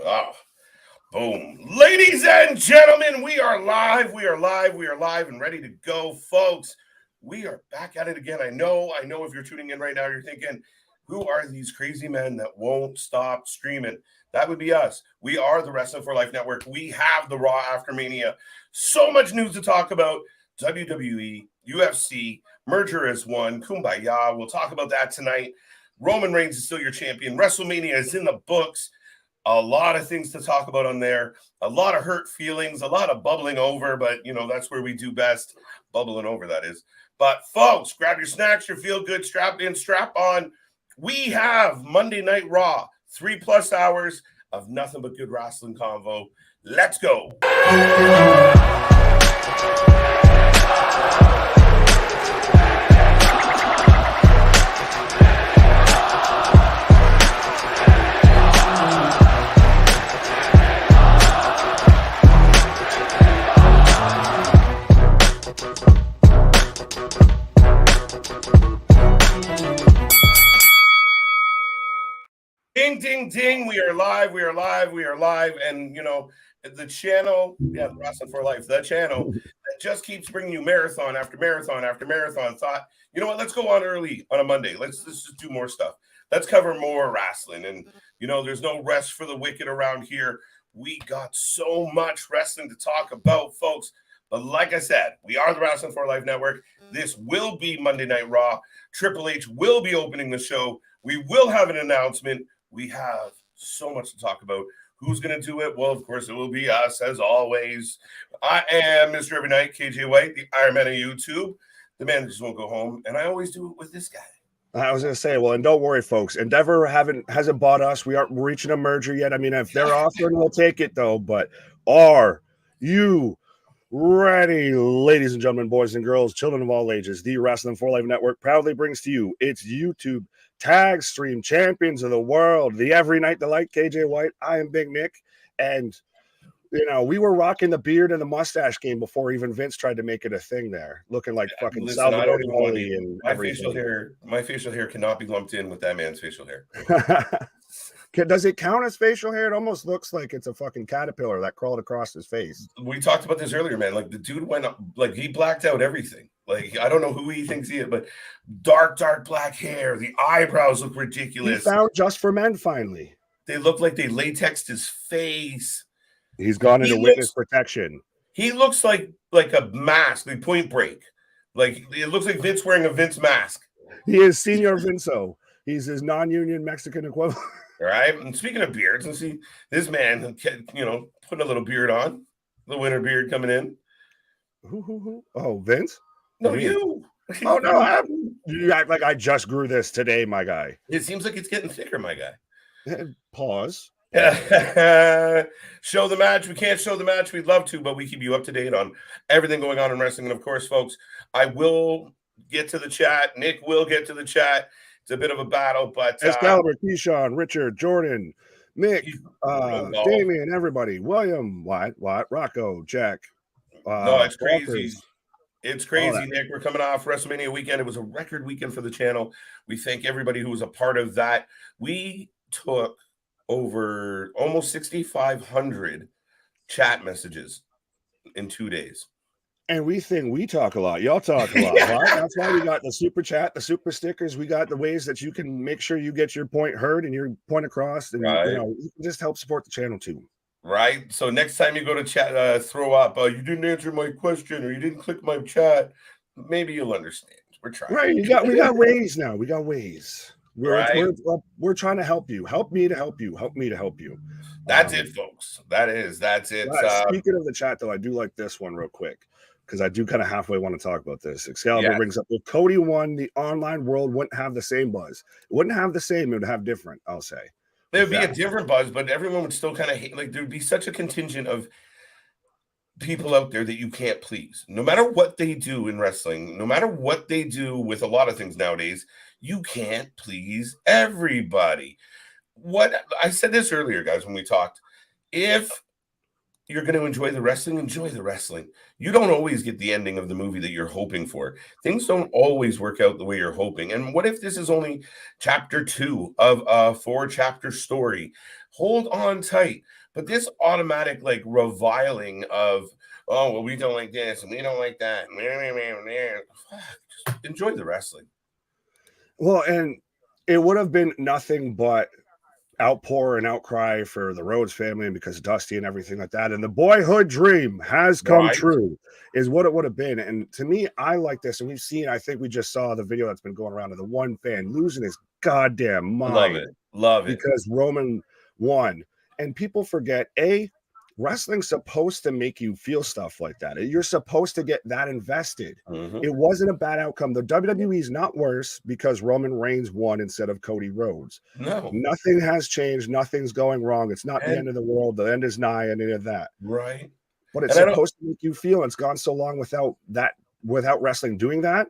Oh, boom. Ladies and gentlemen, we are live. We are live and ready to go, folks. We are back at it again. I know if you're tuning in right now, you're thinking, who are these crazy men that won't stop streaming? That would be us. We are the Wrestling for Life Network. We have the Raw After Mania. So much news to talk about. WWE, UFC, merger is one. Kumbaya. We'll talk about that tonight. Roman Reigns is still your champion. Wrestlemania is in the books. A lot of things to talk about on there. A lot of hurt feelings, a lot of bubbling over, but, that's where we do best. Bubbling over, that is. But, folks, grab your snacks, your feel-good, strap in, strap on. We have Monday Night Raw, 3+ hours of nothing but good wrestling convo. Let's go. Ding, ding, ding. We are live. And, the channel, the Wrestling for Life, the channel that just keeps bringing you marathon after marathon after marathon thought, you know what, let's go on early on a Monday. Let's just do more stuff. Let's cover more wrestling. And, there's no rest for the wicked around here. We got so much wrestling to talk about, folks. But like I said, we are the Wrestling for Life Network. This will be Monday Night Raw. Triple H will be opening the show. We will have an announcement. We have so much to talk about. Who's going to do it? Well, of course, it will be us, as always. I am Mr. Every Night, KJ White, the Iron Man of YouTube. The man that just won't go home. And I always do it with this guy. I was going to say, well, and don't worry, folks. Endeavor hasn't bought us. We aren't reaching a merger yet. I mean, if they're offering, we'll take it, though. But are you ready, ladies and gentlemen, boys and girls, children of all ages? The Wrestling for Life Network proudly brings to you its YouTube tag stream champions of the world, the Every Night Delight, KJ White. I am Big Nick, and we were rocking the beard and the mustache game before even Vince tried to make it a thing there, looking like fucking Salvador Dali and my facial hair cannot be lumped in with that man's facial hair. Does it count as facial hair? It almost looks like it's a fucking caterpillar that crawled across his face. We talked about this earlier, man. Like, the dude went up, like, he blacked out everything. Like, I don't know who he thinks he is, but dark black hair. The eyebrows look ridiculous. He found Just for Men finally. They look like they latexed his face. He's gone into witness protection. He looks like a mask, like Point Break. Like, it looks like Vince wearing a Vince mask. He is Senor Vinco. He's his non-union Mexican equivalent. All right. And speaking of beards, let's see this man, putting a little beard on, the winter beard coming in. Who? Oh, Vince? No, you. Oh, no. You act like I just grew this today, my guy. It seems like it's getting thicker, my guy. Pause. Show the match. We can't show the match. We'd love to, but we keep you up to date on everything going on in wrestling. And of course, folks, I will get to the chat. Nick will get to the chat. It's a bit of a battle, but Excalibur, Keyshawn, Richard, Jordan, Mick, Damien, everybody, William, Watt, Rocco, Jack. No, it's crazy. It's crazy, Nick. We're coming off WrestleMania weekend. It was a record weekend for the channel. We thank everybody who was a part of that. We took over almost 6,500 chat messages in 2 days. And we think we talk a lot. Y'all talk a lot. Right? That's why we got the super chat, the super stickers. We got the ways that you can make sure you get your point heard and your point across. And, you can just help support the channel, too. Right. So next time you go to chat, throw up, you didn't answer my question or you didn't click my chat. Maybe you'll understand. We're trying. Right. We got ways now. We got ways. We're trying to help you. Help me to help you. Help me to help you. That's it, folks. That's it. Speaking of the chat, though, I do like this one real quick, because I do kind of halfway want to talk about this. Excalibur brings up, if Cody won, the online world wouldn't have the same buzz. It wouldn't have the same. It would have different, I'll say. There would be a different buzz, but everyone would still kind of hate. Like, there would be such a contingent of people out there that you can't please. No matter what they do in wrestling, no matter what they do with a lot of things nowadays, you can't please everybody. What I said this earlier, guys, when we talked, if you're going to enjoy the wrestling. You don't always get the ending of the movie that you're hoping for. Things don't always work out the way you're hoping. And what if this is only chapter 2 of a 4-chapter story? hold on tight. But this automatic like reviling of, oh, well, we don't like this and we don't like that. Just enjoy the wrestling. Well, and it would have been nothing but outpour and outcry for the Rhodes family and because Dusty and everything like that. And the boyhood dream has come Right. true, is what it would have been. And to me, I like this. And we've seen, I think we just saw the video that's been going around of the one fan losing his goddamn Love mind it. Love it. because Roman won. And people forget, wrestling's supposed to make you feel stuff like that. You're supposed to get that invested. Mhm. It wasn't a bad outcome. The WWE is not worse because Roman Reigns won instead of Cody Rhodes. No. Nothing has changed. Nothing's going wrong. It's not the end of the world. The end is nigh, any of that. Right. But it's supposed to make you feel. It's gone so long without wrestling doing that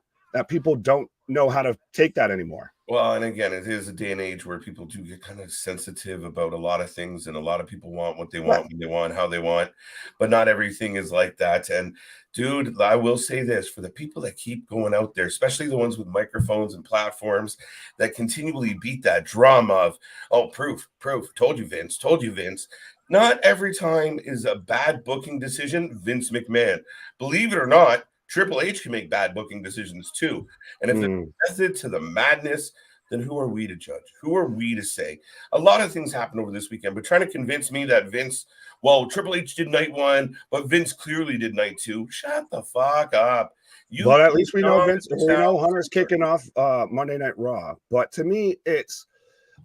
people don't know how to take that anymore. Well, and again, it is a day and age where people do get kind of sensitive about a lot of things, and a lot of people want what they want, when they want, how they want, but not everything is like that. And dude, I will say this for the people that keep going out there, especially the ones with microphones and platforms that continually beat that drum of, oh, proof, told you, Vince. Not every time is a bad booking decision Vince McMahon. Believe it or not, Triple H can make bad booking decisions too. And if it's method to the madness, then who are we to judge? Who are we to say? A lot of things happened over this weekend, but trying to convince me that Vince, well, Triple H did night one, but Vince clearly did night two. Shut the fuck up. But at least we know Vince, we know Hunter's kicking off Monday Night Raw. But to me,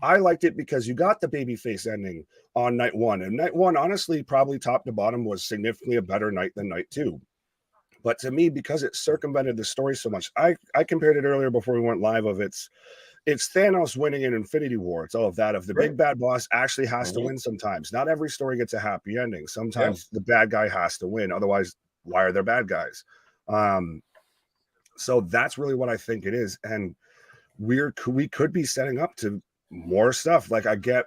I liked it because you got the babyface ending on night one. And night one, honestly, probably top to bottom was significantly a better night than night two. But to me, because it circumvented the story so much, I compared it earlier before we went live of it's Thanos winning in Infinity War. It's all of that. If the big bad boss actually has to win sometimes. Not every story gets a happy ending. Sometimes the bad guy has to win. Otherwise, why are there bad guys? So that's really what I think it is. And we could be setting up to more stuff. Like I get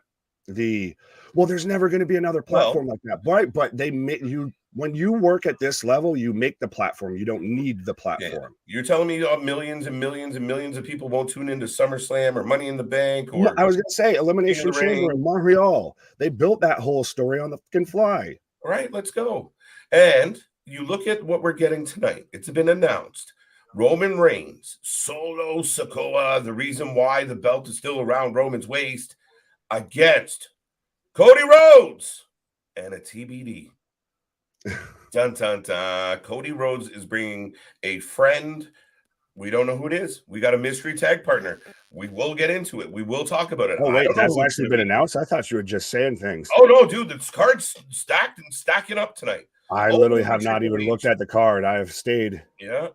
there's never going to be another platform like that. But they make you, when you work at this level, you make the platform. You don't need the platform. Yeah. You're telling me millions and millions and millions of people won't tune into SummerSlam or Money in the Bank? Or I was going to say Elimination Chamber in Montreal. They built that whole story on the fucking fly. All right, let's go. And you look at what we're getting tonight. It's been announced. Roman Reigns, Solo Sikoa, the reason why the belt is still around Roman's waist, against Cody Rhodes and a TBD. Dun, dun, dun. Cody Rhodes is bringing a friend. We don't know who it is. We got a mystery tag partner. We will get into it. We will talk about it. Oh, wait, that's actually been announced? I thought you were just saying things. Oh, no, dude. The card's stacked and stacking up tonight. I literally have not even looked at the card. I have stayed. Yeah.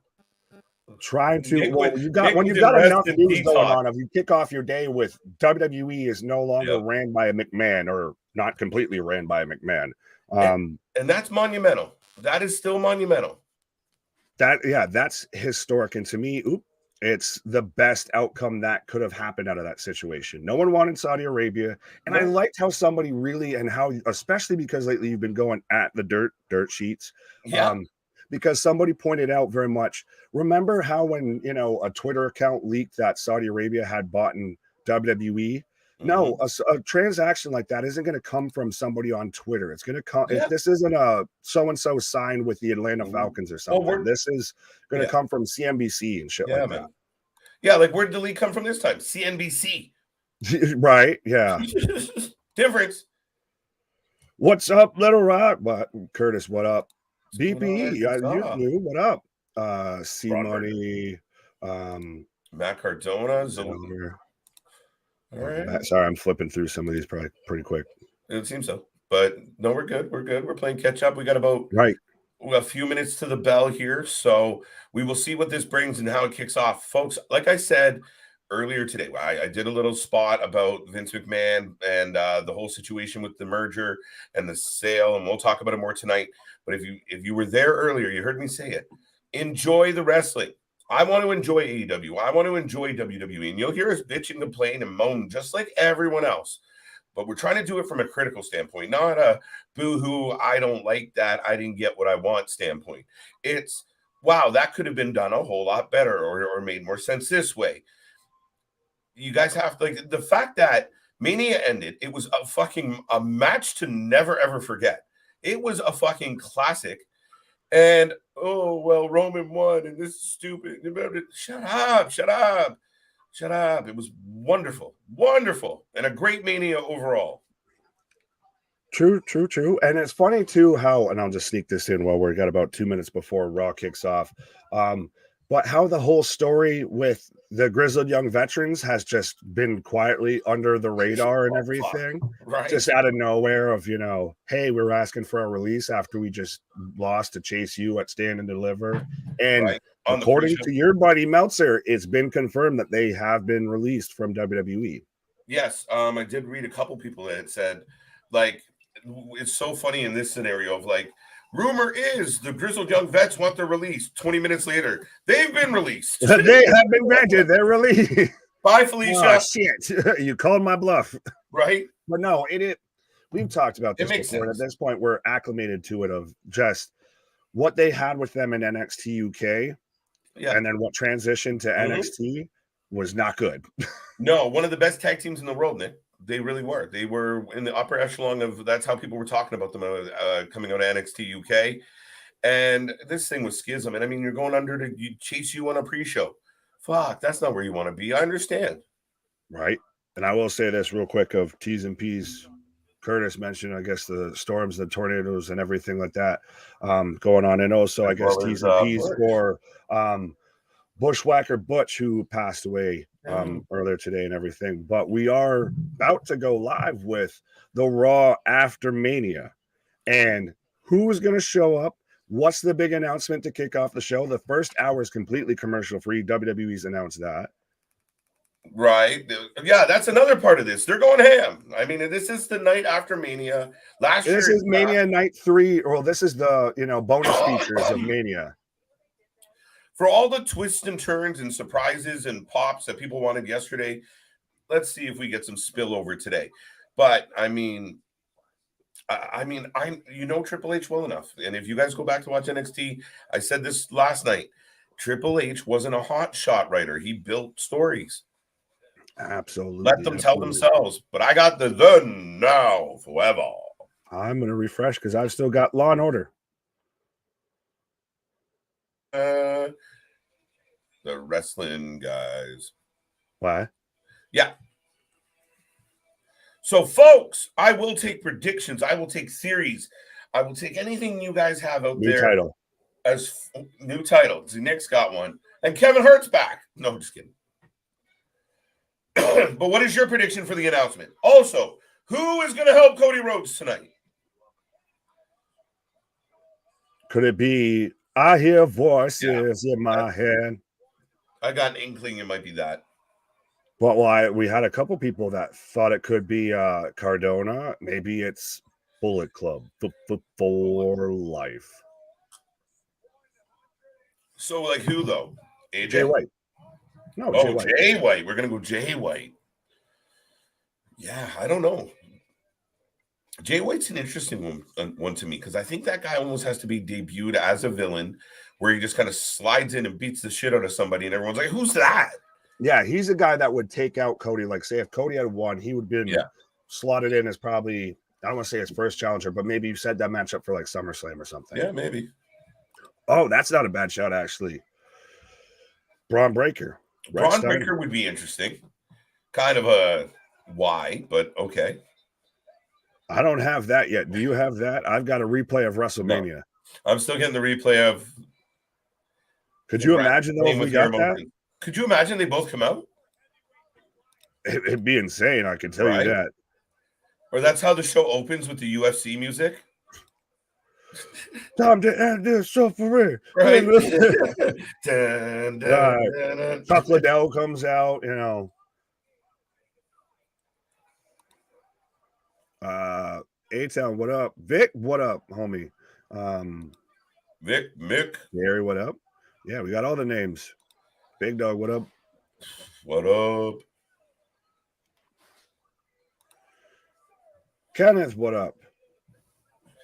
Trying to, when you've got enough news going on, if you kick off your day with WWE is no longer ran by a McMahon, or not completely ran by a McMahon. And that's monumental. That is still monumental. That's historic. And to me, it's the best outcome that could have happened out of that situation. No one wanted Saudi Arabia. And I liked how somebody really, and how, especially because lately you've been going at the dirt sheets. Yeah. Because somebody pointed out very much, remember how when, a Twitter account leaked that Saudi Arabia had bought in WWE? No, a transaction like that isn't going to come from somebody on Twitter. It's going to come. This isn't a so-and-so signed with the Atlanta Falcons or something. This is going to come from CNBC and shit like that. Yeah, like where did the leak come from this time? CNBC. Right, yeah. Difference. What's up, Little Rock? But Curtis, what up? BP, you knew, what up? C-Money. Matt Cardona. All right. Sorry, I'm flipping through some of these probably pretty quick. It seems so. But no, we're good. We're playing catch up. We got about a few minutes to the bell here. So we will see what this brings and how it kicks off. Folks, like I said earlier today, I did a little spot about Vince McMahon and the whole situation with the merger and the sale, and we'll talk about it more tonight. But if you were there earlier, you heard me say it. Enjoy the wrestling. I want to enjoy AEW. I want to enjoy WWE. And you'll hear us bitch and complain and moan just like everyone else. But we're trying to do it from a critical standpoint, not a boo-hoo, I don't like that, I didn't get what I want standpoint. It's, wow, that could have been done a whole lot better or made more sense this way. You guys have to, like, the fact that Mania ended. It was a match to never ever forget. It was a fucking classic. And oh well, Roman won, and this is stupid. Shut up, shut up, shut up. It was wonderful, wonderful, and a great Mania overall. True. And it's funny too how, and I'll just sneak this in while we got about 2 minutes before Raw kicks off. But how the whole story with the grizzled young veterans has just been quietly under the radar and everything, right? Just out of nowhere of, hey, we're asking for a release after we just lost to Chase U at Stand and Deliver. And right. According to your buddy Meltzer, it's been confirmed that they have been released from WWE. Yes. I did read a couple people that said, like, it's so funny in this scenario of like, rumor is the grizzled young vets want their release. 20 minutes later, they've been released. They have been granted their release. Bye, Felicia. Oh, shit. You called my bluff. Right? But no, we've talked about this before. Sense. At this point, we're acclimated to it of just what they had with them in NXT UK. Yeah. And then what transitioned to NXT was not good. No, one of the best tag teams in the world, Nick. They really were. They were in the upper echelon of, that's how people were talking about them coming out of NXT UK. And this thing was schism. And I mean, you're going under to Chase U on a pre-show. Fuck, that's not where you want to be. I understand. Right. And I will say this real quick of T's and P's. Curtis mentioned, I guess, the storms, the tornadoes, and everything like that going on. And also, I guess, T's and P's for Bushwhacker Butch, who passed away earlier today and everything. But we are about to go live with the Raw after Mania. And who's going to show up? What's the big announcement to kick off the show? The first hour is completely commercial-free. WWE's announced that. Right. Yeah, that's another part of this. They're going ham. I mean, this is the night after Mania. This is Mania night 3. Well, this is the, bonus features of Mania. For all the twists and turns and surprises and pops that people wanted yesterday, let's see if we get some spillover today. But I mean, Triple H well enough. And if you guys go back to watch NXT, I said this last night, Triple H wasn't a hot shot writer. He built stories. Absolutely. Let them tell themselves. But I got the now forever. I'm going to refresh because I've still got Law and Order. The Wrestling guys. Why? Yeah. So, folks, I will take predictions. I will take theories. I will take anything you guys have out there. New title. As new title. Nick's got one. And Kevin Hart's back. No, just kidding. But what is your prediction for the announcement? Also, who is going to help Cody Rhodes tonight? Could it be I hear voices in my head? I got an inkling it might be that. Well, we had a couple people that thought it could be Cardona. Maybe it's Bullet Club for life. So, like who, though? AJ? Jay White. No, Jay White. We're going to go Jay White. Yeah, I don't know. Jay White's an interesting one to me because I think that guy almost has to be debuted as a villain where he just kind of slides in and beats the shit out of somebody and everyone's like, who's that? Yeah, he's a guy that would take out Cody. Like, say, if Cody had won, he would have been slotted in as probably, I don't want to say his first challenger, but maybe you set that matchup for like SummerSlam or something. Yeah, maybe. Oh, that's not a bad shot, actually. Braun Breaker. Braun Breaker would be interesting. Kind of a why, but okay. I don't have that yet. Do you have that? I've got a replay of Wrestlemania. No. I'm still getting the replay of. Could you imagine though if we got that? Could you imagine they both come out? It'd be insane. I can tell you that. Or that's how the show opens with the UFC music. Time to end this show for real. Right. Chuck Liddell comes out, A-Town, what up? Vic, what up, homie? Mick. Gary, what up? Yeah, we got all the names. Big Dog, what up? What up? Kenneth, what up?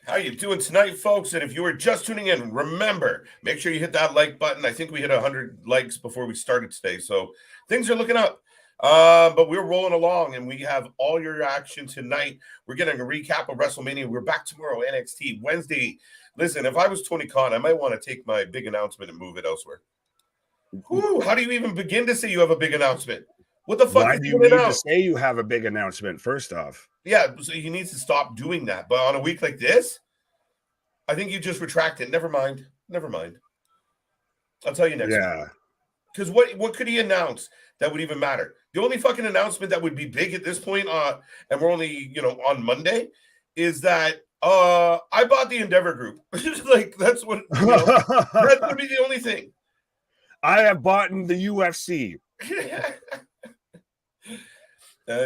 How you doing tonight, folks? And if you were just tuning in, remember, make sure you hit that like button. I think we hit 100 likes before we started today, so things are looking up. But we're rolling along, and we have all your action tonight. We're getting a recap of WrestleMania. We're back tomorrow, NXT Wednesday. Listen, if I was Tony Khan, I might want to take my big announcement and move it elsewhere. Whew, how do you even begin to say you have a big announcement? What the fuck Why is do he you going to need to announce? say you have a big announcement? First off, Yeah, so he needs to stop doing that. But on a week like this, I think you just retract it. Never mind. Never mind. I'll tell you next week. yeah. Because what could he announce that would even matter? The only fucking announcement that would be big at this point, and we're only on Monday, is that I bought the Endeavor Group. Like that's what that's gonna be the only thing. I have bought in the UFC.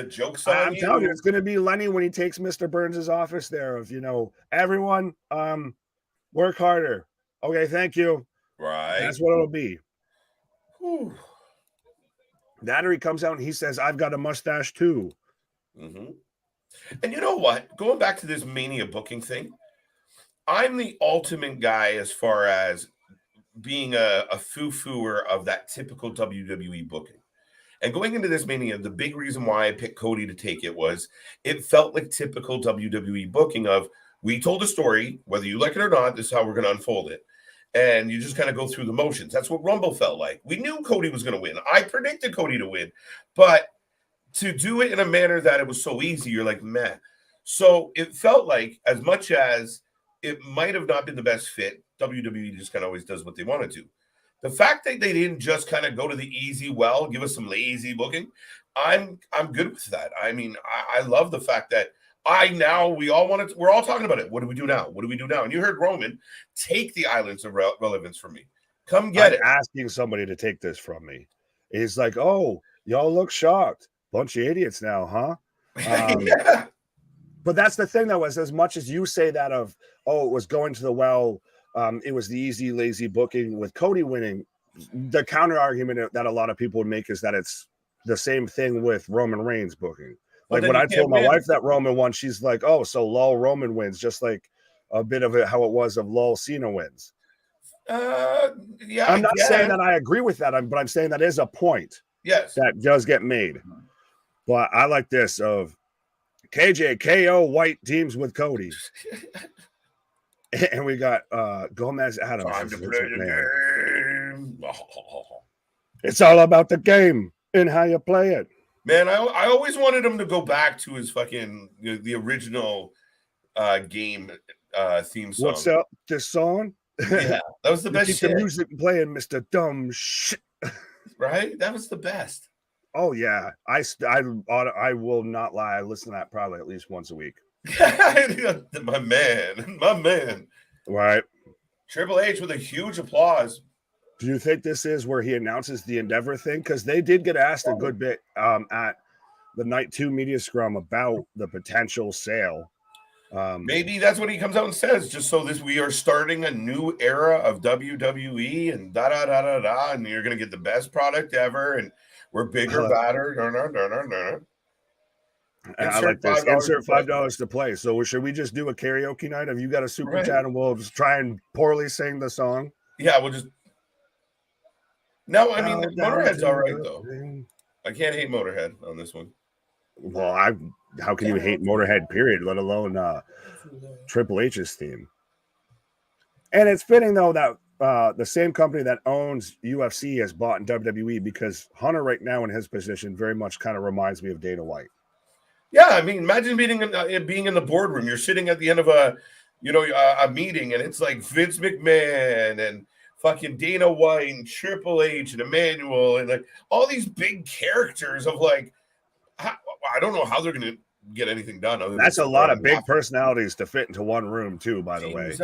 Jokes on I'm you. telling you, it's going to be Lenny when he takes Mr. Burns' office there. Of everyone, work harder. Okay, thank you. Right. That's what it'll be. Whew. That or he comes out and he says, "I've got a mustache too." Mm-hmm. And you know what? Going back to this Mania booking thing, I'm the ultimate guy as far as being a foo-fooer of that typical WWE booking. And going into this Mania, the big reason why I picked Cody to take it was it felt like typical WWE booking of we told a story, whether you like it or not, this is how we're going to unfold it. And you just kind of go through the motions. That's what Rumble felt like. We knew Cody was going to win. I predicted Cody to win. But to do it in a manner that it was so easy, you're like, meh. So it felt like, as much as it might have not been the best fit, WWE just kind of always does what they want to do. The fact that they didn't just kind of go to the easy well, give us some lazy booking, I'm good with that. I mean, I love the fact that we're all talking about it. What do we do now? What do we do now? And you heard Roman take the islands of relevance from me. Come get it. Asking somebody to take this from me. He's like, "Oh, y'all look shocked. Bunch of idiots now, huh?" Yeah. But that's the thing, though, is as much as you say that of, it was going to the well, it was the easy, lazy booking with Cody winning. The counter argument that a lot of people would make is that it's the same thing with Roman Reigns booking. Like when I told my wife that Roman won, she's like, "Oh, so lol Roman wins," just like a bit of it how it was of lol Cena wins. Yeah. I'm not saying that I agree with that, but I'm saying that is a point. Yes. That does get made. But I like this of KJ KO White teams with Cody. And we got Gomez Adams. Time to play the game. It's all about the game and how you play it. Man, I always wanted him to go back to his fucking the original game theme song. What's up, this song? Yeah, that was the best keep shit. The music playing, Mr. Dumb Shit. Right? That was the best. Oh yeah, I will not lie. I listen to that probably at least once a week. my man. Right. Triple H with a huge applause. Do you think this is where he announces the Endeavor thing? Because they did get asked a good bit at the Night 2 media scrum about the potential sale. Maybe that's what he comes out and says, just so we are starting a new era of WWE and da and you're gonna get the best product ever, and we're bigger, badder. I like this. Insert $5 to play. So should we just do a karaoke night? Have you got a super chat and we'll just try and poorly sing the song? Yeah, we'll just. No, I mean Motorhead's all right though. I can't hate Motorhead on this one. Well, how can you hate Motorhead? Period. Let alone Triple H's theme. And it's fitting though that the same company that owns UFC has bought in WWE, because Hunter right now in his position very much kind of reminds me of Dana White. Yeah, I mean, imagine being in the boardroom. You're sitting at the end of a meeting, and it's like Vince McMahon and fucking Dana White and Triple H and Emmanuel and like all these big characters of like, I don't know how they're going to get anything done. That's a lot of big personalities to fit into one room too, by the way.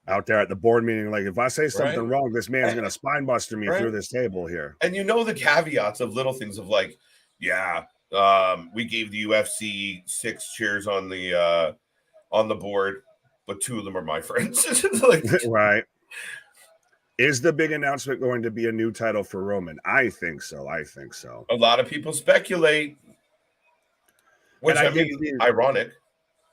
Out there at the board meeting, like if I say something wrong, this man's going to spine buster me through this table here. And the caveats of little things of like, yeah, we gave the UFC 6 chairs on the board, but 2 of them are my friends. Like, right. Is the big announcement going to be a new title for Roman? I think so. A lot of people speculate, which I mean, ironic.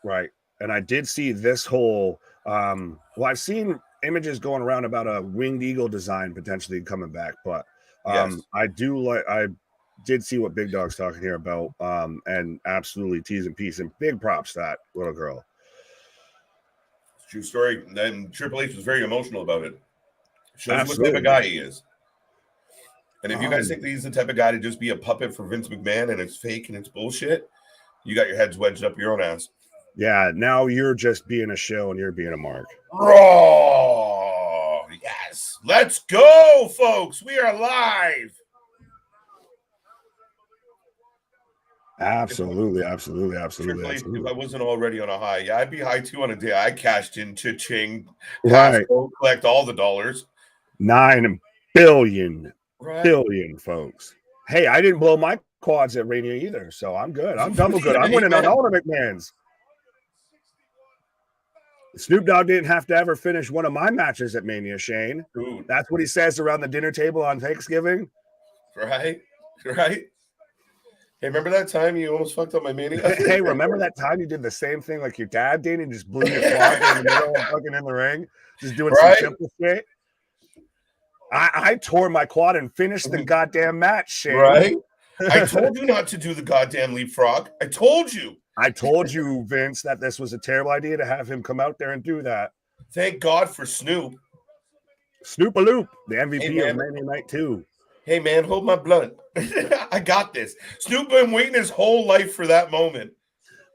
Right. And I did see this whole, I've seen images going around about a winged eagle design potentially coming back, but Yes. I did see what Big Dog's talking here about, and absolutely T's and P's, and big props to that little girl. True story. And Triple H was very emotional about it. Shows you what type Absolutely. of guy he is. And if you guys think that he's the type of guy to just be a puppet for Vince McMahon and it's fake and it's bullshit, you got your heads wedged up your own ass. Yeah, now you're just being a show and you're being a mark. Raw. Yes. Let's go, folks. We are live. Absolutely. Triple H, if I wasn't already on a high, yeah, I'd be high too on a day. I cashed in, cha-ching, Right. collect all the dollars. 9 billion, Right. billion, folks. Hey, I didn't blow my quads at Rainier either, so I'm good. I'm double good. I'm winning on all the McMahons. Snoop Dogg didn't have to ever finish one of my matches at Mania, Shane. Dude. That's what he says around the dinner table on Thanksgiving. Right. Hey, remember that time you almost fucked up my Mania? Hey, remember that time you did the same thing like your dad did and just blew your quad in the middle and fucking in the ring? Just doing some simple shit? I tore my quad and finished the goddamn match, Shane. Right? I told you not to do the goddamn leapfrog. I told you. I told you, Vince, that this was a terrible idea to have him come out there and do that. Thank God for Snoop. Snoop-a-loop, the MVP of Mania Night 2. Hey, man, hold my blunt. I got this. Snoop been waiting his whole life for that moment.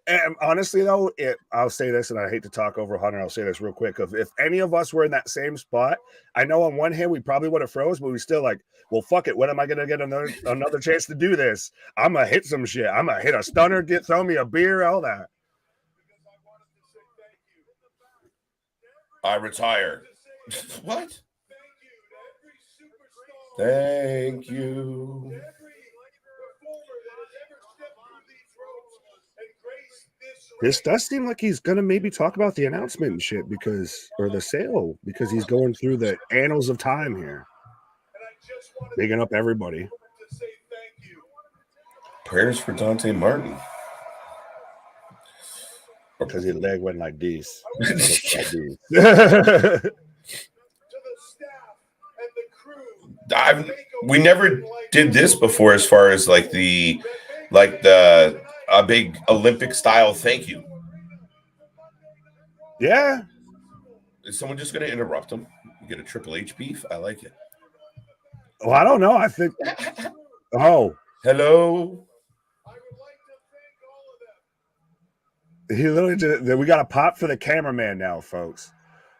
And honestly, though, I'll say this, and I hate to talk over Hunter. I'll say this real quick. If any of us were in that same spot, I know on one hand we probably would have froze, but we still like, well, fuck it. When am I going to get another chance to do this? I'm going to hit some shit. I'm going to hit a stunner, throw me a beer, all that. I retire. What? Thank you. This does seem like he's going to maybe talk about the announcement and shit or the sale, because he's going through the annals of time here. Bigging up everybody. Prayers for Dante Martin. Because his leg went like this. We never did this before, as far as like a big Olympic style thank you. Yeah. Is someone just going to interrupt him? You get a Triple H beef? I like it. Well, I don't know. I think. Oh. Hello. He literally did it. We got a pop for the cameraman now, folks.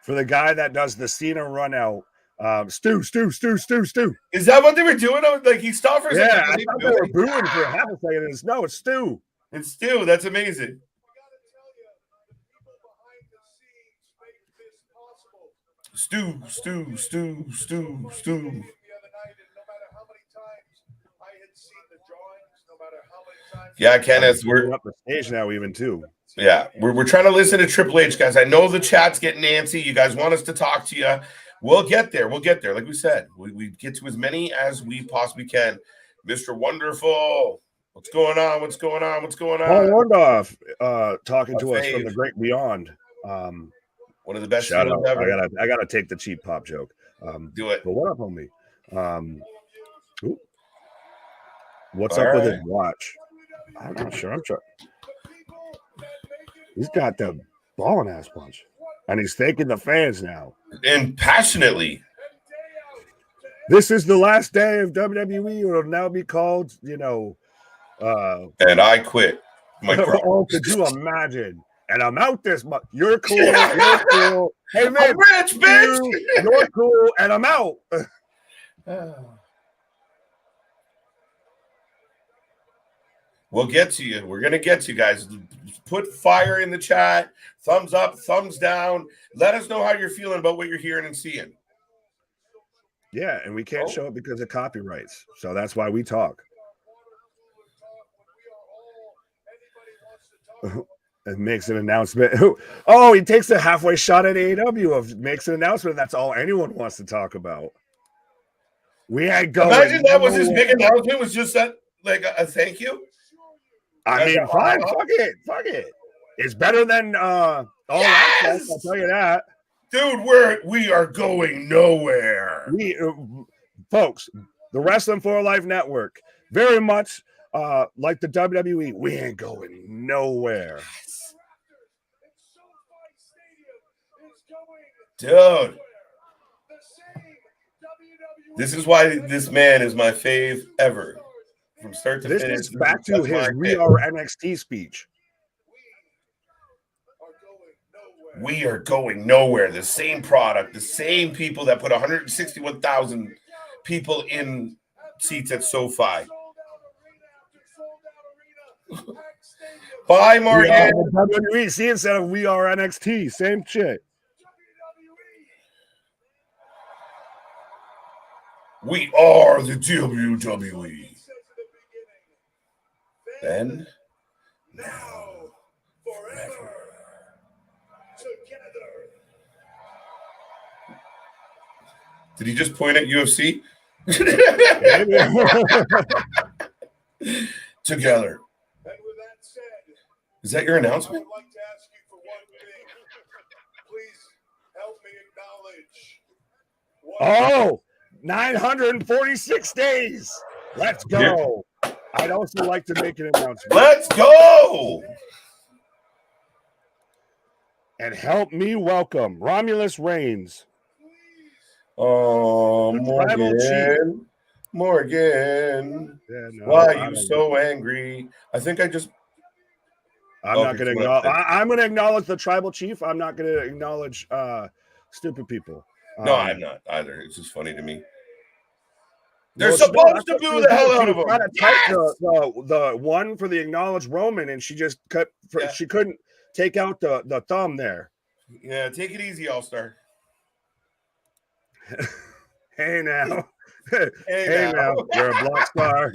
For the guy that does the Cena run out. Stu. Is that what they were doing? Like he stopped for a second. Yeah, I thought they were booing for half a second. No, it's Stu. It's Stu. That's amazing. Stu. Yeah, Kenneth, we're up the stage now, even too. Yeah, we're trying to listen to Triple H, guys. I know the chat's getting antsy. You guys want us to talk to you. We'll get there. Like we said, we get to as many as we possibly can. Mr. Wonderful, what's going on? Paul Orndorff talking to us from the great beyond. One of the best shout out. ever. I gotta take the cheap pop joke. Do it. But what up, homie? What's up with his watch? I'm not sure. I'm trying. He's got the balling ass punch, and he's thanking the fans now, and passionately. This is the last day of WWE. It'll now be called, and I quit. Oh, could you imagine? And I'm out this month. You're cool. You're cool. Hey, man, I'm rich, bitch. You're cool, and I'm out. We'll get to you. We're going to get to you guys. Put fire in the chat. Thumbs up, thumbs down. Let us know how you're feeling about what you're hearing and seeing. Yeah, and we can't show it because of copyrights. So that's why we talk. And makes an announcement. Oh, he takes a halfway shot at AEW makes an announcement. That's all anyone wants to talk about. We ain't going. Imagine that was his big announcement. Was just that like a thank you. I mean, fine. Fuck it. It's better than all access. I'll tell you that, dude. We are going nowhere. Folks, the Wrestling for Life Network. Very much like the WWE, we ain't going nowhere. Dude. This is why this man is my fave ever. From start to this finish. Is back to his We Are NXT speech. We are going nowhere. The same product, the same people that put 161,000 people in seats at SoFi. Bye, Morgan. WWE instead of We Are NXT. Same shit. We are the WWE. Then, now, forever. Did he just point at UFC? Together. Is that your announcement? I'd like to ask you for one thing. Please help me acknowledge. 946 days. Let's go. I'd also like to make an announcement. Let's go. And help me welcome Romulus Reigns. Oh, Morgan. Morgan. Yeah, no, why are you so angry? I think I just... I'm not going to acknowledge... I'm going to acknowledge the tribal chief. I'm not going to acknowledge stupid people. No, I'm not either. It's just funny to me. They're supposed to boo the hell out of him. Yes! The one for the acknowledged Roman, and she just cut. She couldn't take out the thumb there. Yeah, take it easy, All-Star. Hey now. Hey now. You're a black star.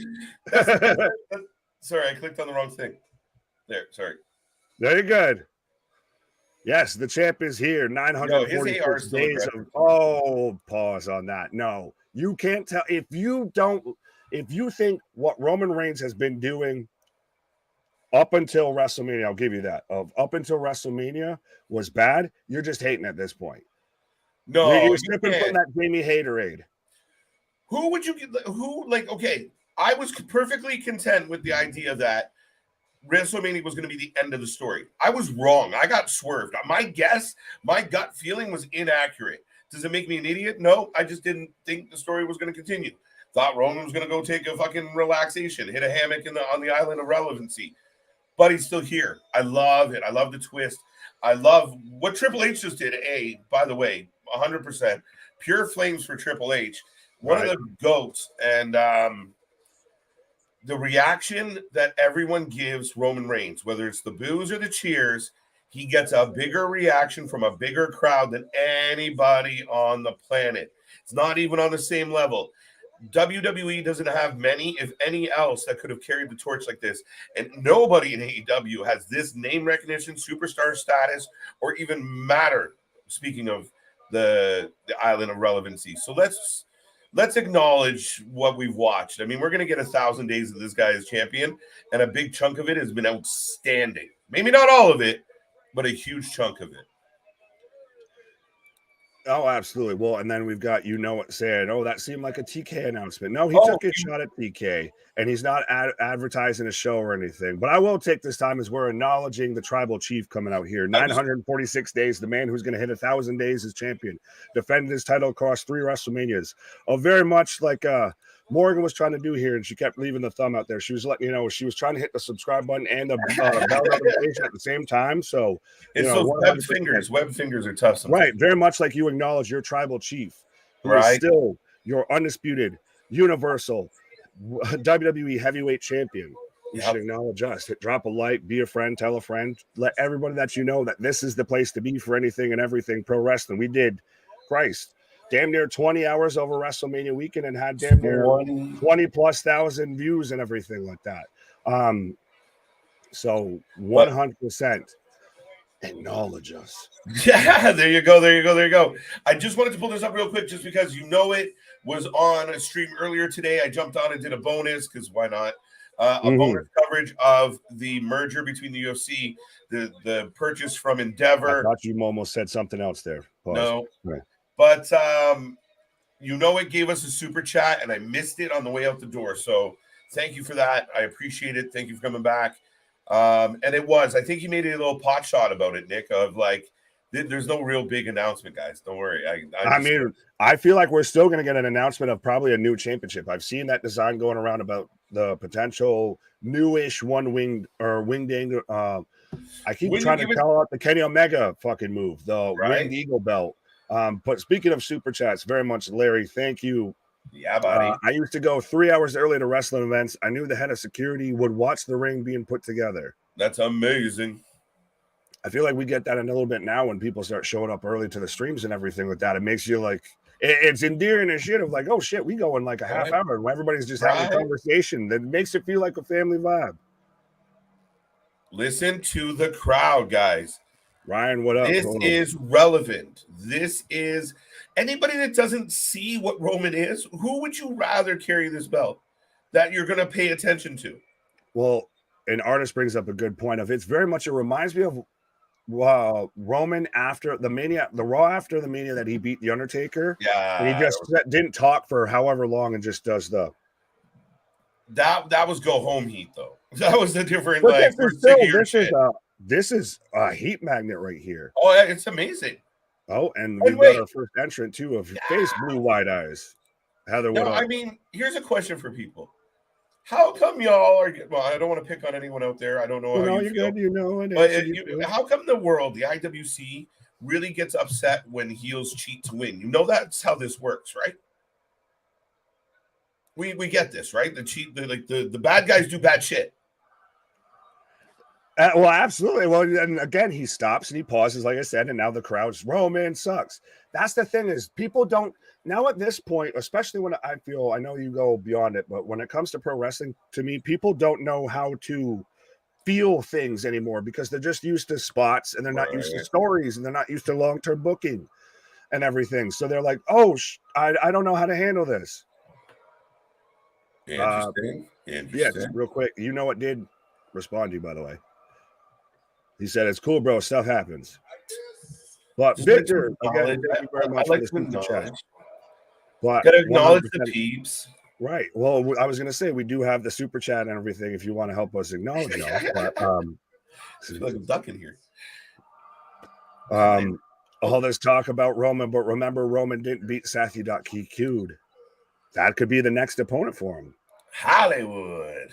Sorry, I clicked on the wrong thing. There, sorry. Very good. Yes, the champ is here. 946 days of pause on that. No, you can't tell if you think what Roman Reigns has been doing up until WrestleMania, I'll give you that. Up until WrestleMania was bad, you're just hating at this point. No, you're sipping from that Jamie Haterade. Who would you get? Okay, I was perfectly content with the idea that WrestleMania was going to be the end of the story. I was wrong. I got swerved. My gut feeling was inaccurate. Does it make me an idiot? No, I just didn't think the story was going to continue. Thought Roman was going to go take a fucking relaxation, hit a hammock on the island of relevancy. But he's still here. I love it. I love the twist. I love what Triple H just did. By the way, 100%. Pure flames for Triple H. One of the GOATs. And the reaction that everyone gives Roman Reigns, whether it's the boos or the cheers, he gets a bigger reaction from a bigger crowd than anybody on the planet. It's not even on the same level. WWE doesn't have many, if any else, that could have carried the torch like this. And nobody in AEW has this name recognition, superstar status, or even matter, speaking of the island of relevancy. So let's acknowledge what we've watched. I mean, we're going to get 1,000 days of this guy as champion, and a big chunk of it has been outstanding. Maybe not all of it, but a huge chunk of it. Oh, absolutely. Well, and then we've got, saying, that seemed like a TK announcement. No, he took a shot at TK, and he's not advertising a show or anything. But I will take this time as we're acknowledging the tribal chief coming out here. 946 days, the man who's going to hit 1,000 days as champion, defended his title across 3 WrestleManias. Very much like Morgan was trying to do here, and she kept leaving the thumb out there. She was letting you know she was trying to hit the subscribe button and the bell notification at the same time. So it's those web fingers. Web fingers are tough sometimes. Right. Very much like you acknowledge your tribal chief, who is still your undisputed, universal WWE heavyweight champion. You should acknowledge us. Drop a like, be a friend, tell a friend, let everybody that you know that this is the place to be for anything and everything pro wrestling. We did, damn near 20 hours over WrestleMania weekend and had damn near 20,000+ views and everything like that. So 100% acknowledge us. Yeah, there you go. I just wanted to pull this up real quick just because it was on a stream earlier today. I jumped on and did a bonus because why not? Bonus coverage of the merger between the UFC, the purchase from Endeavor. I thought you almost said something else there. Pause. No. Right. But You know, it gave us a super chat, and I missed it on the way out the door. So thank you for that. I appreciate it. Thank you for coming back. And I think you made a little pot shot about it, Nick, of like, there's no real big announcement, guys. Don't worry. I feel like we're still going to get an announcement of probably a new championship. I've seen that design going around about the potential newish winged angle. I keep trying to call out the Kenny Omega fucking move, the winged eagle belt. But speaking of super chats, very much, Larry, thank you. Yeah, buddy. I used to go 3 hours early to wrestling events. I knew the head of security would watch the ring being put together. That's amazing. I feel like we get that in a little bit now when people start showing up early to the streams and everything like that. It makes you like, it's endearing and shit of like, oh shit, we go in like a half hour and everybody's just having a conversation. That makes it feel like a family vibe. Listen to the crowd, guys. Ryan, what up? This is relevant. This is anybody that doesn't see what Roman is. Who would you rather carry this belt that you're going to pay attention to? Well, an artist brings up a good point of it's very much, it reminds me of Roman after the Mania, the Raw after the Mania that he beat The Undertaker. Yeah. And he just didn't talk for however long and just does the. That was go home heat, though. That was the different, but like, this is a heat magnet right here. Oh, yeah, it's amazing. Oh, and we got our first entrant too of face blue wide eyes. Heather, what up? I mean, here's a question for people. How come y'all are? Well, I don't want to pick on anyone out there. I don't know how you feel. Good, you know. But how come the world, the IWC, really gets upset when heels cheat to win? You know that's how this works, right? We get this, right? The bad guys do bad shit. Well, absolutely. Well, and again, he stops and he pauses, like I said, and now the crowd's Roman sucks. That's the thing is people don't now at this point, especially when I know you go beyond it, but when it comes to pro wrestling, to me, people don't know how to feel things anymore because they're just used to spots and they're not used to stories and they're not used to long-term booking and everything. So they're like, oh, I don't know how to handle this. Interesting. Yeah, just real quick. You know what did respond to you, by the way? He said, it's cool, bro. Stuff happens. But Victor, again, thank you very much for the super chat. But gotta acknowledge the peeps. Right. Well, I was going to say, we do have the super chat and everything if you want to help us acknowledge it. But, I feel like I'm ducking here. All this talk about Roman, but remember, Roman didn't beat Seth. He got DQ'd. That could be the next opponent for him. Hollywood.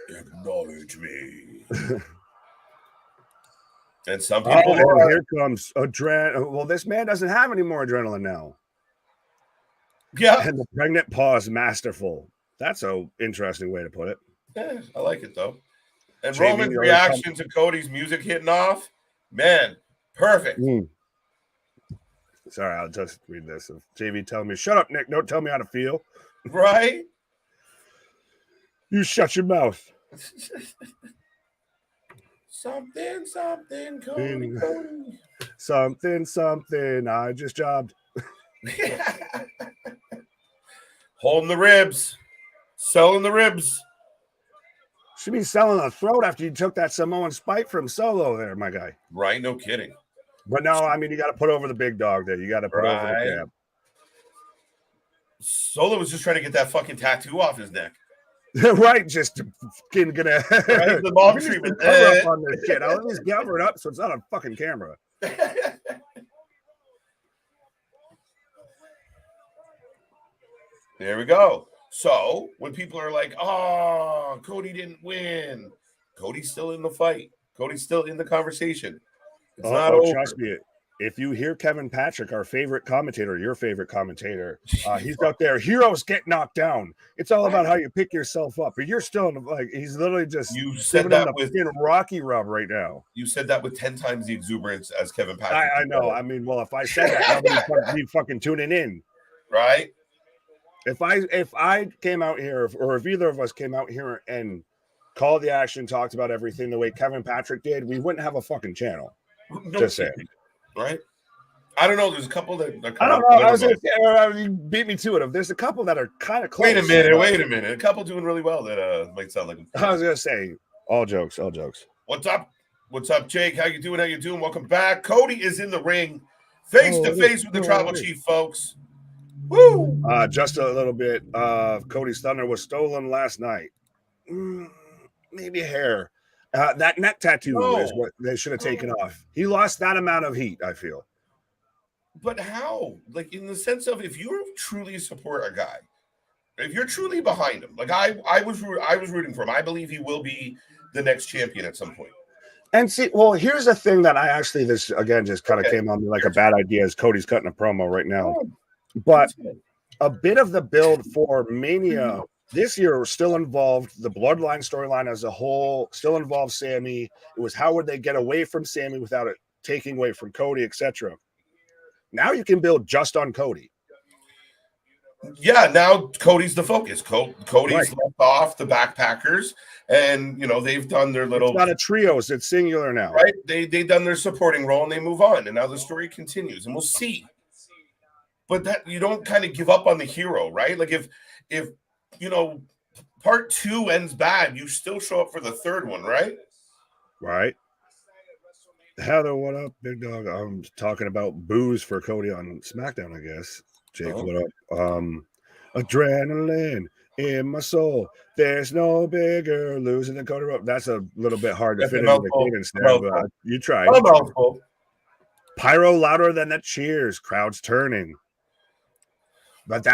Acknowledge me. And some people here comes adrenaline. Well, this man doesn't have any more adrenaline now. Yeah. And the pregnant pause masterful. That's an interesting way to put it. Yeah, I like it though. And Roman's reaction to Cody's music hitting off, man, perfect. Sorry, I'll just read this. JV telling me, shut up, Nick. Don't tell me how to feel. Right? You shut your mouth. Something, Cody. Something. I just jobbed. Holding the ribs. Selling the ribs. Should be selling the throat after you took that Samoan spike from Solo there, my guy. Right, no kidding. But no, I mean, you got to put over the big dog there. You got to put over the jab. Solo was just trying to get that fucking tattoo off his neck. Right, just gonna the mom treatment cover up on this shit. I'll at least cover it up so it's not on fucking camera. There we go. So when people are like, "Oh, Cody didn't win," Cody's still in the fight. Cody's still in the conversation. It's not over. Trust me. If you hear Kevin Patrick, our favorite commentator, your favorite commentator, he's out there. Heroes get knocked down. It's all about how you pick yourself up. But you're still like he's literally just said that with Rocky rub right now. You said that with 10 times the exuberance as Kevin Patrick. I know. I mean, well, if I said that, nobody'd be fucking tuning in, right? If I came out here, or if either of us came out here and called the action, talked about everything the way Kevin Patrick did, we wouldn't have a fucking channel. Just saying. Right? I don't know. There's a couple that I don't know. I was gonna say, you beat me to it. There's a couple that are kind of close. Wait a minute. A couple doing really well that might sound like I was gonna say, all jokes. What's up, Jake? How you doing? Welcome back. Cody is in the ring, face to face with the Tribal Chief, folks. Woo! Just a little bit of Cody's thunder was stolen last night. Maybe hair. That neck tattoo is No. what they should have taken off. He lost that amount of heat, I feel. But how? Like, in the sense of, if you truly support a guy, if you're truly behind him, like I was rooting for him. I believe he will be the next champion at some point. And see, well, here's the thing that I actually, this again just kind of Okay. came on me like a bad idea as Cody's cutting a promo right now. Oh, But a bit of the build for Mania this year still involved the Bloodline storyline as a whole, still involved Sammy. It was how would they get away from Sammy without it taking away from Cody, etc. Now you can build just on Cody. yeah, now Cody's the focus. Cody's Right. left off the backpackers, and they've done their little. It's not a trios; it's singular now. Right? They done their supporting role and they move on, and now the story continues, and we'll see. But that you don't kind of give up on the hero, right? Like if part 2 ends bad, you still show up for the third one, right? Right. Heather, what up, big dog? I'm talking about booze for Cody on SmackDown, I guess. Jake, what up? Adrenaline in my soul. There's no bigger losing than Cody Rhodes. That's a little bit hard to That's fit a into the mouthful. cadence there, but you tried. A mouthful. Pyro louder than the cheers. Crowds turning. But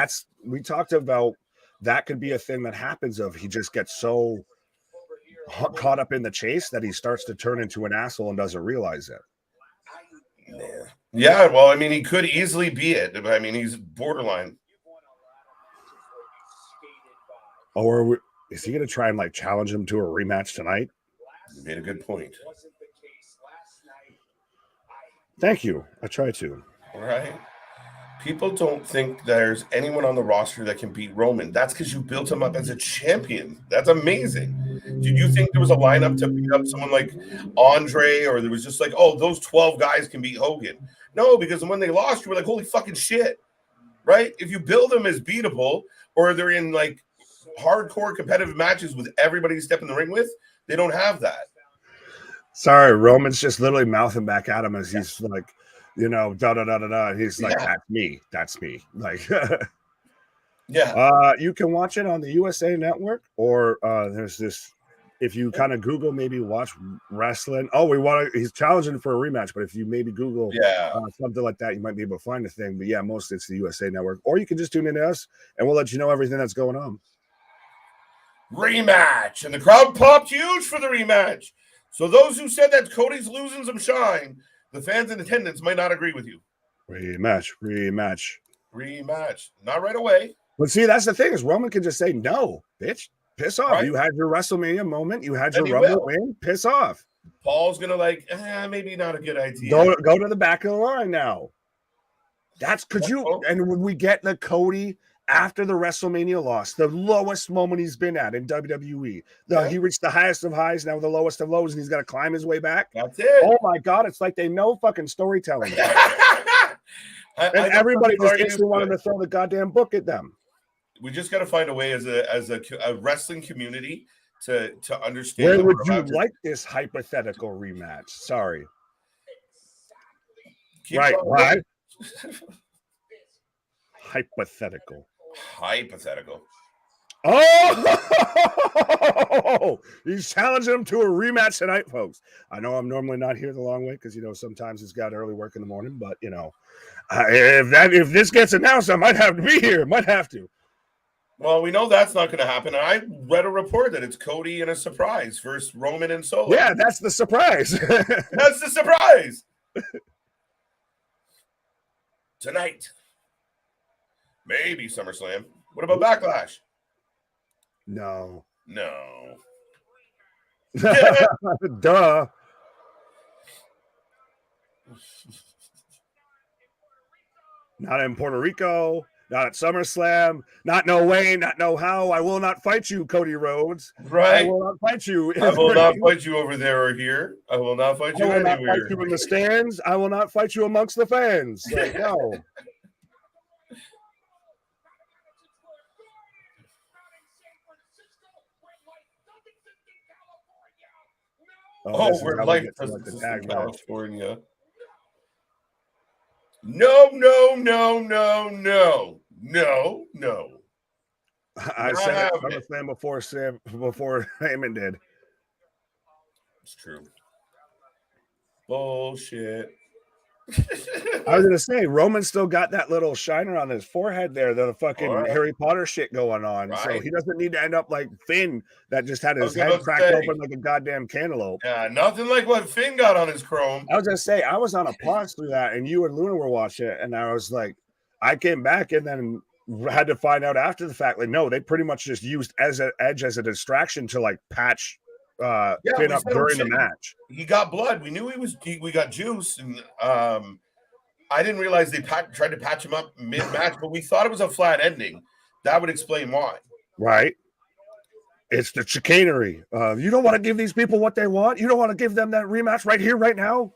we talked about that could be a thing that happens of he just gets so caught up in the chase that he starts to turn into an asshole and doesn't realize it. Yeah, well, I mean, he could easily be it. I mean, he's borderline. Or is he going to try and like challenge him to a rematch tonight? You made a good point. Thank you. I try to. All right. People don't think there's anyone on the roster that can beat Roman. That's because you built him up as a champion. That's amazing. Did you think there was a lineup to beat up someone like Andre, or there was just like, oh, those 12 guys can beat Hogan? No, because when they lost, you were like, holy fucking shit, right? If you build them as beatable, or they're in like hardcore competitive matches with everybody you step in the ring with, they don't have that. Sorry, Roman's just literally mouthing back at him as he's like, da da da da da. He's like, that's me. Like, yeah. You can watch it on the USA Network, or there's this. If you kind of Google, maybe watch Wrasslin. Oh, he's challenging for a rematch, but if you maybe Google something like that, you might be able to find a thing. But yeah, most it's the USA Network, or you can just tune in to us, and we'll let you know everything that's going on. Rematch, and the crowd popped huge for the rematch. So those who said that Cody's losing some shine, the fans in attendance might not agree with you. Rematch. Not right away. But see, that's the thing is Roman can just say, no, bitch, piss off. Right? You had your WrestleMania moment. You had your Rumble win. Piss off. Paul's going to like, maybe not a good idea. Go to the back of the line now. And when we get the Cody after the WrestleMania loss, the lowest moment he's been at in WWE. He reached the highest of highs, now the lowest of lows, and he's got to climb his way back. That's it. Oh my God, it's like they know fucking storytelling. Everybody just instantly wanted to throw the goddamn book at them. We just got to find a way as a wrestling community to understand. Where would you like this hypothetical rematch? Sorry. Right. Hypothetical. Oh, he's challenging him to a rematch tonight, folks. I know I'm normally not here the long way because sometimes it's got early work in the morning, but if this gets announced, I might have to be here. Might have to. Well, we know that's not going to happen. I read a report that it's Cody and a surprise versus Roman and Solo. Yeah, that's the surprise. That's the surprise. Tonight. Maybe SummerSlam. What about Backlash? No. Duh. Not in Puerto Rico. Not at SummerSlam. Not no way. Not no how. I will not fight you, Cody Rhodes. Right. I will not fight you. I will not fight you over there or here. I will not fight you anywhere. I will not fight you in the stands. I will not fight you amongst the fans. Like, no. We're like the tag California. No. No. I Not said it. having I'm a it. fan before Heyman did. It's true. Bullshit. I was gonna say Roman still got that little shiner on his forehead there, the fucking All right. Harry Potter shit going on. So Right. he doesn't need to end up like Finn that just had I his was head about to cracked say. open like a goddamn cantaloupe. Yeah, nothing like what Finn got on his chrome. I was gonna say I was on a pause through that, and you and Luna were watching it, and I was like, I came back and then had to find out after the fact, like, no, they pretty much just used as an edge as a distraction to like patch Yeah, Finn we up said, during the shit, match. he got blood. We knew we got juice, and I didn't realize they tried to patch him up mid-match, but we thought it was a flat ending. That would explain why. Right. It's the chicanery. You don't want to give these people what they want. You don't want to give them that rematch right here, right now.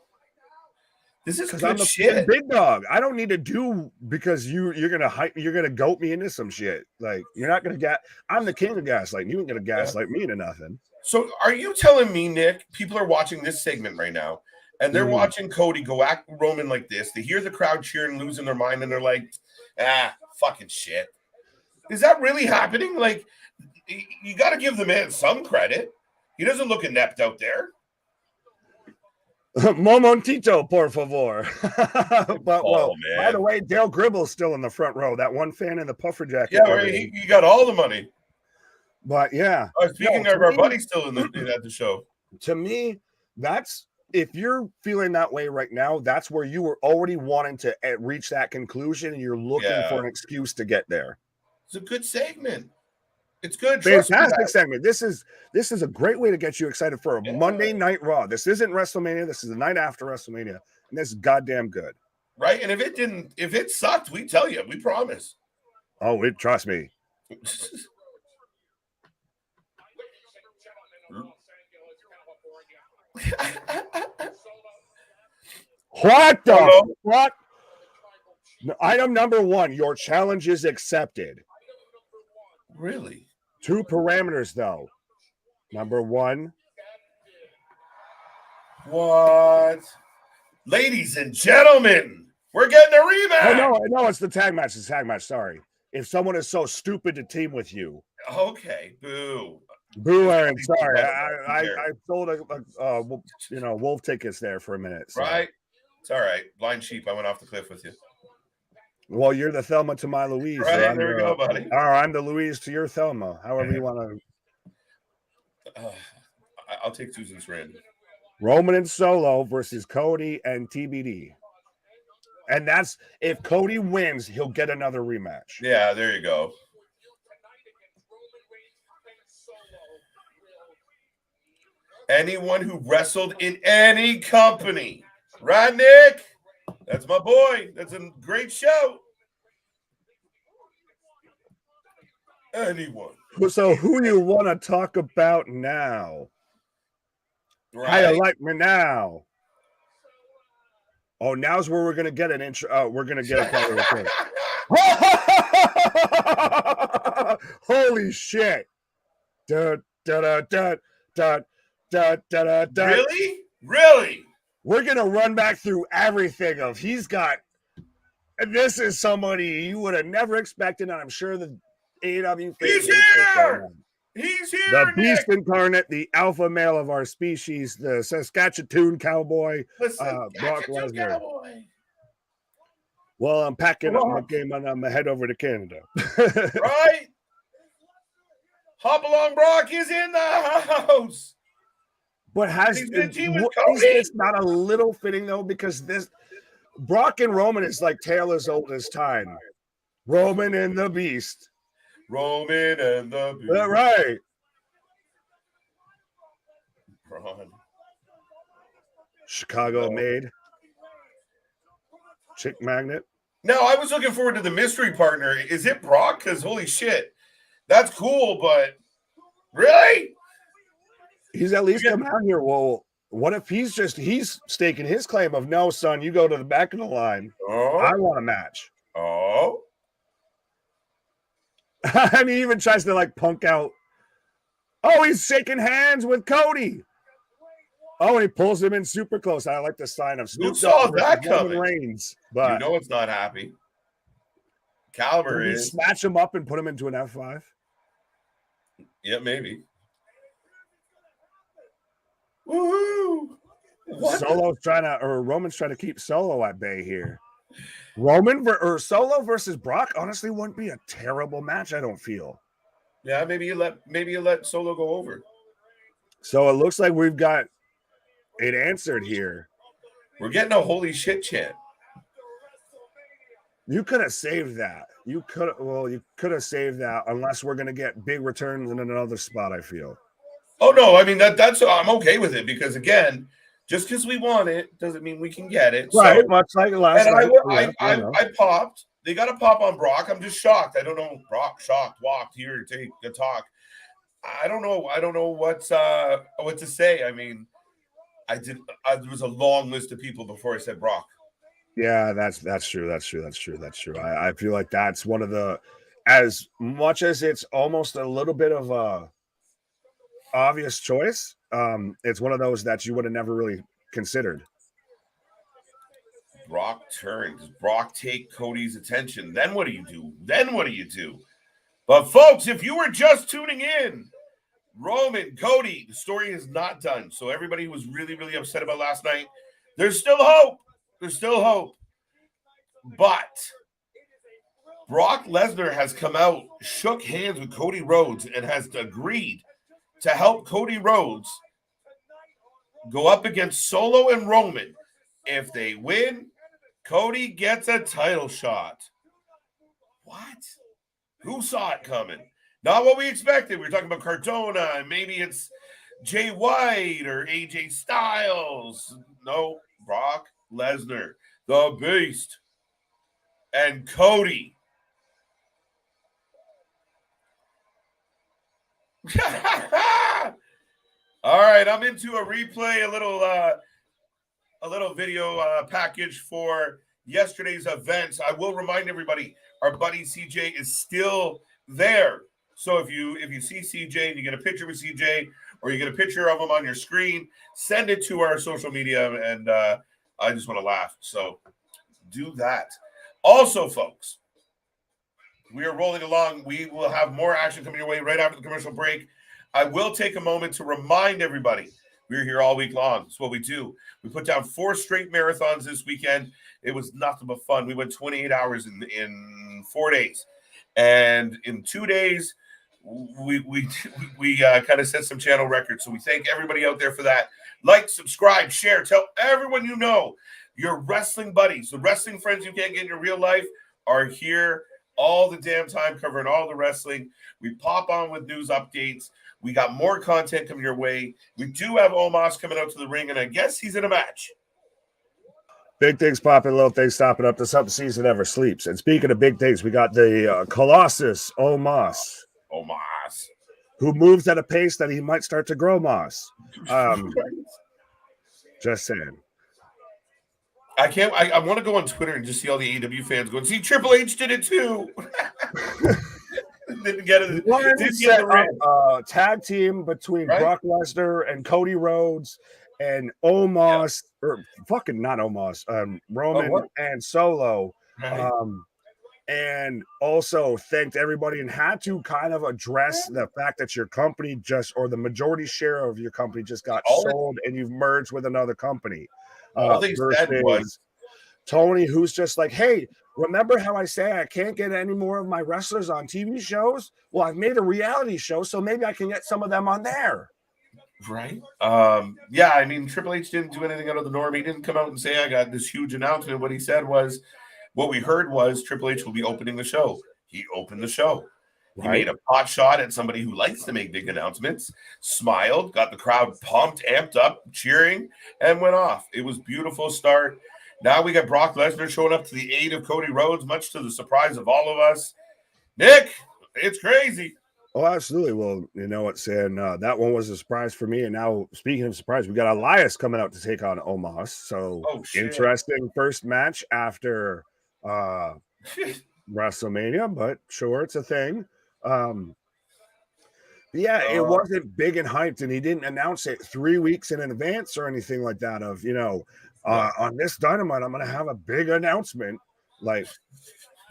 This is Because good I'm the shit. big dog. I don't need to do because you're gonna goat me into some shit. Like you're not gonna get. I'm the king of gaslight. You ain't gonna gaslight me into nothing. So are you telling me, Nick, people are watching this segment right now, and they're watching Cody go act Roman like this? They hear the crowd cheering, losing their mind, and they're like, fucking shit. Is that really happening? Like, you got to give the man some credit. He doesn't look inept out there. Momentito, por favor. But Oh, man. by the way, Dale Gribble's still in the front row. That one fan in the puffer jacket. Yeah, right. He got all the money. But yeah. Speaking of our buddy still at the show. To me, that's if you're feeling that way right now, that's where you were already wanting to reach that conclusion, and you're looking for an excuse to get there. It's a good segment. It's good. Fantastic segment. This is a great way to get you excited for a Monday Night Raw. This isn't WrestleMania. This is the night after WrestleMania, and this is goddamn good. Right? And if it sucked, we tell you. We promise. Oh, trust me. What the fuck? Item number 1, your challenge is accepted. Really? 2 parameters, though. Number 1. What? Ladies and gentlemen, we're getting a rematch. Oh, no, it's the tag match. It's the tag match. Sorry. If someone is so stupid to team with you. Okay. Boo. Boo, Aaron. Sorry. I sold wolf tickets there for a minute. So. Right. It's all right. Blind sheep. I went off the cliff with you. Well, you're the Thelma to my Louise. Right, there we go, buddy. I'm the Louise to your Thelma. However you want to. I'll take Susan Sarandon. Roman and Solo versus Cody and TBD. And that's if Cody wins, he'll get another rematch. Yeah, there you go. Anyone who wrestled in any company. Right, Nick? That's my boy. That's a great show. Anyone. So who you want to talk about now? Right. How you like me now? Oh, now's where we're gonna get an intro. We're gonna get a part of Holy shit! Really? We're gonna run back through everything of he's got. And this is somebody you would have never expected, and I'm sure the AEW fans. He's here. He's here. The beast incarnate, the alpha male of our species, the Saskatchewan cowboy, Brock Lesnar. Well, I'm packing up my game and I'm head over to Canada. Right? Hop along, Brock is in the house. But is this not a little fitting though? Because this Brock and Roman is like tale as old as time. Roman and the Beast. Roman and the Beast. Right. Chicago made. Chick magnet. No, I was looking forward to the mystery partner. Is it Brock? Because holy shit, that's cool, but really? He's at least come out here. Well, what if he's staking his claim of no, son, you go to the back of the line. Oh. I want a match. Oh. And he even tries to like punk out. Oh, he's shaking hands with Cody. Oh, and he pulls him in super close. I like the sign of Snoop Who saw that coming? Reigns, but you know it's not happy. caliber Can we is. snatch him up and put him into an F5? Yeah, maybe. Woohoo! Solo's Roman's trying to keep Solo at bay here. Solo versus Brock honestly wouldn't be a terrible match, I don't feel. Yeah, maybe you let Solo go over. So it looks like we've got it answered here. We're getting a holy shit chant. You could have saved that. You could have saved that unless we're gonna get big returns in another spot, I feel. Oh no, I mean that's I'm okay with it because again, just because we want it doesn't mean we can get it. Right, So, much like last and night. I popped. They got to pop on Brock. I'm just shocked. I don't know. Brock shocked, walked here, take a talk. I don't know. I don't know what to say. I mean, there was a long list of people before I said Brock. Yeah, that's true. I feel like that's one of the, as much as it's almost a little bit of a obvious choice, it's one of those that you would have never really considered. Brock turned. Does Brock take Cody's attention? Then what do you do? But folks, if you were just tuning in, Roman, Cody, the story is not done. So everybody who was really, really upset about last night, there's still hope. But Brock Lesnar has come out, shook hands with Cody Rhodes, and has agreed to help Cody Rhodes go up against Solo and Roman. If they win, Cody gets a title shot. What? Who saw it coming? Not what we expected. We were talking about Cardona, and maybe it's Jay White or AJ Styles. No, Brock Lesnar, the Beast, and Cody. All right, I'm into a replay, a little video package for yesterday's events. I will remind everybody, our buddy CJ is still there. So if you see CJ and you get a picture with CJ or you get a picture of him on your screen, send it to our social media, and I just want to laugh. So do that. Also, folks, we are rolling along. We will have more action coming your way right after the commercial break. I will take a moment to remind everybody, we're here all week long. That's what we do. We put down 4 straight marathons this weekend. It was nothing but fun. We went 28 hours in 4 days. And in 2 days, we kind of set some channel records. So we thank everybody out there for that. Like, subscribe, share, tell everyone you know. Your wrestling buddies, the wrestling friends you can't get in your real life are here all the damn time covering all the wrestling. We pop on with news updates. We got more content coming your way. We do have Omos coming out to the ring, and I guess he's in a match. Big things popping, little things stopping up. The something season never sleeps. And speaking of big things, we got the Colossus Omos, who moves at a pace that he might start to grow moss. Just saying. I want to go on Twitter and just see all the AEW fans going, see, Triple H did it too. Didn't get it. Didn't set up a tag team between Brock Lesnar and Cody Rhodes and Omos, or fucking not Omos, Roman and Solo. Right. And also thanked everybody and had to kind of address the fact that your company or the majority share of your company just got sold and you've merged with another company. All they said was Tony, who's just like, hey, remember how I say I can't get any more of my wrestlers on TV shows? Well, I've made a reality show, so maybe I can get some of them on there. Right. Yeah, I mean, Triple H didn't do anything out of the norm. He didn't come out and say, I got this huge announcement. What he said was, what we heard was Triple H will be opening the show. He opened the show. He made a pot shot at somebody who likes to make big announcements, smiled, got the crowd pumped, amped up, cheering, and went off. It was a beautiful start. Now we got Brock Lesnar showing up to the aid of Cody Rhodes, much to the surprise of all of us. Nick, it's crazy. Oh, absolutely. Well, you know what, saying that one was a surprise for me. And now, speaking of surprise, we got Elias coming out to take on Omos. So interesting first match after WrestleMania, but sure, it's a thing. It wasn't big and hyped, and he didn't announce it 3 weeks in advance or anything like that. On this Dynamite, I'm going to have a big announcement. Like,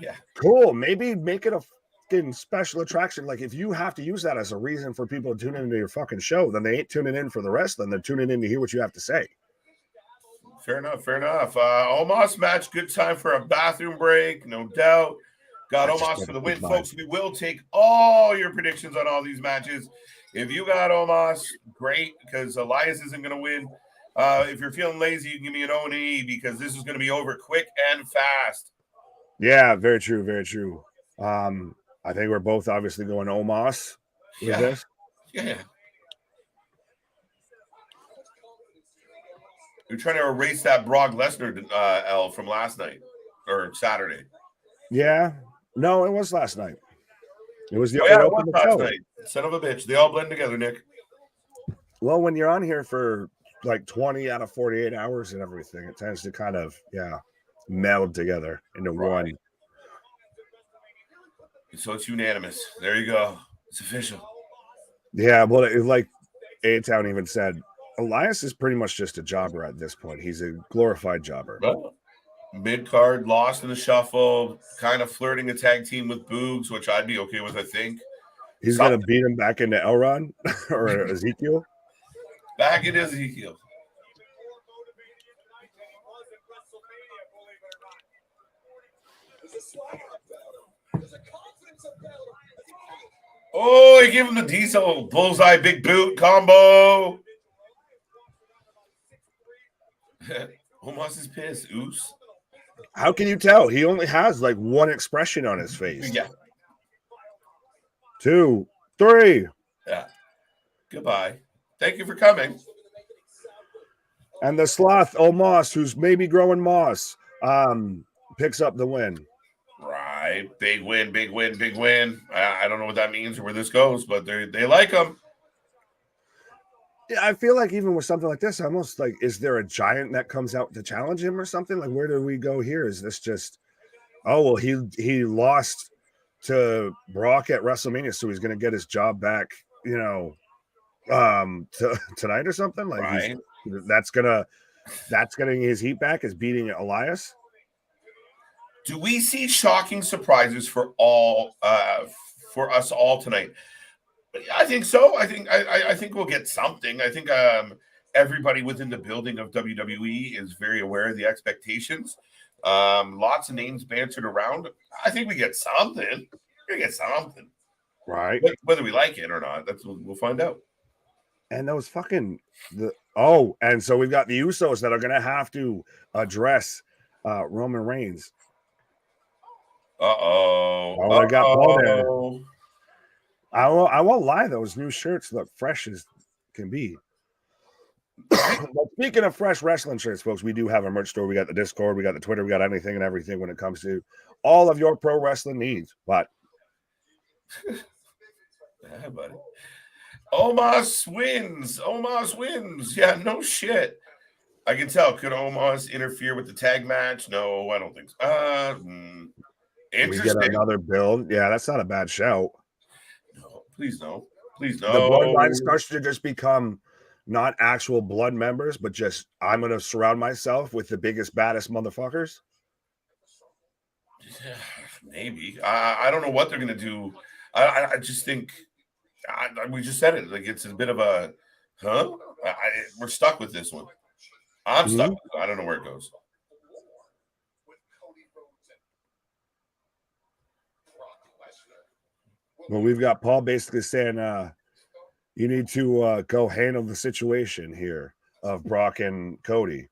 Yeah. Cool. Maybe make it a fucking special attraction. Like if you have to use that as a reason for people to tune into your fucking show, then they ain't tuning in for the wrestling. They're tuning in to hear what you have to say. Fair enough. Fair enough. Omos match. Good time for a bathroom break. No doubt. Got Omos for the win, folks. We will take all your predictions on all these matches. If you got Omos, great, because Elias isn't going to win. If you're feeling lazy, you can give me an O&E because this is going to be over quick and fast. Yeah, very true. Very true. I think we're both obviously going Omos with this. Yeah. You're trying to erase that Brock Lesnar L from last night or Saturday. Yeah. No, it was last night. It was the it was last night. Son of a bitch. They all blend together, Nick. Well, when you're on here for like 20 out of 48 hours and everything, it tends to kind of, meld together into one. So it's unanimous. There you go. It's official. Yeah, well, like A-Town even said, Elias is pretty much just a jobber at this point. He's a glorified jobber. Well, mid-card, lost in the shuffle, kind of flirting a tag team with Boogs, which I'd be okay with, I think. He's going to beat him back into Elron or Ezekiel? Back into Ezekiel. Oh, he gave him the diesel bullseye big boot combo. Omos is pissed. Oops. How can you tell? He only has like one expression on his face. Yeah. 2, 3. Yeah. Goodbye. Thank you for coming. And the sloth, Omos, who's maybe growing moss, picks up the win. Right. Big win, big win, big win. I don't know what that means or where this goes, but they like him. Yeah, I feel like even with something like this, almost like, is there a giant that comes out to challenge him or something? Like, where do we go here? Is this just, oh, well, he lost to Brock at WrestleMania, so he's going to get his job back, tonight or something? Like, right. That's getting his heat back is beating Elias. Do we see shocking surprises for us all tonight? I think so. I think we'll get something. I think everybody within the building of WWE is very aware of the expectations. Lots of names bantered around. I think we get something. We're gonna get something, right? Whether we like it or not, we'll find out. And those and so we've got the Usos that are gonna have to address Roman Reigns. They got Paul there. I won't lie, those new shirts look fresh as can be. But speaking of fresh wrestling shirts, folks, we do have a merch store. We got the Discord, we got the Twitter, we got anything and everything when it comes to all of your pro wrestling needs. But yeah, buddy. Omos wins. Yeah, no shit. I can tell. Could Omos interfere with the tag match? No, I don't think so. Interesting. We get another build. Yeah, that's not a bad shout. No, please no. Please no. The bloodline starts to just become not actual blood members, but just I'm going to surround myself with the biggest, baddest motherfuckers. Yeah, maybe. I don't know what they're going to do. I just think we just said it. Like it's a bit of a, we're stuck with this one. I'm stuck. I don't know where it goes. Well, we've got Paul basically saying, you need to go handle the situation here of Brock and Cody.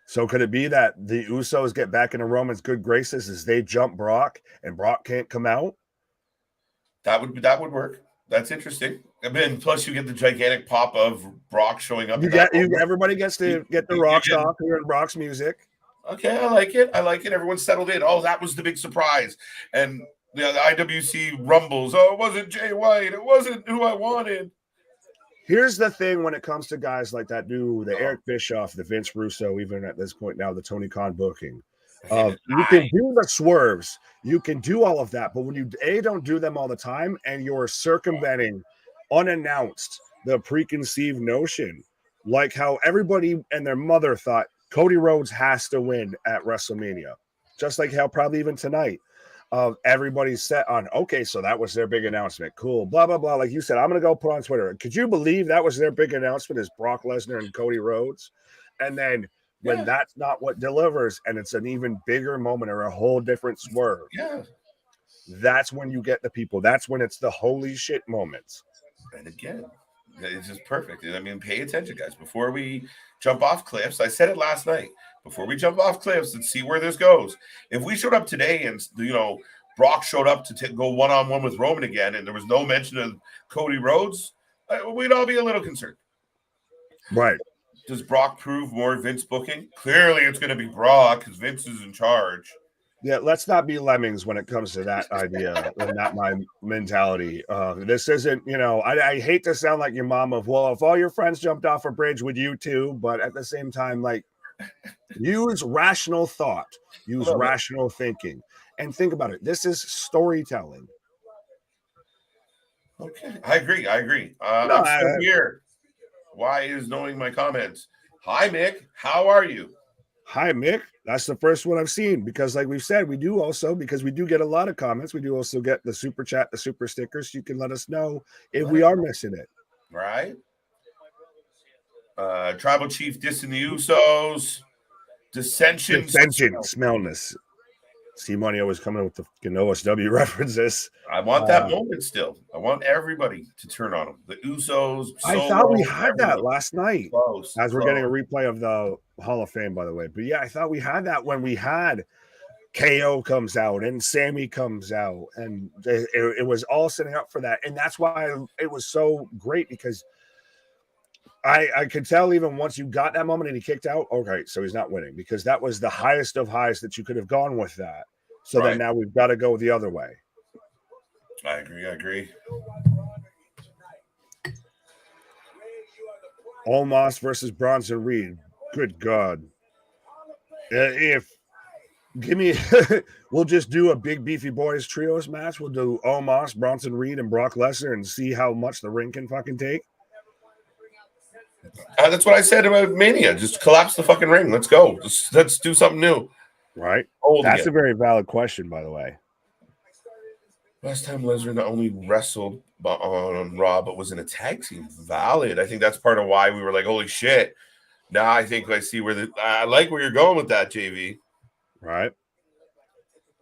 So could it be that the Usos get back into Roman's good graces as they jump Brock and Brock can't come out? That would work. That's interesting. I mean, plus you get the gigantic pop of Brock showing up. Everybody gets to get the rocks off hearing Brock's music. Okay, I like it. Everyone's settled in. Oh, that was the big surprise. And the IWC rumbles. Oh, it wasn't Jay White. It wasn't who I wanted. Here's the thing when it comes to guys like that the Eric Bischoff, the Vince Russo, even at this point now, the Tony Khan booking. You can do the swerves. You can do all of that. But when you, don't do them all the time and you're circumventing unannounced the preconceived notion, like how everybody and their mother thought Cody Rhodes has to win at WrestleMania. just like how probably even tonight, everybody's set on, okay, so that was their big announcement. Cool, blah, blah, blah. Like you said, I'm going to go put on Twitter. Could you believe that was their big announcement is Brock Lesnar and Cody Rhodes? And then when that's not what delivers and it's an even bigger moment or a whole different swerve, that's when you get the people. That's when it's the holy shit moments. And again, it's just perfect. I mean, pay attention, guys. Before we jump off cliffs, I said it last night. Before we jump off cliffs and see where this goes, if we showed up today and Brock showed up to go one-on-one with Roman again, and there was no mention of Cody Rhodes, we'd all be a little concerned. Right. Does Brock prove more Vince booking? Clearly, it's going to be Brock because Vince is in charge. Yeah, let's not be lemmings when it comes to that idea and not my mentality. This isn't, I hate to sound like your mom of, well, if all your friends jumped off a bridge, would you too? But at the same time, like, use rational thought, use rational thinking, and think about it. This is storytelling. Okay, I agree. I'm still here. Why is knowing my comments? Hi, Mick. How are you? Hi, Mick. That's the first one I've seen because, like we've said, because we do get a lot of comments. We do also get the super chat, the super stickers. You can let us know if we are missing it. Right. Tribal Chief dissing the Usos. Dissension. Smellness. C-Money always coming with the OSW references. I want that moment still. I want everybody to turn on them. The Usos. I thought we had that last night. As we're getting a replay of the Hall of Fame, by the way. But yeah, I thought we had that when we had KO comes out and Sammy comes out. And it was all setting up for that. And that's why it was so great because I could tell even once you got that moment and he kicked out, okay, so he's not winning because that was the highest of highs that you could have gone with that. So then now we've got to go the other way. I agree. Omos versus Bronson Reed. Good God. We'll just do a big beefy boys trios match. We'll do Omos, Bronson Reed, and Brock Lesnar and see how much the ring can fucking take. That's what I said about Mania. Just collapse the fucking ring. Let's go. Let's do something new. Right. That's a very valid question, by the way. Last time Lesnar not only wrestled on Raw, but was in a tag team. Valid. I think that's part of why we were like, holy shit. Now I think I see I like where you're going with that, JV. Right.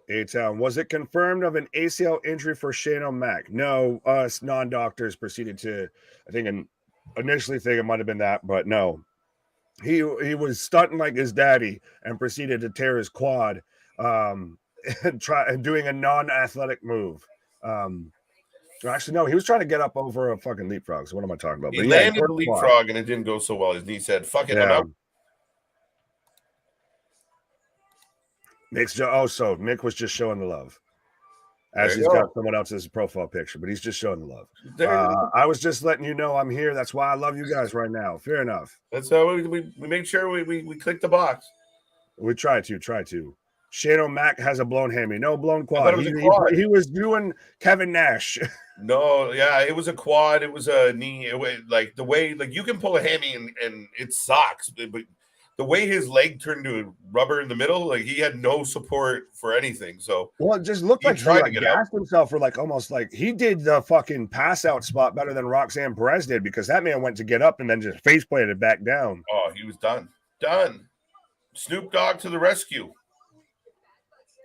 A-Town. Was it confirmed of an ACL injury for Shane O'Mac? No, us non-doctors proceeded to, I think, initially think it might have been that, but no. He was stunting like his daddy and proceeded to tear his quad and doing a non-athletic move. Actually, no, he was trying to get up over a fucking leapfrog. So what am I talking about? He landed the leapfrog and it didn't go so well. His knee said, fuck it, I'm out. So Mick was just showing the love. As he's got someone else's profile picture, but he's just showing the love. I was just letting you know I'm here. That's why I love you guys right now. Fair enough. That's how we make sure we click the box. We try to. Shane O'Mac has a blown hammy. No blown quad. He was doing Kevin Nash. No, yeah, it was a quad. It was a knee. Like the way, like you can pull a hammy and it sucks, but the way his leg turned to rubber in the middle, like he had no support for anything. So it just looked like he gassed himself for almost like he did the fucking pass out spot better than Roxanne Perez did because that man went to get up and then just face planted back down. Oh, he was done. Snoop Dogg to the rescue.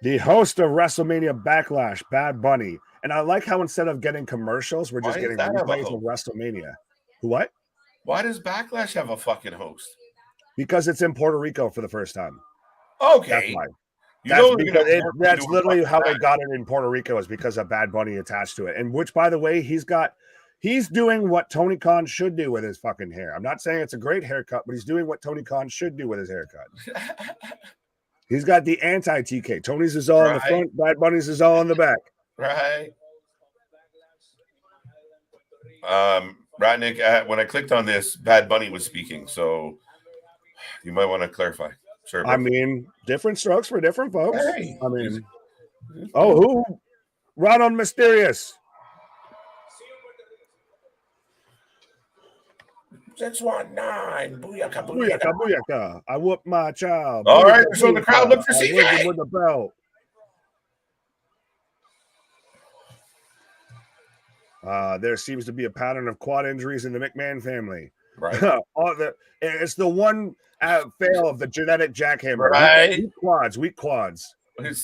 The host of WrestleMania Backlash, Bad Bunny. And I like how instead of getting commercials, we're just getting replays of WrestleMania. What? Why does Backlash have a fucking host? Because it's in Puerto Rico for the first time. Okay. That's why. That's literally how they got it in Puerto Rico is because of Bad Bunny attached to it. And which, by the way, he's doing what Tony Khan should do with his fucking hair. I'm not saying it's a great haircut, but he's doing what Tony Khan should do with his haircut. He's got the anti-TK. Tony's is all in the front. Bad Bunny's is all in the back. Right. Ratnick, when I clicked on this, Bad Bunny was speaking, so you might want to clarify. Sure. I mean, different strokes for different folks. Hey, I mean, who? Run on Mysterious. 619. Booyaka, booyaka. Booyaka, booyaka. I whoop my child. All right, Booyaka, so the crowd booyaka. look for I whip him CJ. with the belt. There seems to be a pattern of quad injuries in the McMahon family. Right. It's the one fail of the genetic jackhammer. Right. Weak quads.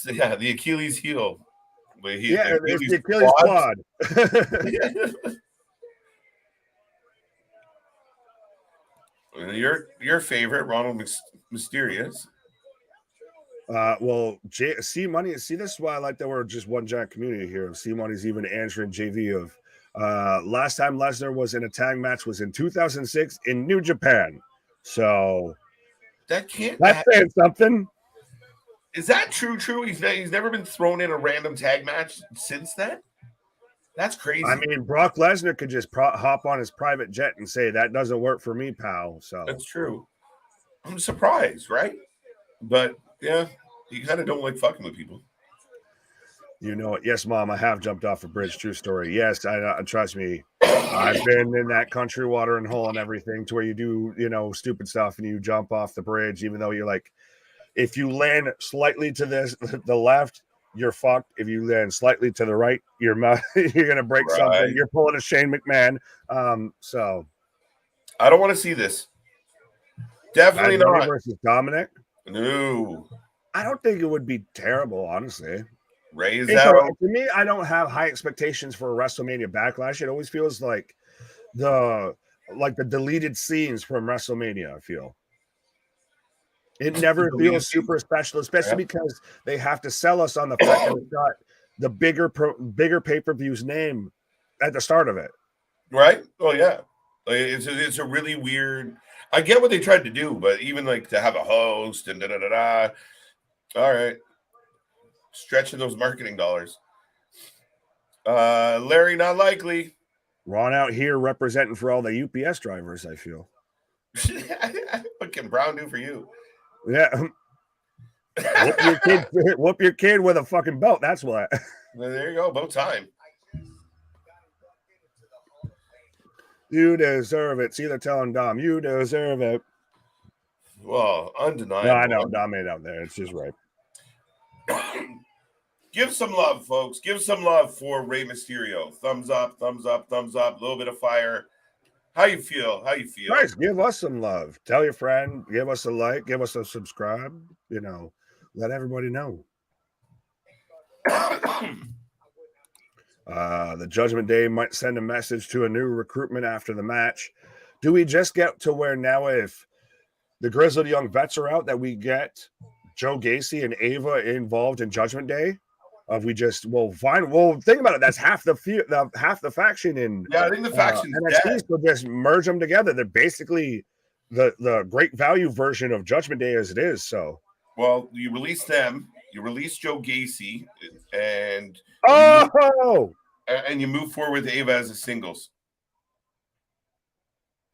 Yeah, the Achilles heel. Yeah, it's the Achilles quad. Your favorite, Ronald Mysterious. Well, C Money. See, this is why I like that we're just one giant community here. C Money's even answering JV of last time Lesnar was in a tag match was in 2006 in New Japan. So That can't. that's saying something. Is that true? True. He's never been thrown in a random tag match since then. That's crazy. I mean, Brock Lesnar could just hop on his private jet and say that doesn't work for me, pal. So that's true. I'm surprised, right? But yeah, you kind of don't like fucking with people. You know it. Yes, Mom, I have jumped off a bridge. True story. Yes, I trust me. I've been in that country water and hole and everything to where you do, stupid stuff and you jump off the bridge, even though you're like, if you land slightly to the left, you're fucked. If you land slightly to the right, you're gonna break something. You're pulling a Shane McMahon. So I don't want to see this. Definitely not versus Dominic. No, I don't think it would be terrible, honestly. Raise out. To me, I don't have high expectations for a WrestleMania Backlash. It always feels like the deleted scenes from WrestleMania. I feel it never feels super special, especially because they have to sell us on the fact that it's got the bigger pay-per-view's name at the start of it. Right? Oh yeah, it's a really weird. I get what they tried to do, but even like to have a host and da. All right. Stretching those marketing dollars. Larry, not likely. Ron out here representing for all the UPS drivers, I feel. What can Brown do for you? Yeah. Whoop your kid with a fucking belt. That's what. Well, there you go. About time. You deserve it. See, they're telling Dom, you deserve it. Well, undeniable. No, I know. Dom ain't out there. It's just right. Give some love, folks. Give some love for Rey Mysterio. Thumbs up, thumbs up, thumbs up. A little bit of fire. How you feel? Guys, give us some love. Tell your friend. Give us a like. Give us a subscribe. Let everybody know. The Judgment Day might send a message to a new recruitment after the match. Do we just get to where now if the Grizzled Young Vets are out that we get Joe Gacy and Ava involved in Judgment Day? Think about it. That's half the faction in. Yeah, I think the faction's NXT. So just merge them together. They're basically the great value version of Judgment Day as it is. So, well, you release them. You release Joe Gacy, and you move forward with Ava as a singles.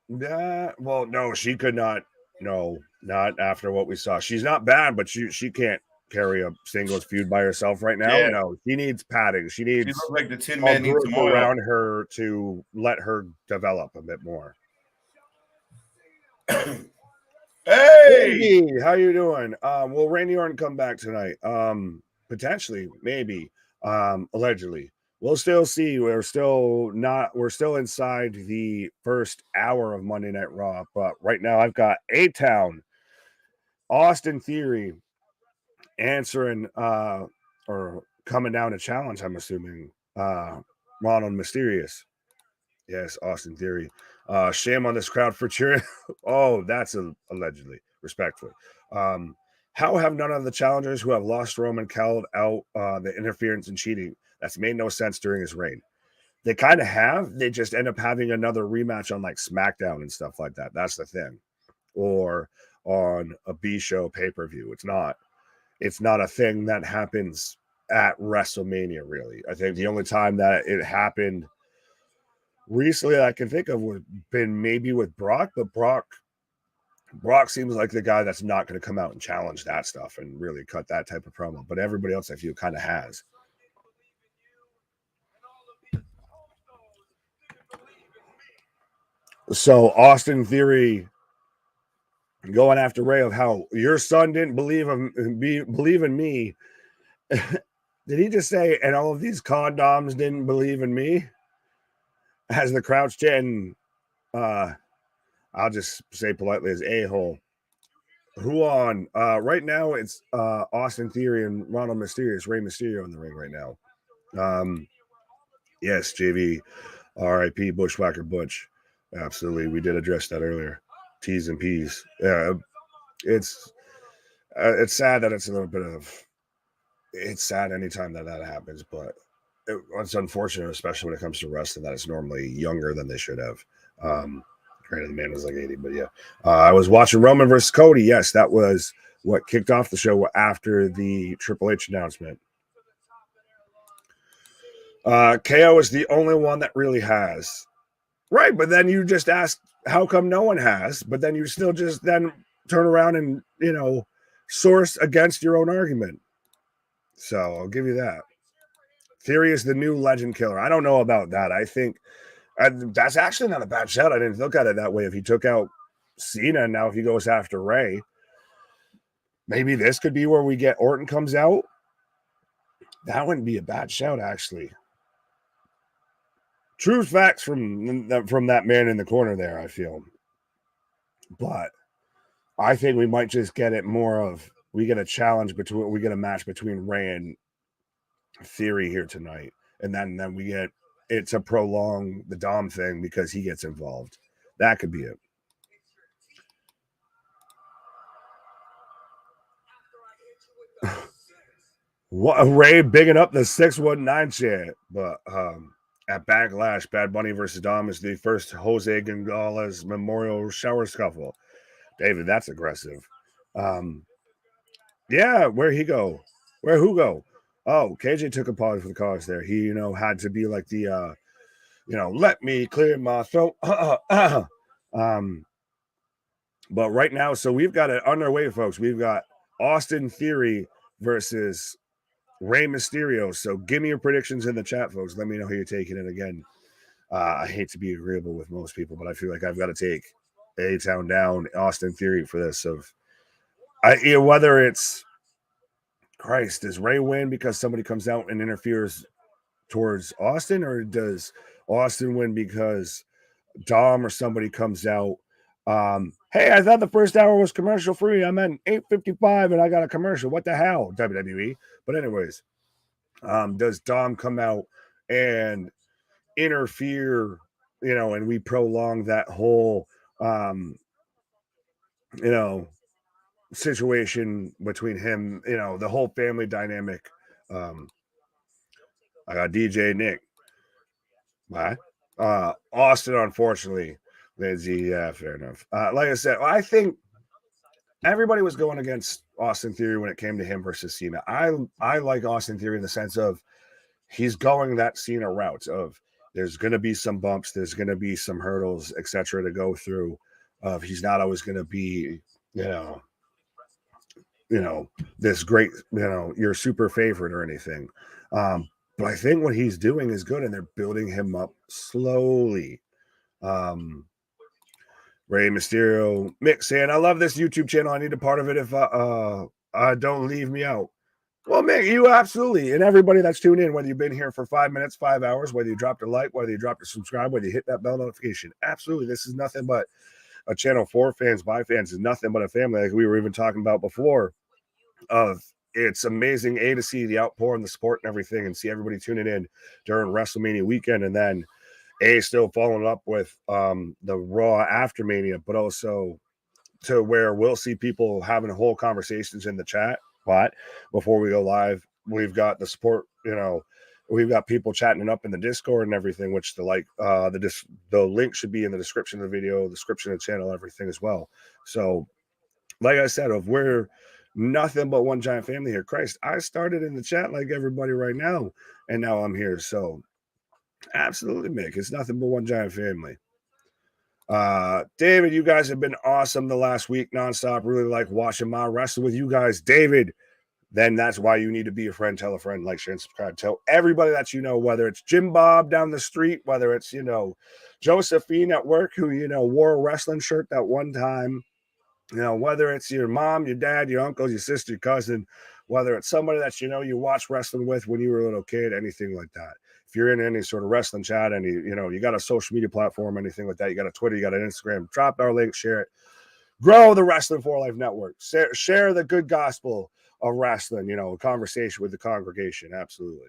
No, she could not. No, not after what we saw. She's not bad, but she can't carry a singles feud by herself right now. Yeah. No, she needs padding. She looks like the Tin Man needs some oil around her to let her develop a bit more. Hey, how you doing? Will Randy Orton come back tonight? Potentially, maybe. Allegedly. We'll still see. We're still inside the first hour of Monday Night Raw, but right now I've got A-Town, Austin Theory answering or coming down to challenge, I'm assuming. Ronald Mysterious. Yes, Austin Theory. Shame on this crowd for cheering. Oh, that's allegedly. Respectfully. How have none of the challengers who have lost Roman called out the interference and cheating? That's made no sense during his reign. They kind of have. They just end up having another rematch on like SmackDown and stuff like that. That's the thing. Or on a B show pay-per-view. It's not a thing that happens at WrestleMania, really. I think the only time that it happened recently I can think of would have been maybe with Brock, but Brock seems like the guy that's not going to come out and challenge that stuff and really cut that type of promo. But everybody else, I feel, kind of has. So Austin Theory going after Ray of how your son didn't believe in me. Did he just say, and all of these condoms didn't believe in me? As the crouch chanting, I'll just say politely as a-hole. Who on? Right now it's Austin Theory and Ronald Mysterious, Rey Mysterio in the ring right now. Yes, JV, R.I.P. Bushwhacker Butch. Absolutely, we did address that earlier. T's and P's. It's sad that it's a little bit of. It's sad anytime that happens, but it's unfortunate, especially when it comes to wrestling, that it's normally younger than they should have. Granted, the man was like 80, but yeah. I was watching Roman versus Cody. Yes, that was what kicked off the show after the Triple H announcement. KO is the only one that really has. Right, but then you just ask, how come no one has? But then you still just then turn around and, source against your own argument. So I'll give you that. Theory is the new legend killer. I don't know about that. I think that's actually not a bad shout. I didn't look at it that way. If he took out Cena, now if he goes after Ray, maybe this could be where we get Orton comes out. That wouldn't be a bad shout, actually. True facts from that man in the corner there, I feel. But I think we might just get it more of, we get a match between Ray and Theory here tonight. And then we get it to prolong the Dom thing because he gets involved. That could be it. Ray bigging up the 619 chant, but at Backlash, Bad Bunny versus Dom is the first Jose Gonzalez Memorial Shower Scuffle. David, that's aggressive. Yeah, where'd he go? Where'd who go? Oh, KJ took a pause for the cause there. He, had to be like the, let me clear my throat. But right now, so we've got it underway, folks. We've got Austin Theory versus Rey Mysterio. So give me your predictions in the chat, folks. Let me know how you're taking it again. I hate to be agreeable with most people, but I feel like I've got to take A-Town down, Austin Theory for this. Whether it's Christ, does Ray win because somebody comes out and interferes towards Austin, or does Austin win because Dom or somebody comes out? Hey, I thought the first hour was commercial free. I'm at 8:55 and I got a commercial. What the hell, WWE? But anyways, does Dom come out and interfere, and we prolong that whole, situation between him, the whole family dynamic. I got DJ Nick. Why? Austin, unfortunately. Lindsay, yeah, fair enough. Like I said, I think everybody was going against Austin Theory when it came to him versus Cena. I like Austin Theory in the sense of he's going that Cena route of there's going to be some bumps, there's going to be some hurdles, etc. to go through. He's not always going to be, this great, your super favorite or anything. But I think what he's doing is good, and they're building him up slowly. Rey Mysterio, Mick saying, I love this YouTube channel. I need a part of it if don't leave me out. Well, Mick, you absolutely. And everybody that's tuned in, whether you've been here for 5 minutes, 5 hours, whether you dropped a like, whether you dropped a subscribe, whether you hit that bell notification. Absolutely. This is nothing but a channel for fans, by fans. Is nothing but a family, like we were even talking about before. It's amazing, to see the outpour and the support and everything, and see everybody tuning in during WrestleMania weekend, and then still following up with the Raw after Mania, but also to where we'll see people having whole conversations in the chat. But before we go live, we've got the support, we've got people chatting up in the Discord and everything, which the link should be in the description of the video, description of the channel, everything as well. So like I said, if we're nothing but one giant family here, Christ, I started in the chat like everybody right now, and now I'm here. So absolutely, Mick, it's nothing but one giant family. David, you guys have been awesome the last week nonstop. Really like watching my wrestle with you guys. David, then that's why you need to be a friend, tell a friend, like, share, and subscribe. Tell everybody that you know, whether it's Jim Bob down the street, whether it's, Josephine at work who, wore a wrestling shirt that one time, whether it's your mom, your dad, your uncle, your sister, your cousin, whether it's somebody that, you watched wrestling with when you were a little kid, anything like that. If you're in any sort of wrestling chat, and you got a social media platform, anything like that, you got a Twitter, you got an Instagram, drop our link, share it. Grow the Wrestling for Life Network. Share the good gospel of wrestling, a conversation with the congregation. Absolutely.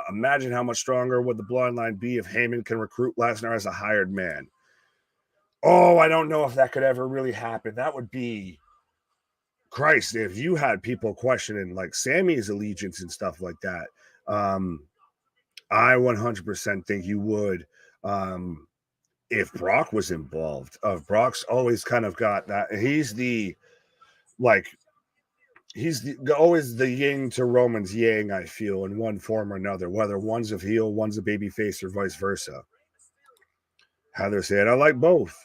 Imagine how much stronger would the bloodline be if Heyman can recruit Lesnar as a hired man. Oh, I don't know if that could ever really happen. That would be Christ, if you had people questioning like Sammy's allegiance and stuff like that. I 100% think you would. If Brock was involved, Brock's always kind of got that. He's always the yin to Roman's yang, I feel, in one form or another, whether one's a heel, one's a babyface, or vice versa. Heather said, I like both.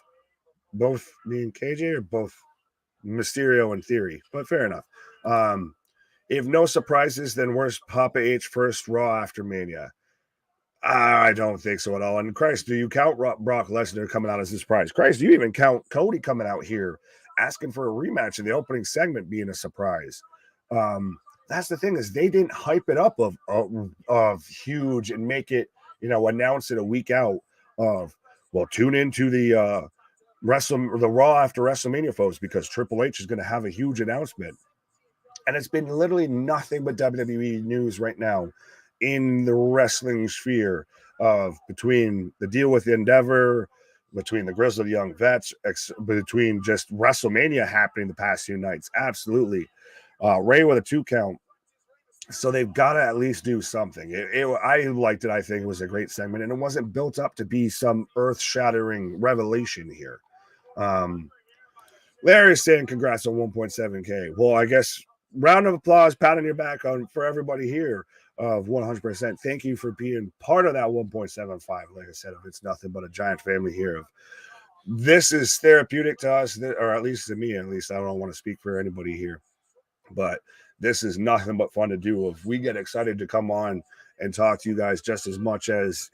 Both me and KJ, or both Mysterio in theory, but fair enough. If no surprises, then where's Papa H first Raw after Mania? I don't think so at all. And Christ, do you count Brock Lesnar coming out as a surprise? Christ, do you even count Cody coming out here asking for a rematch in the opening segment being a surprise? That's the thing, is they didn't hype it up of huge and make it, announce it a week out of, well, tune into the Raw after WrestleMania, folks, because Triple H is going to have a huge announcement. And it's been literally nothing but WWE news right now in the wrestling sphere, of between the deal with Endeavor, between the Grizzled Young Vets, between just WrestleMania happening the past few nights. Absolutely. Ray with a 2 count. So they've got to at least do something. I liked it. I think it was a great segment, and it wasn't built up to be some earth-shattering revelation here. Larry's saying congrats on 1.7K. Well, I guess round of applause, pat on your back for everybody here of 100%. Thank you for being part of that 1.75. Like I said, if it's nothing but a giant family here. This is therapeutic to us, or at least to me. At least I don't want to speak for anybody here, but this is nothing but fun to do. If we get excited to come on and talk to you guys just as much as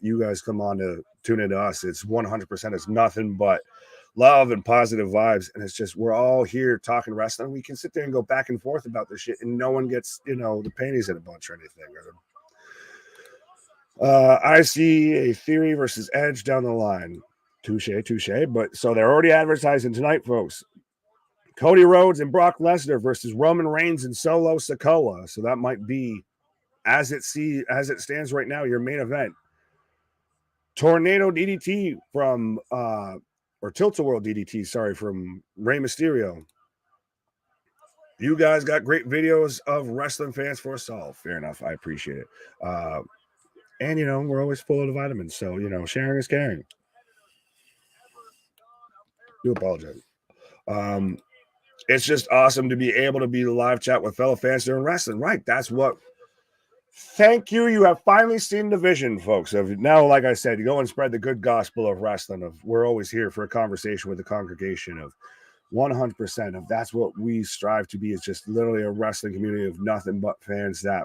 you guys come on to tune into us, it's 100%. It's nothing but love and positive vibes, and it's just, we're all here talking wrestling. We can sit there and go back and forth about this shit, and no one gets the panties in a bunch or anything. I see a Theory versus Edge down the line. Touche. But so they're already advertising tonight, folks. Cody Rhodes and Brock Lesnar versus Roman Reigns and Solo Sikoa. So that might be, as it stands right now, your main event. Tornado DDT from or Tilt-A-Whirl DDT, sorry, from Rey Mysterio. You guys got great videos of wrestling fans for us all. Fair enough. I appreciate it. And, we're always full of the vitamins. So, sharing is caring. Do apologize. It's just awesome to be able to be the live chat with fellow fans during wrestling. Right. That's what. Thank you. You have finally seen the vision, folks. Of now, like I said, you go and spread the good gospel of wrestling. Of we're always here for a conversation with the congregation of 100%. Of that's what we strive to be, is just literally a wrestling community of nothing but fans that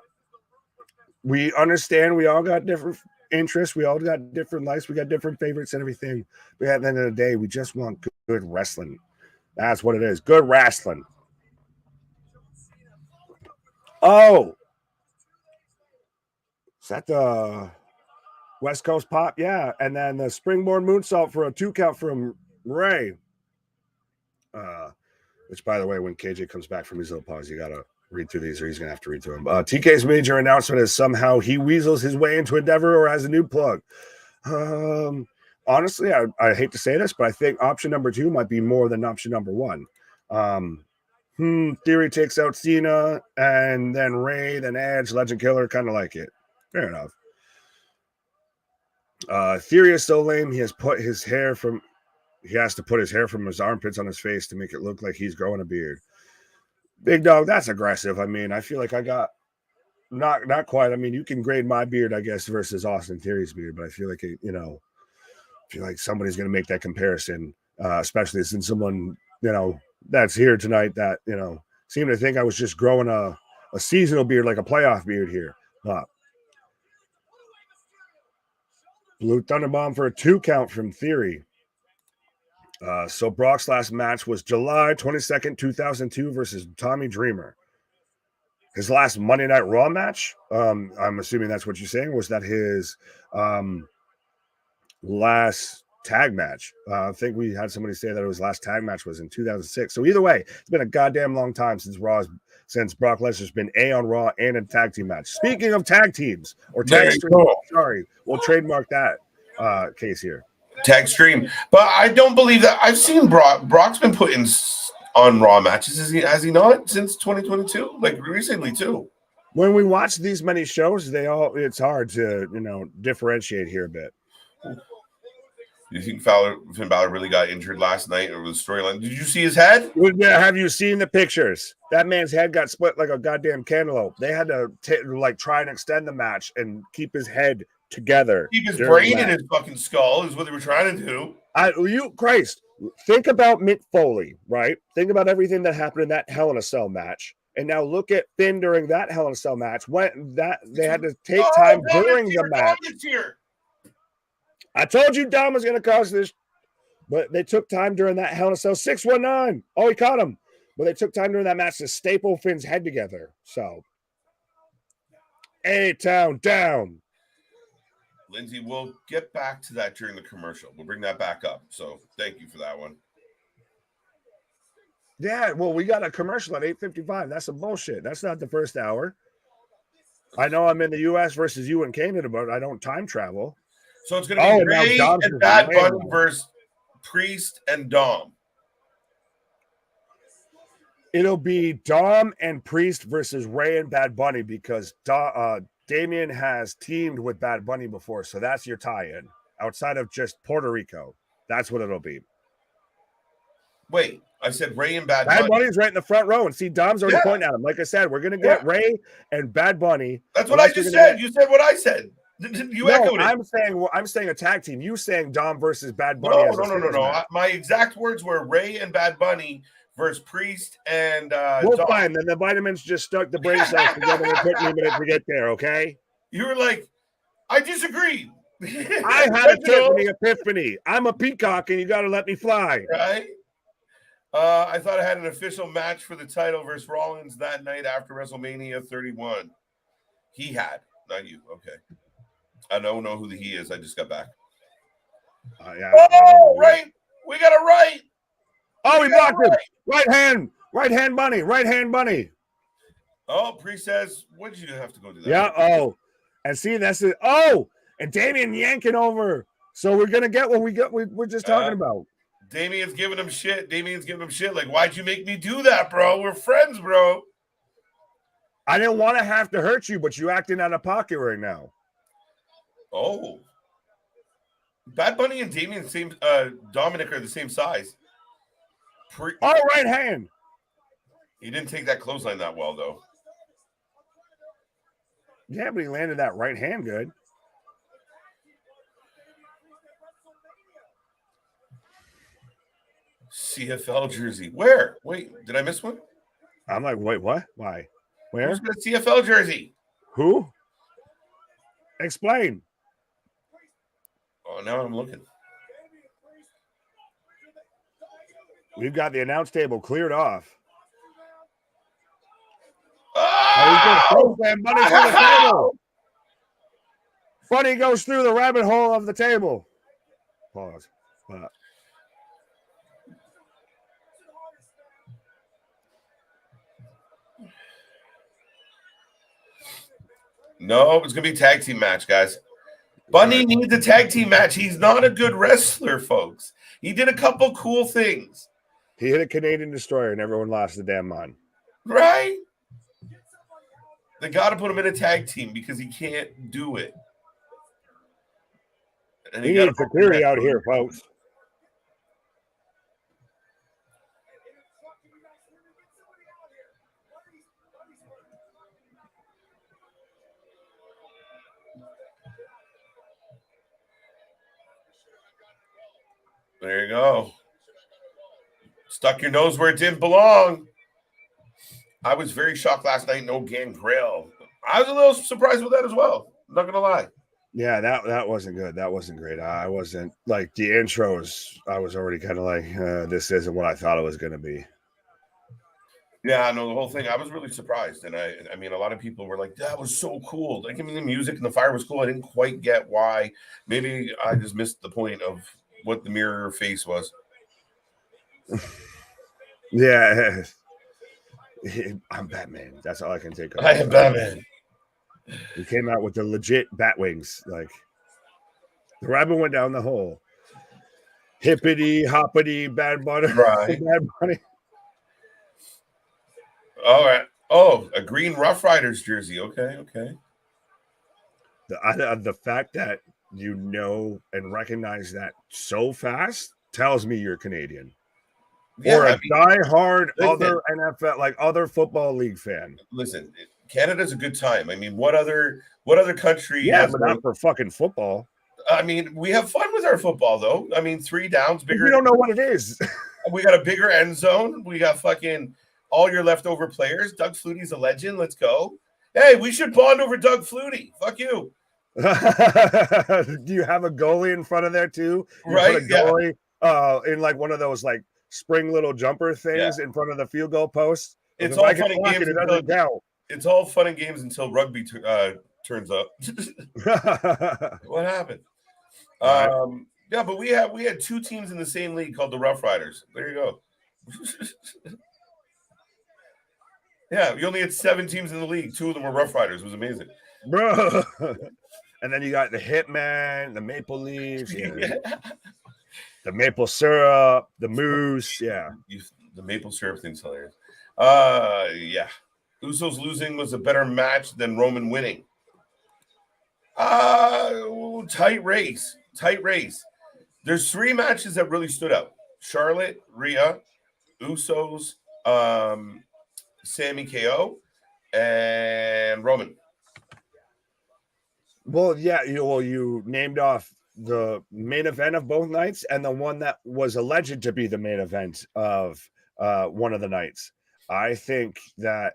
we understand. We all got different interests. We all got different likes. We got different favorites and everything. But at the end of the day, we just want good wrestling. That's what it is. Good wrestling. Oh. Is that the West Coast pop? Yeah. And then the springboard moonsault for a 2 count from Ray. Which, by the way, when KJ comes back from his little pause, you got to read through these, or he's going to have to read through them. TK's major announcement is somehow he weasels his way into Endeavor or has a new plug. Honestly, I hate to say this, but I think option number 2 might be more than option number 1. Theory takes out Cena, and then Ray, then Edge, Legend Killer, kind of like it. Fair enough. Theory is so lame, he has to put his hair from his armpits on his face to make it look like he's growing a beard. Big dog, that's aggressive. I mean, I feel like I got not quite. I mean, you can grade my beard, I guess, versus Austin Theory's beard, but I feel like somebody's going to make that comparison, especially since someone, that's here tonight that, seem to think I was just growing a seasonal beard, like a playoff beard here. Blue Thunderbomb for a 2 count from Theory. So Brock's last match was July 22nd, 2002 versus Tommy Dreamer. His last Monday Night Raw match, I'm assuming that's what you're saying, was that his last tag match. I think we had somebody say that his last tag match was in 2006. So either way, it's been a goddamn long time since Brock Lesnar's been on Raw and in tag team match. Speaking of tag teams or tag stream, sorry, we'll trademark that case here. Tag stream, but I don't believe that. I've seen Brock's been put in on Raw matches. Has he not since 2022? Like recently too. When we watch these many shows, it's hard to differentiate here a bit. You think Finn Balor really got injured last night or was storyline? Did you see his head? Yeah, have you seen the pictures? That man's head got split like a goddamn cantaloupe. They had to try and extend the match and keep his head together. Keep his brain in his fucking skull is what they were trying to do. Christ, think about Mick Foley, right? Think about everything that happened in that Hell in a Cell match. And now look at Finn during that Hell in a Cell match. When they had to take time during the match. I told you Dom was going to cause this, but they took time during that Hell in a Cell 619. Oh, he caught him. But they took time during that match to staple Finn's head together. So, A-Town down. Lindsay, we'll get back to that during the commercial. We'll bring that back up. So thank you for that one. Yeah, well, we got a commercial at 8:55. That's some bullshit. That's not the first hour. I know I'm in the U.S. versus you in Canada, but I don't time travel. So it's going to be Ray and Bad Bunny versus Priest and Dom. It'll be Dom and Priest versus Ray and Bad Bunny because Damian has teamed with Bad Bunny before, so that's your tie-in. Outside of just Puerto Rico, that's what it'll be. Wait, I said Ray and Bad Bunny. Bad Bunny's right in the front row, and see, Dom's already pointing at him. Like I said, we're going to get Ray and Bad Bunny. That's what I just said. You said what I said. You echoed it. I'm saying a tag team. You saying Dom versus Bad Bunny. No. My exact words were Ray and Bad Bunny versus Priest and we'll find. Then the vitamins just stuck the brain cells together and it took me a minute to get there, okay? You were like, I disagree. I had a epiphany. I'm a peacock and you got to let me fly. Right? I thought I had an official match for the title versus Rollins that night after WrestleMania 31. He had, not you. Okay. I don't know who the he is. I just got back. Right. We got it right. Oh, he blocked it. Right hand bunny. Oh, Priest says, what did you have to go do that? Yeah. Oh, and see, that's it. Oh, and Damian yanking over. So we're going to get what we're just talking about. Damian's giving him shit. Like, why'd you make me do that, bro? We're friends, bro. I didn't want to have to hurt you, but you acting out of pocket right now. Oh. Bad Bunny and Damian, Dominic are the same size. Right hand. He didn't take that clothesline that well, though. Yeah, but he landed that right hand good. CFL jersey. Where? Wait, did I miss one? I'm like, wait, what? Why? Where? Who's got a CFL jersey? Who? Explain. Oh, now I'm looking. We've got the announce table cleared off. Oh! Bunny through the table. Bunny goes through the rabbit hole of the table. Pause. No, it's going to be a tag team match, guys. Bunny needs a tag team match. He's not a good wrestler, folks. He did a couple cool things. He hit a Canadian destroyer and everyone lost the damn mind. Right? They got to put him in a tag team because he can't do it. And he needs security out here, folks. There you go. Stuck your nose where it didn't belong. I was very shocked last night. No Gangrel. I was a little surprised with that as well. I'm not gonna lie. Yeah, that wasn't good. That wasn't great. I wasn't like the intros. I was already kind of like, this isn't what I thought it was going to be. Yeah, no, the whole thing. I was really surprised, and I mean, a lot of people were like, "That was so cool." Like, I mean, the music and the fire was cool. I didn't quite get why. Maybe I just missed the point of what the mirror face was. Yeah, I'm Batman. That's all I can take. I am Batman. He came out with the legit bat wings. Like the rabbit went down the hole. Hippity hoppity, bad bunny, Right. bad bunny. All right. Oh, a green Rough Riders jersey. Okay, okay. The fact that you know and recognize that so fast tells me you're Canadian. Yeah, or a I mean, die-hard listen. other NFL, like other football league fan. Listen, Canada's a good time. I mean, what other country Yeah, has but not for fucking football. I mean, we have fun with our football though. I mean, 3 downs, bigger. You don't know what it is. We got a bigger end zone. We got fucking all your leftover players. Doug Flutie's a legend. Let's go. Hey, we should bond over Doug Flutie. Fuck you. Do you have a goalie in front of there too? You Right? put a goalie in like one of those like spring little jumper things in front of the field goal post. It's all fun and games. It doesn't count. It's all fun and games until rugby turns up. What happened? Yeah, but we had 2 teams in the same league called the Rough Riders. There you go. Yeah, we only had 7 teams in the league. 2 of them were Rough Riders. It was amazing, bro. And then you got the Hitman, the Maple Leafs, the maple syrup, the moose. Yeah, the maple syrup thing's hilarious. Yeah, Usos losing was a better match than Roman winning. Tight race. There's 3 matches that really stood out: Charlotte, Rhea, Usos, Sammy KO, and Roman. Well, yeah, you named off the main event of both nights and the one that was alleged to be the main event of one of the nights. I think that,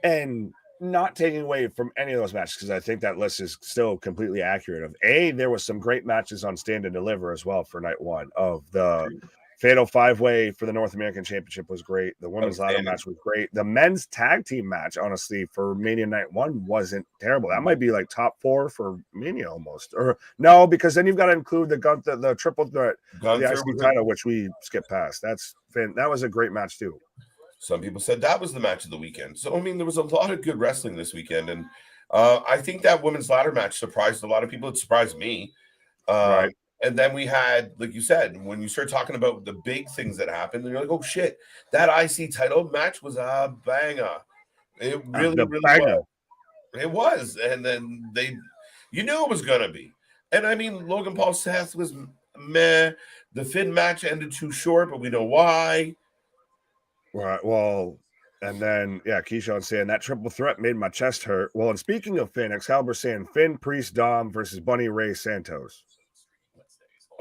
and not taking away from any of those matches, because I think that list is still completely accurate. There was some great matches on Stand and Deliver as well for night 1 of the Fatal 5-Way for the North American Championship was great. The women's ladder match was great. The men's tag team match, honestly, for Mania Night 1 wasn't terrible. That might be like top 4 for Mania almost. Or no, because then you've got to include the triple threat, the IC title, which we skipped past. That was a great match too. Some people said that was the match of the weekend. So, I mean, there was a lot of good wrestling this weekend. And I think that women's ladder match surprised a lot of people. It surprised me. Right. And then we had, like you said, when you start talking about the big things that happened, you're like, oh, shit, that IC title match was a banger. It really was. It was. And then you knew it was going to be. And, I mean, Logan Paul Seth was meh. The Finn match ended too short, but we know why. Right. Well, and then, Keyshawn saying that triple threat made my chest hurt. Well, and speaking of Finn, Excalibur saying Finn, Priest, Dom versus Bunny Ray Santos.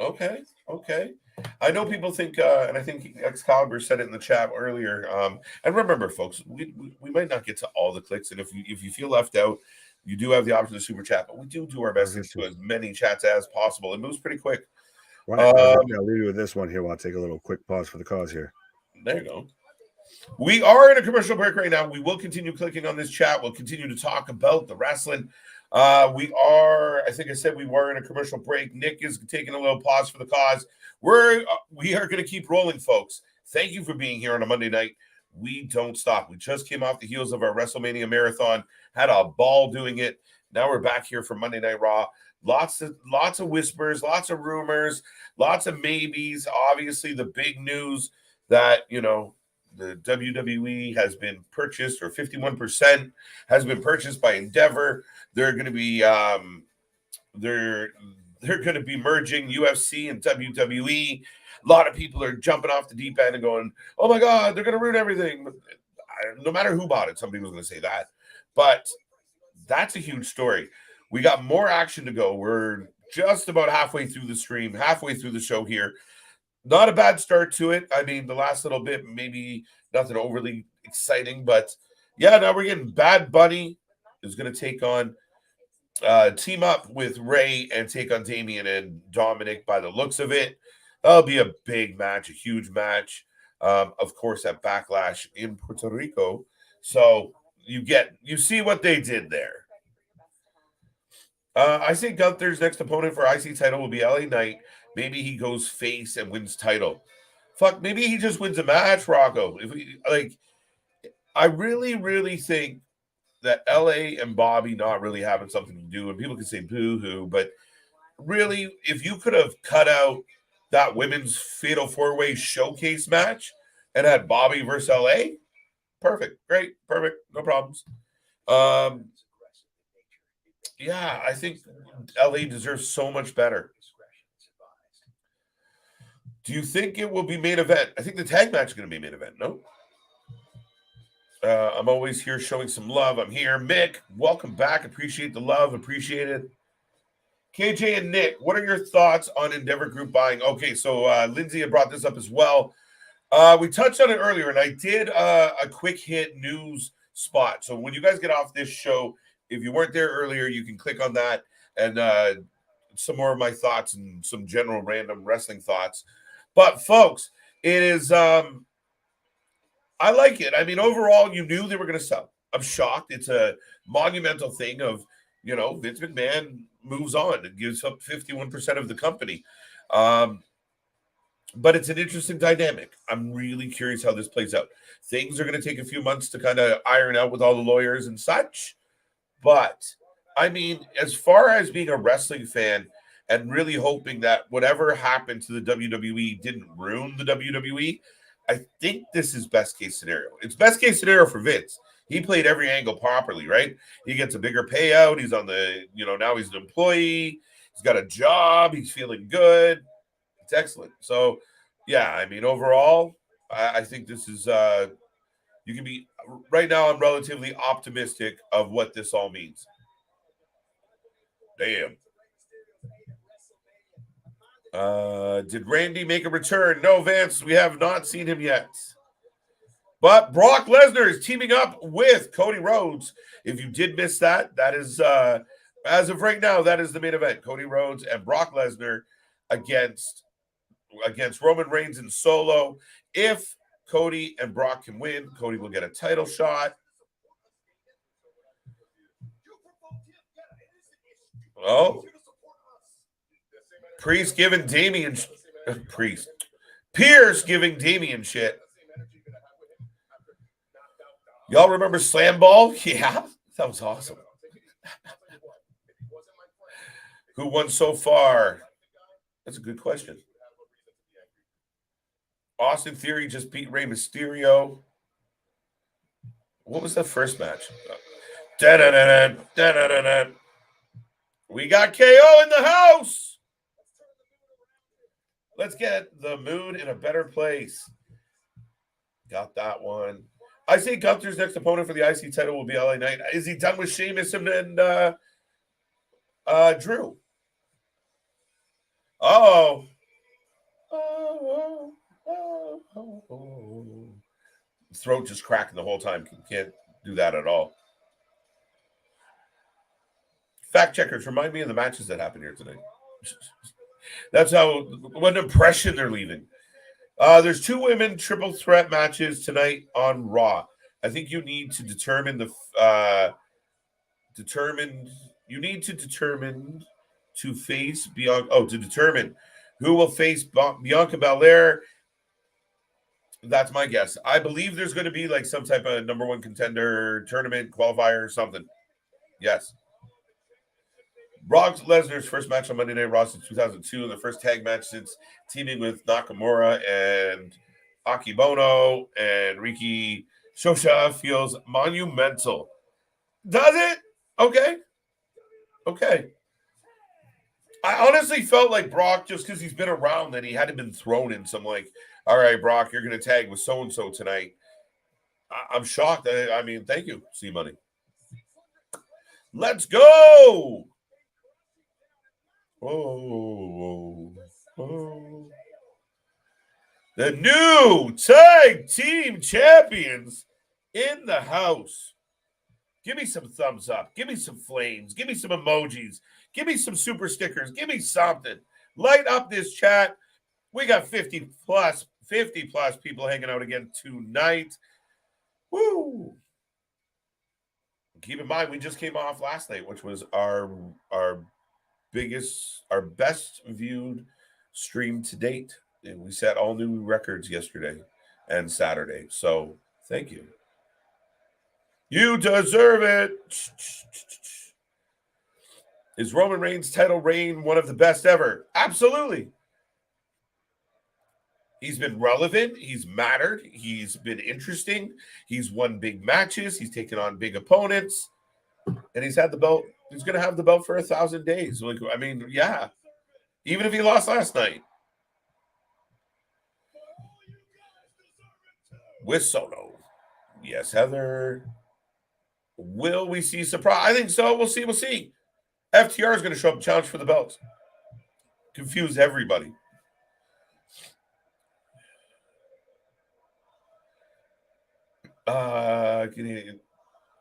Okay. I know people think, and I think Excalibur said it in the chat earlier. And remember, folks, we might not get to all the clicks, and if you feel left out, you do have the option to super chat, but we do our best to do as many chats as possible. It moves pretty quick. Right. I'll leave you with this one here while I take a little quick pause for the cause here. There you go. We are in a commercial break right now. We will continue clicking on this chat. We'll continue to talk about the wrestling. I think I said we were in a commercial break. Nick is taking a little pause for the cause. We are going to keep rolling, folks. Thank you for being here on a Monday night. We don't stop. We just came off the heels of our WrestleMania marathon, had a ball doing it. Now we're back here for Monday Night Raw. Lots of whispers, lots of rumors, lots of maybes. Obviously, the big news that, the WWE has been purchased, or 51% has been purchased by Endeavor. They're going to be they're going to be merging UFC and WWE. A lot of people are jumping off the deep end and going, "Oh my God, they're going to ruin everything." No matter who bought it, somebody was going to say that. But that's a huge story. We got more action to go. We're just about halfway through the stream, halfway through the show here. Not a bad start to it. I mean, the last little bit, maybe nothing overly exciting, but Yeah, now we're getting Bad Bunny is going to take on team up with Ray and take on Damian and Dominic by the looks of it. That'll be a big match, a huge match. Of course, at Backlash in Puerto Rico. So you see what they did there. I think Gunther's next opponent for IC title will be LA Knight. Maybe he goes face and wins title. Fuck, maybe he just wins a match, Rocco. I really, really think that LA and Bobby not really having something to do, and people can say boo-hoo, but really, if you could have cut out that women's fatal four-way showcase match and had Bobby versus LA, perfect, great, perfect, no problems. Yeah, I think LA deserves so much better. Do you think it will be main event? I think the tag match is going to be main event, no? I'm always here showing some love. I'm here. Mick, welcome back. Appreciate the love. Appreciate it. KJ and Nick, what are your thoughts on Endeavor Group buying? Okay, so Lindsay had brought this up as well. We touched on it earlier, and I did a quick hit news spot. So when you guys get off this show, if you weren't there earlier, you can click on that and some more of my thoughts and some general random wrestling thoughts. But folks, it is I like it. I mean, overall, you knew they were going to sell. I'm shocked. It's a monumental thing of, Vince McMahon moves on and gives up 51% of the company. But it's an interesting dynamic. I'm really curious how this plays out. Things are going to take a few months to kind of iron out with all the lawyers and such. But, I mean, as far as being a wrestling fan and really hoping that whatever happened to the WWE didn't ruin the WWE, I think this is best case scenario. It's best case scenario for Vince. He played every angle properly, right? He gets a bigger payout. He's on the, now he's an employee. He's got a job. He's feeling good. It's excellent. So, yeah, I mean, overall, I think this is, you can be, right now, I'm relatively optimistic of what this all means. Damn. Did Randy make a return? No, Vance, we have not seen him yet. But Brock Lesnar is teaming up with Cody Rhodes. If you did miss that, that is, as of right now, that is the main event. Cody Rhodes and Brock Lesnar against Roman Reigns in Solo. If Cody and Brock can win, Cody will get a title shot. Oh. Pierce giving Damian shit. Y'all remember Slam Ball? Yeah, that was awesome. Who won so far? That's a good question. Austin Theory just beat Rey Mysterio. What was the first match? Da-da-da-da, da-da-da-da. We got KO in the house. Let's get the mood in a better place. Got that one. I say Gunther's next opponent for the IC title will be LA Knight. Is he done with Sheamus and Drew? Oh. Throat just cracking the whole time. Can't do that at all. Fact checkers, remind me of the matches that happened here tonight. That's what impression they're leaving. There's 2 women triple threat matches tonight on Raw. I think you need to determine to face Bianca. Oh, to determine who will face Bianca Belair. That's my guess. I believe there's going to be like some type of number 1 contender tournament qualifier or something. Yes. Brock Lesnar's first match on Monday Night Raw since 2002, and the first tag match since teaming with Nakamura and Akibono and Riki Shosha feels monumental. Does it? Okay. I honestly felt like Brock, just because he's been around, that he hadn't been thrown in some like, all right, Brock, you're going to tag with so-and-so tonight. I'm shocked. I mean, thank you, C-Money. Let's go. Oh. The new tag team champions in the house. Give me some thumbs up. Give me some flames. Give me some emojis. Give me some super stickers. Give me something. Light up this chat. We got 50 plus people hanging out again tonight. Woo! Keep in mind, we just came off last night, which was our best viewed stream to date. And we set all new records yesterday and Saturday. So thank you. You deserve it. Is Roman Reigns' title reign one of the best ever? Absolutely. He's been relevant. He's mattered. He's been interesting. He's won big matches. He's taken on big opponents. And he's had the belt. He's going to have the belt for 1,000 days. Like, I mean, yeah. Even if he lost last night. With Solo. Yes, Heather. Will we see surprise? I think so. We'll see. We'll see. FTR is going to show up and challenge for the belts. Confuse everybody.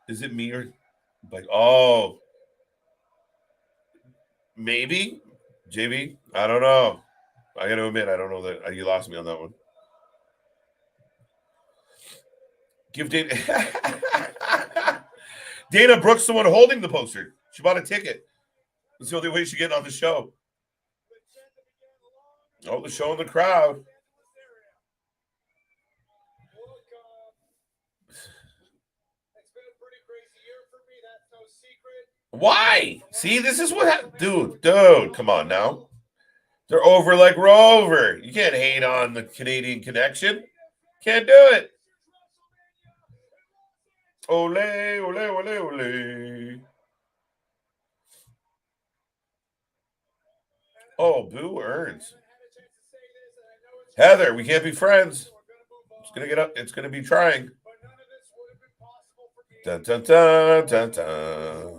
Is it me or like, oh, maybe JB? I don't know. I got to admit, I don't know that you lost me on that one. Give Dana Dana Brooks the one holding the poster. She bought a ticket. That's the only way she get on the show. Oh, the show in the crowd. Why? See, this is what dude, come on now. They're over like we're over. You can't hate on the Canadian connection. Can't do it. Ole, ole, ole, ole. Oh, Boo earns. Heather, we can't be friends. It's gonna get up. It's gonna be trying. Dun dun dun dun dun.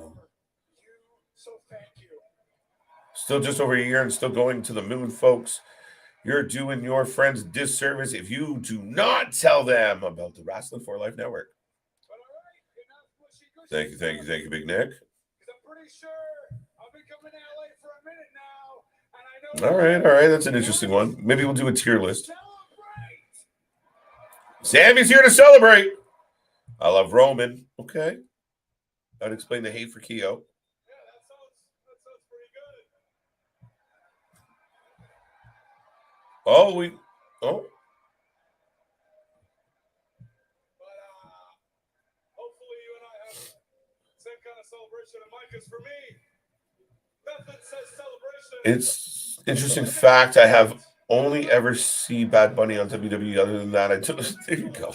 Still just over a year and still going to the moon, folks. You're doing your friends disservice if you do not tell them about the Wrestling for Life Network. Thank you, Big Nick. All right. That's an interesting one. Maybe we'll do a tier list. Sammy's here to celebrate. I love Roman. Okay. That'd explain the hate for Keo. Oh. But hopefully you and I have the same kind of celebration. And Mike is for me. Nothing says celebration. It's interesting fact. I have only ever see Bad Bunny on WWE. Other than that, there you go.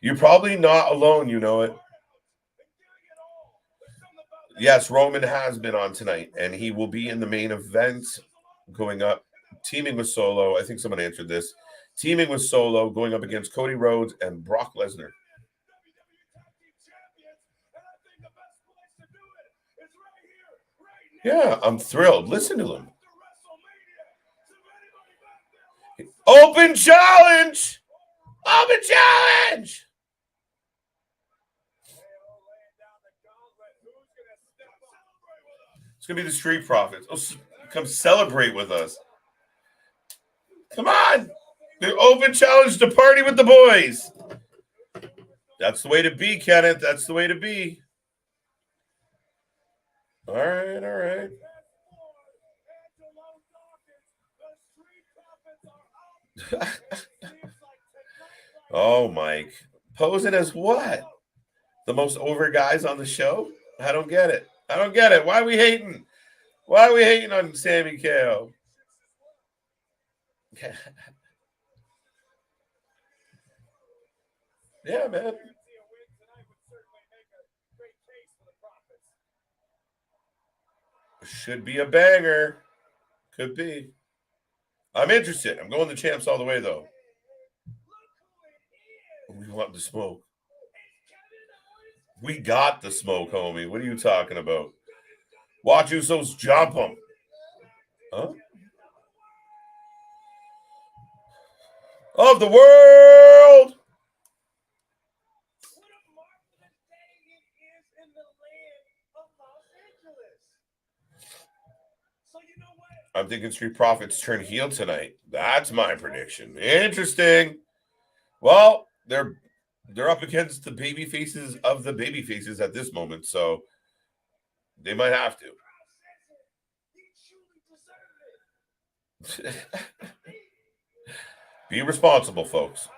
You're probably not alone. You know it. Yes, Roman has been on tonight, and he will be in the main event going up. Teaming with Solo. I think someone answered this. Teaming with Solo, going up against Cody Rhodes and Brock Lesnar. Yeah, I'm thrilled. Listen to him. Open challenge! Open challenge! It's going to be the Street Profits. Oh, come celebrate with us. Come on. The open challenge to party with the boys. That's the way to be, Kenneth. That's the way to be. All right. Oh, Mike. Posing as what? The most over guys on the show? I don't get it. Why are we hating? Why are we hating on Sammy KO? Yeah, man. Should be a banger. Could be. I'm interested. I'm going the champs all the way, though. We want the smoke. We got the smoke, homie. What are you talking about? Watch Usos jump him. Huh? Of the world. I'm thinking Street Profits turn heel tonight. That's my prediction. Interesting. Well, they're up against the baby faces of the baby faces at this moment, so they might have to. Be responsible, folks.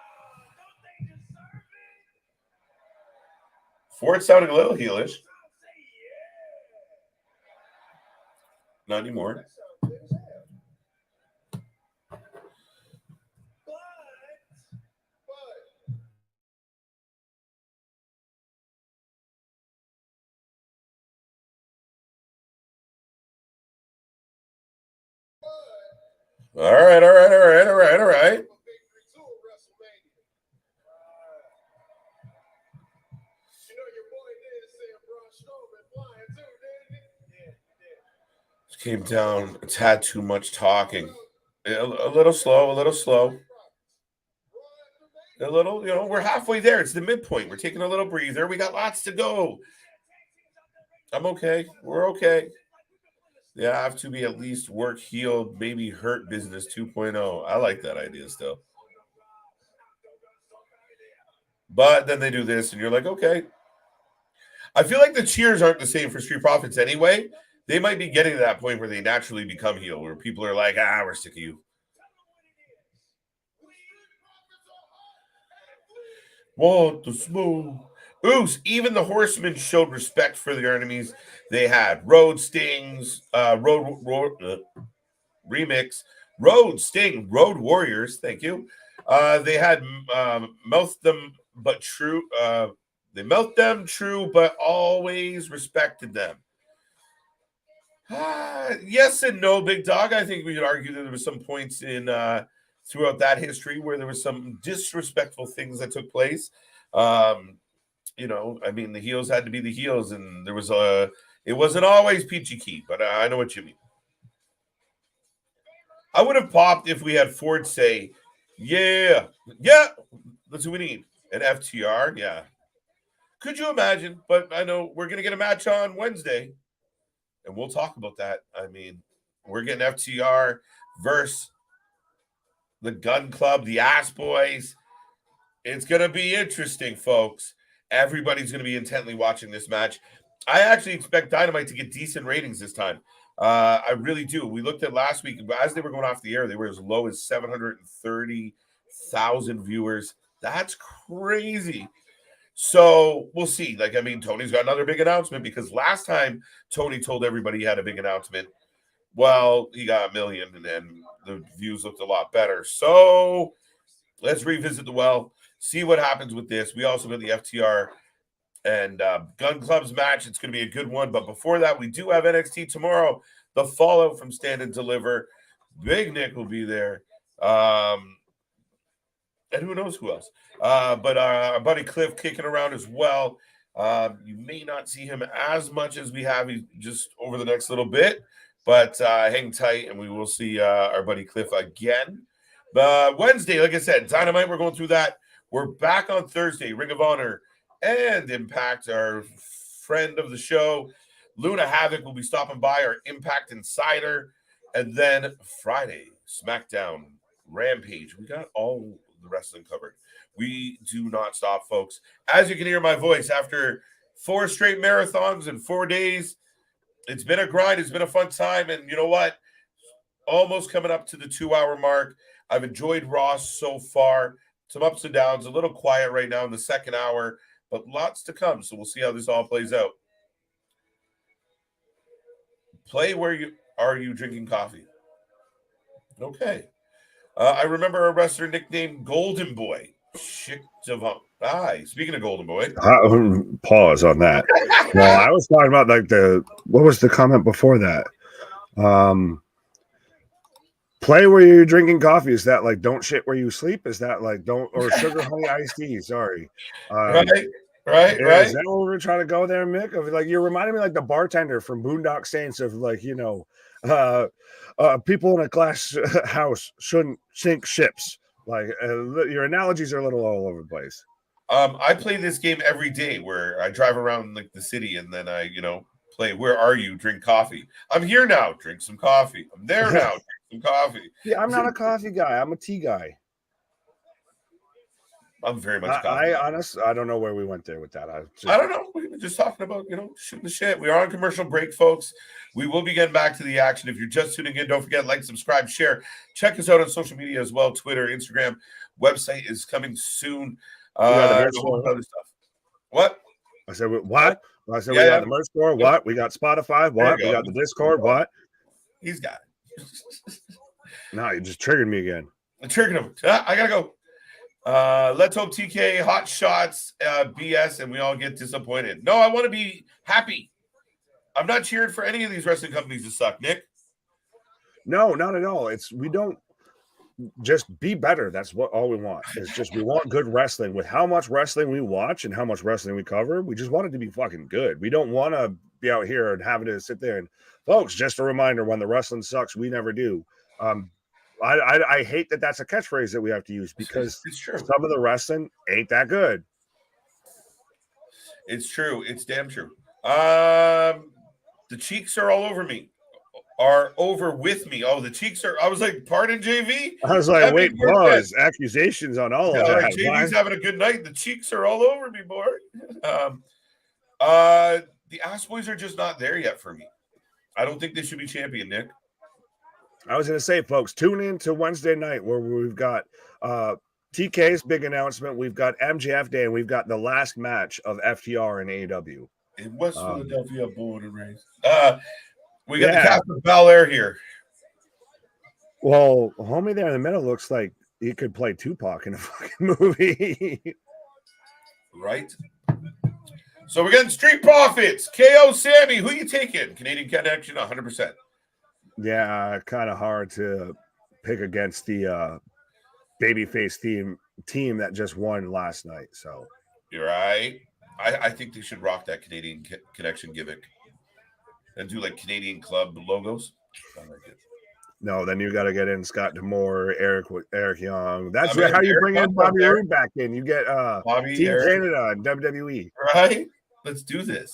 Ford sounding a little heelish. Not anymore. All right. Came down. It's had too much talking. A little slow. A little, we're halfway there. It's the midpoint. We're taking a little breather. We got lots to go. I'm okay. We're okay. Yeah, I have to be at least work, heal, maybe hurt business 2.0. I like that idea still. But then they do this, and you're like, okay. I feel like the cheers aren't the same for Street Profits anyway. They might be getting to that point where they naturally become heel, where people are like, we're sick of you. What the smoke? Oos, even the Horsemen showed respect for their enemies. They had Road Stings, Remix, Road Sting, Road Warriors. Thank you. They had Mouth Them But True. They melt them true, but always respected them. Yes and no, Big Dog. I think we could argue that there was some points in throughout that history where there was some disrespectful things that took place. I mean, the heels had to be the heels, and there was it wasn't always peachy keen, but I know what you mean. I would have popped if we had Ford say, yeah, that's what we need. An FTR, yeah. Could you imagine? But I know we're going to get a match on Wednesday, and we'll talk about that. I mean, we're getting FTR versus the Gun Club, the Ass Boys. It's going to be interesting, folks. Everybody's going to be intently watching this match. I actually expect Dynamite to get decent ratings this time. I really do. We looked at last week, as they were going off the air, they were as low as 730,000 viewers. That's crazy. So we'll see. Tony's got another big announcement because last time Tony told everybody he had a big announcement. Well, he got 1 million and then the views looked a lot better. So let's revisit the well, see what happens with this. We also got the FTR and Gun Club's match. It's going to be a good one. But before that, we do have NXT tomorrow. The fallout from Stand and Deliver. Big Nick will be there. And who knows who else. But our buddy Cliff kicking around as well. You may not see him as much as we have just over the next little bit. But hang tight, and we will see our buddy Cliff again. Wednesday, like I said, Dynamite, we're going through that. We're back on Thursday. Ring of Honor and Impact, our friend of the show. Luna Havoc will be stopping by, our Impact Insider. And then Friday, SmackDown, Rampage. We got all the wrestling covered. We do not stop, folks. As you can hear my voice, after 4 straight marathons in 4 days, it's been a grind. It's been a fun time. And you know what? Almost coming up to the 2-hour mark. I've enjoyed Raw so far. Some ups and downs. A little quiet right now in the second hour, but lots to come. So we'll see how this all plays out. Play where you are you drinking coffee? Okay. I remember a wrestler nicknamed Golden Boy. Speaking of Golden Boy. Pause on that. Well, I was talking about what was the comment before that? Play where you're drinking coffee. Is that don't shit where you sleep? Is that don't or sugar honey iced tea? Sorry. Right. Is that what we're trying to go there, Mick? Of you're reminding me the bartender from Boondock Saints of people in a glass house shouldn't sink ships. Your analogies are a little all over the place. I play this game every day where I drive around the city and then I Play Where Are You? Drink coffee. I'm here now. Drink some coffee. I'm there now. Drink some coffee. Yeah, I'm not a coffee guy. I'm a tea guy. I'm very much a coffee guy. Honestly, I don't know where we went there with that. I don't know. We were just talking about, shooting the shit. We are on commercial break, folks. We will be getting back to the action. If you're just tuning in, don't forget, like, subscribe, share. Check us out on social media as well. Twitter, Instagram. Website is coming soon. Other stuff. What? I said, what? I said, Yeah, we got the merch store. What? We got Spotify. What? We got the Discord. What? He's got it. No, you just triggered me again. I triggered him. I got to go. Let's hope TK, hot shots, BS, and we all get disappointed. No, I want to be happy. I'm not cheering for any of these wrestling companies to suck, Nick. No, not at all. We don't just be better. That's all we want. It's just we want good wrestling. With how much wrestling we watch and how much wrestling we cover, we just want it to be fucking good. We don't want to be out here and having to sit there and, folks, just a reminder, when the wrestling sucks, we never do. I hate that that's a catchphrase that we have to use because it's true. Some of the wrestling ain't that good. It's true. It's damn true. The cheeks are all over me. Are over with me. Oh, the cheeks are. I was like, pardon, JV. I was like, wait, pause. Accusations on all of that. Like, JV's having a good night. The cheeks are all over me, boy. The ass boys are just not there yet for me. I don't think they should be champion, Nick. I was going to say, folks, tune in to Wednesday night where we've got TK's big announcement. We've got MJF Day, and we've got the last match of FTR and AEW. In West Philadelphia, born and raised. We got the Captain Bel Air here. Well, homie there in the middle looks like he could play Tupac in a fucking movie. Right? So we're getting Street Profits. KO Sammy. Who you taking? Canadian Connection, 100%. Yeah, kind of hard to pick against the babyface team that just won last night. So you're right. I think they should rock that Canadian Connection gimmick and do like Canadian club logos. I like it. No, then you got to get in Scott D'Amore, Eric Young. That's how you bring in Bobby Roode back in. You get Bobby, Team Eric. Canada and WWE. Right? Let's do this.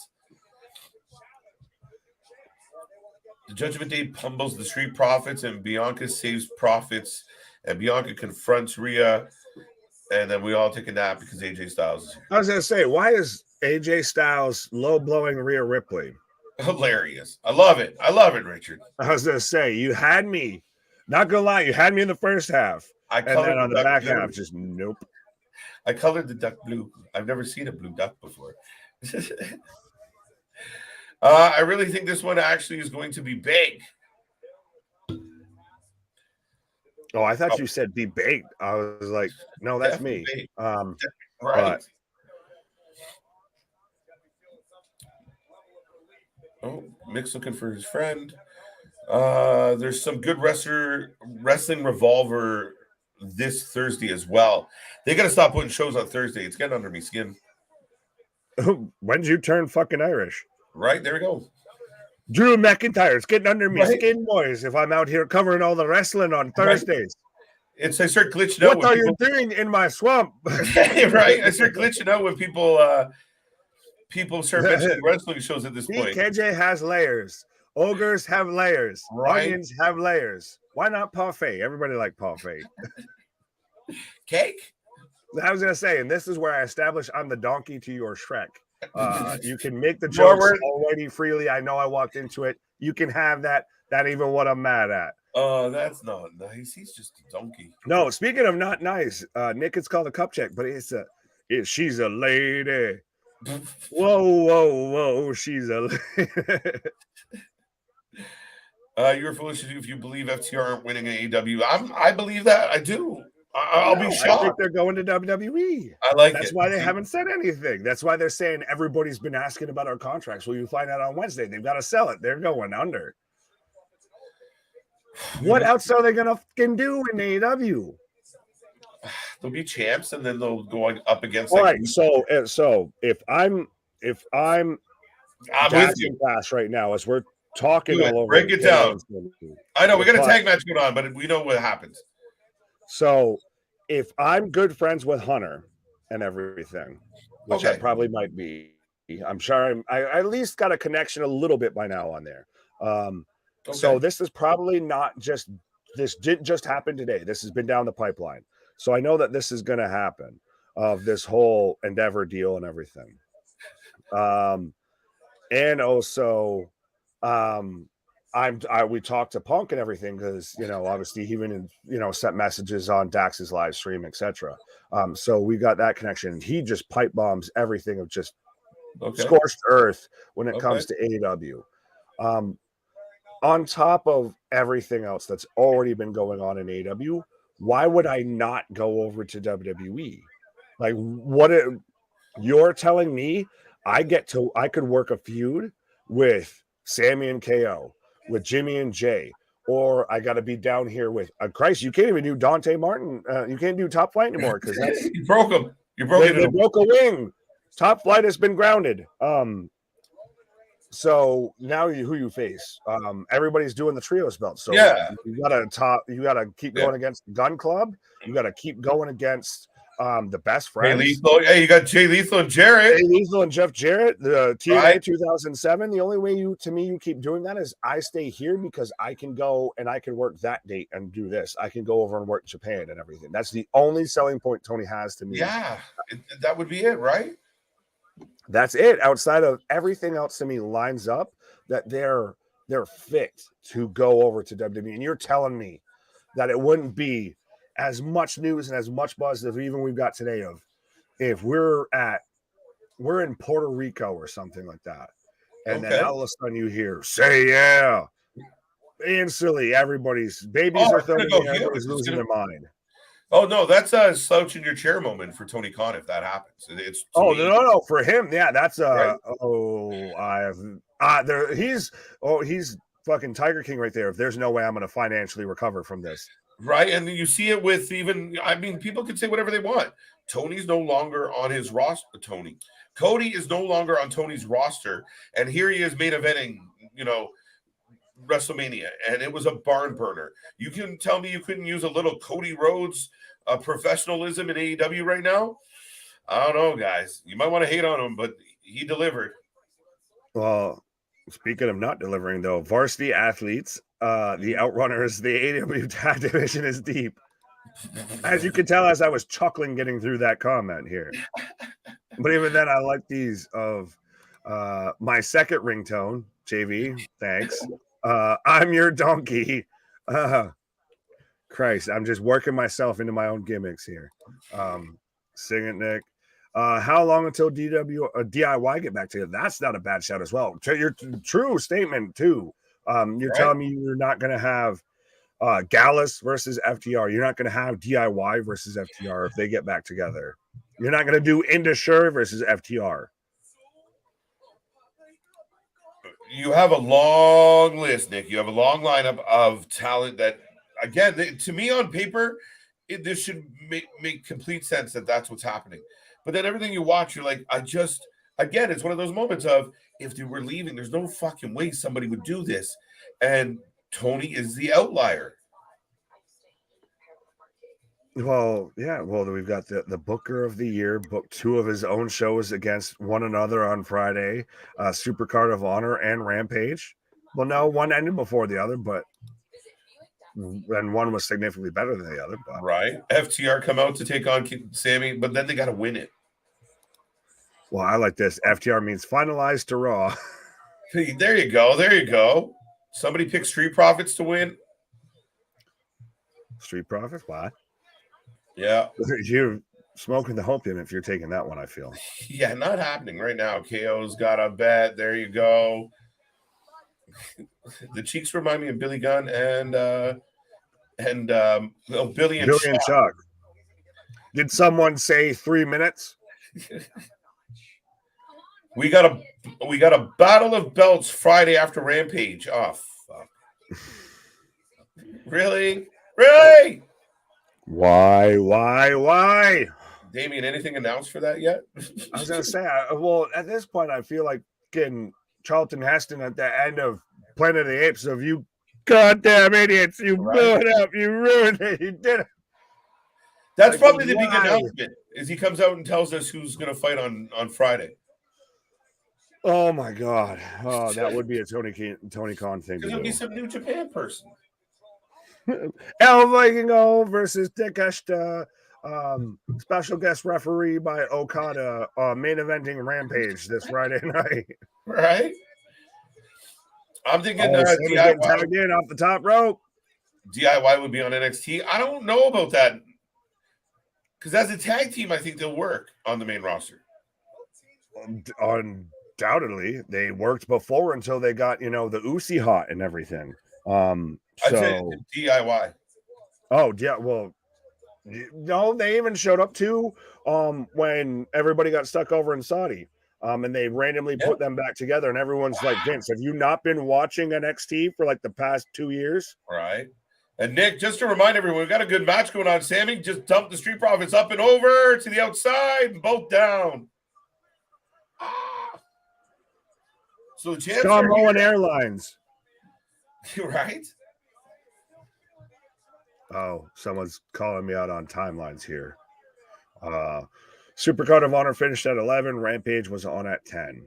The Judgment Day pummels the Street Profits, and Bianca saves Profits, and Bianca confronts Rhea, and then we all take a nap because AJ Styles is here. I was going to say, why is AJ Styles low-blowing Rhea Ripley? Hilarious. I love it. I love it, Richard. I was going to say, you had me. Not going to lie, you had me in the first half. And then on the back half, just nope. I colored the duck blue. I've never seen a blue duck before. I really think this one actually is going to be big. Oh, I thought you said be baked. I was like, no, that's Definitely me. Right. Oh, Mick's looking for his friend. There's some good wrestling revolver this Thursday as well. They got to stop putting shows on Thursday. It's getting under me skin. When did you turn fucking Irish? Right, there we go. Drew McIntyre. It's getting under me skin, boys, if I'm out here covering all the wrestling on Thursdays. Right. I start glitching out. What are you doing in my swamp? Right. I start glitching out when people start mentioning wrestling shows at this point. KJ has layers. Ogres have layers. Right. Onions have layers. Why not parfait? Everybody like parfait. Cake? I was going to say, and this is where I establish I'm the donkey to your Shrek. You can make the jokes already freely. I know I walked into it. You can have that. That ain't even what I'm mad at. Oh, that's not nice. He's just a donkey. No, speaking of not nice, Nick, it's called a cup check, but she's a lady. Whoa, she's a lady. You're foolish if you believe FTR aren't winning AEW. I believe that. I do. I'll be shocked. I think they're going to WWE. I like That's it. why they haven't said anything. That's why they're saying everybody's been asking about our contracts. Well, you find out on Wednesday. They've got to sell it. They're going under. What else are they going to fucking do in AEW? They'll be champs, and then they'll go up against. All right. So if I'm with you class right now as we're talking all over, break it down. I know we got a tag match going on, but we know what happens. So if I'm good friends with Hunter and everything, which I probably might be, I'm sure I at least got a connection a little bit by now on there. So this is probably not just this didn't just happen today. This has been down the pipeline. So I know that this is going to happen of this whole Endeavor deal and everything. And also, we talked to Punk and everything because obviously he even sent messages on Dax's live stream, etc. So we got that connection. He just pipe bombs everything of just scorched earth when it comes to AEW. On top of everything else that's already been going on in AEW, why would I not go over to WWE? Like, you're telling me I could work a feud with Sammy and KO, with Jimmy and Jay, or I got to be down here with Christ. You can't even do Dante Martin. You can't do Top Flight anymore because that's you broke him. You broke it. They broke a wing. Top Flight has been grounded. So now who you face? Everybody's doing the trios belt. So you gotta keep going against the Gun Club. You gotta keep going against the Best Friends. Hey, you got Jay Lethal and Jarrett. Jay Lethal and Jeff Jarrett, the TNA 2007. The only way you keep doing that is I stay here because I can go and I can work that date and do this. I can go over and work Japan and everything. That's the only selling point Tony has to me. Yeah, that would be it, right? That's it. Outside of everything else to me lines up that they're fit to go over to WWE. And you're telling me that it wouldn't be as much news and as much buzz as even we've got today of if we're in Puerto Rico or something like that. And then all of a sudden you hear, say yeah. Instantly, everybody's babies are throwing everybody's losing their mind. Oh no, that's a slouch in your chair moment for Tony Khan if that happens. It's no, for him, yeah, that's right. He's fucking Tiger King right there. If there's no way I'm going to financially recover from this, right? And you see it with people can say whatever they want. Tony's no longer on his roster. Cody is no longer on Tony's roster, and here he is main eventing, Wrestlemania, and it was a barn burner. You can tell me you couldn't use a little Cody Rhodes professionalism in AEW right now? I don't know, guys. You might want to hate on him, but he delivered. Well, speaking of not delivering, though, varsity athletes, the Outrunners, the AEW tag division is deep. As you can tell, as I was chuckling getting through that comment here. But even then, I like these of my second ringtone, JV. Thanks. I'm your donkey. Christ, I'm just working myself into my own gimmicks here. Sing it, Nick. How long until DIY get back together? That's not a bad shout as well. Your true statement too. You're telling me you're not going to have Gallus versus FTR. You're not going to have DIY versus FTR if they get back together. You're not going to do Indusher versus FTR. You have a long list, Nick. You have a long lineup of talent that, again, to me on paper, this should make complete sense that that's what's happening. But then everything you watch, you're like, again, it's one of those moments of if they were leaving, there's no fucking way somebody would do this. And Tony is the outlier. Well, yeah. Well, we've got the Booker of the Year booked 2 of his own shows against one another on Friday, Supercard of Honor and Rampage. Well, no, one ended before the other, and one was significantly better than the other. But. Right. FTR come out to take on Sammy, but then they got to win it. Well, I like this. FTR means finalized to Raw. There you go. There you go. Somebody pick Street Profits to win. Street Profits? Why? Yeah. You're smoking the opium if you're taking that one, I feel. Yeah, not happening right now. KO's got a bet. There you go. The cheeks remind me of Billy Gunn and Billy and Chuck. Did someone say 3 minutes? We got a battle of belts Friday after Rampage. Oh fuck. Really? Why? Damien, anything announced for that yet? I was gonna say, well, at this point, I feel like getting Charlton Heston at the end of Planet of the Apes of you goddamn idiots, you blew it up, you ruined it, you did it. That's probably the big announcement, is he comes out and tells us who's gonna fight on Friday. Oh my God. Oh, that would be a Tony Khan thing to Because it'll be do. some New Japan person. El Vikingo versus Takeshita. Special guest referee by Okada. Main eventing Rampage this Friday night. Right? I'm thinking Oh, Sammy getting DIY. tagged in off the top rope. DIY would be on NXT. I don't know about that. Because as a tag team, I think they'll work on the main roster. Undoubtedly, they worked before until they got the Usi hot and everything. I'd say DIY. Oh yeah, well, no, they even showed up too when everybody got stuck over in Saudi. And they randomly put them back together, and everyone's like, Vince, have you not been watching NXT for like the past 2 years? Right. And Nick, just to remind everyone, we've got a good match going on. Sammy just dumped the Street Profits up and over to the outside, and both down. So the champs are Samoan Airlines. right? Oh, someone's calling me out on timelines here. Supercard of Honor finished at 11. Rampage was on at 10.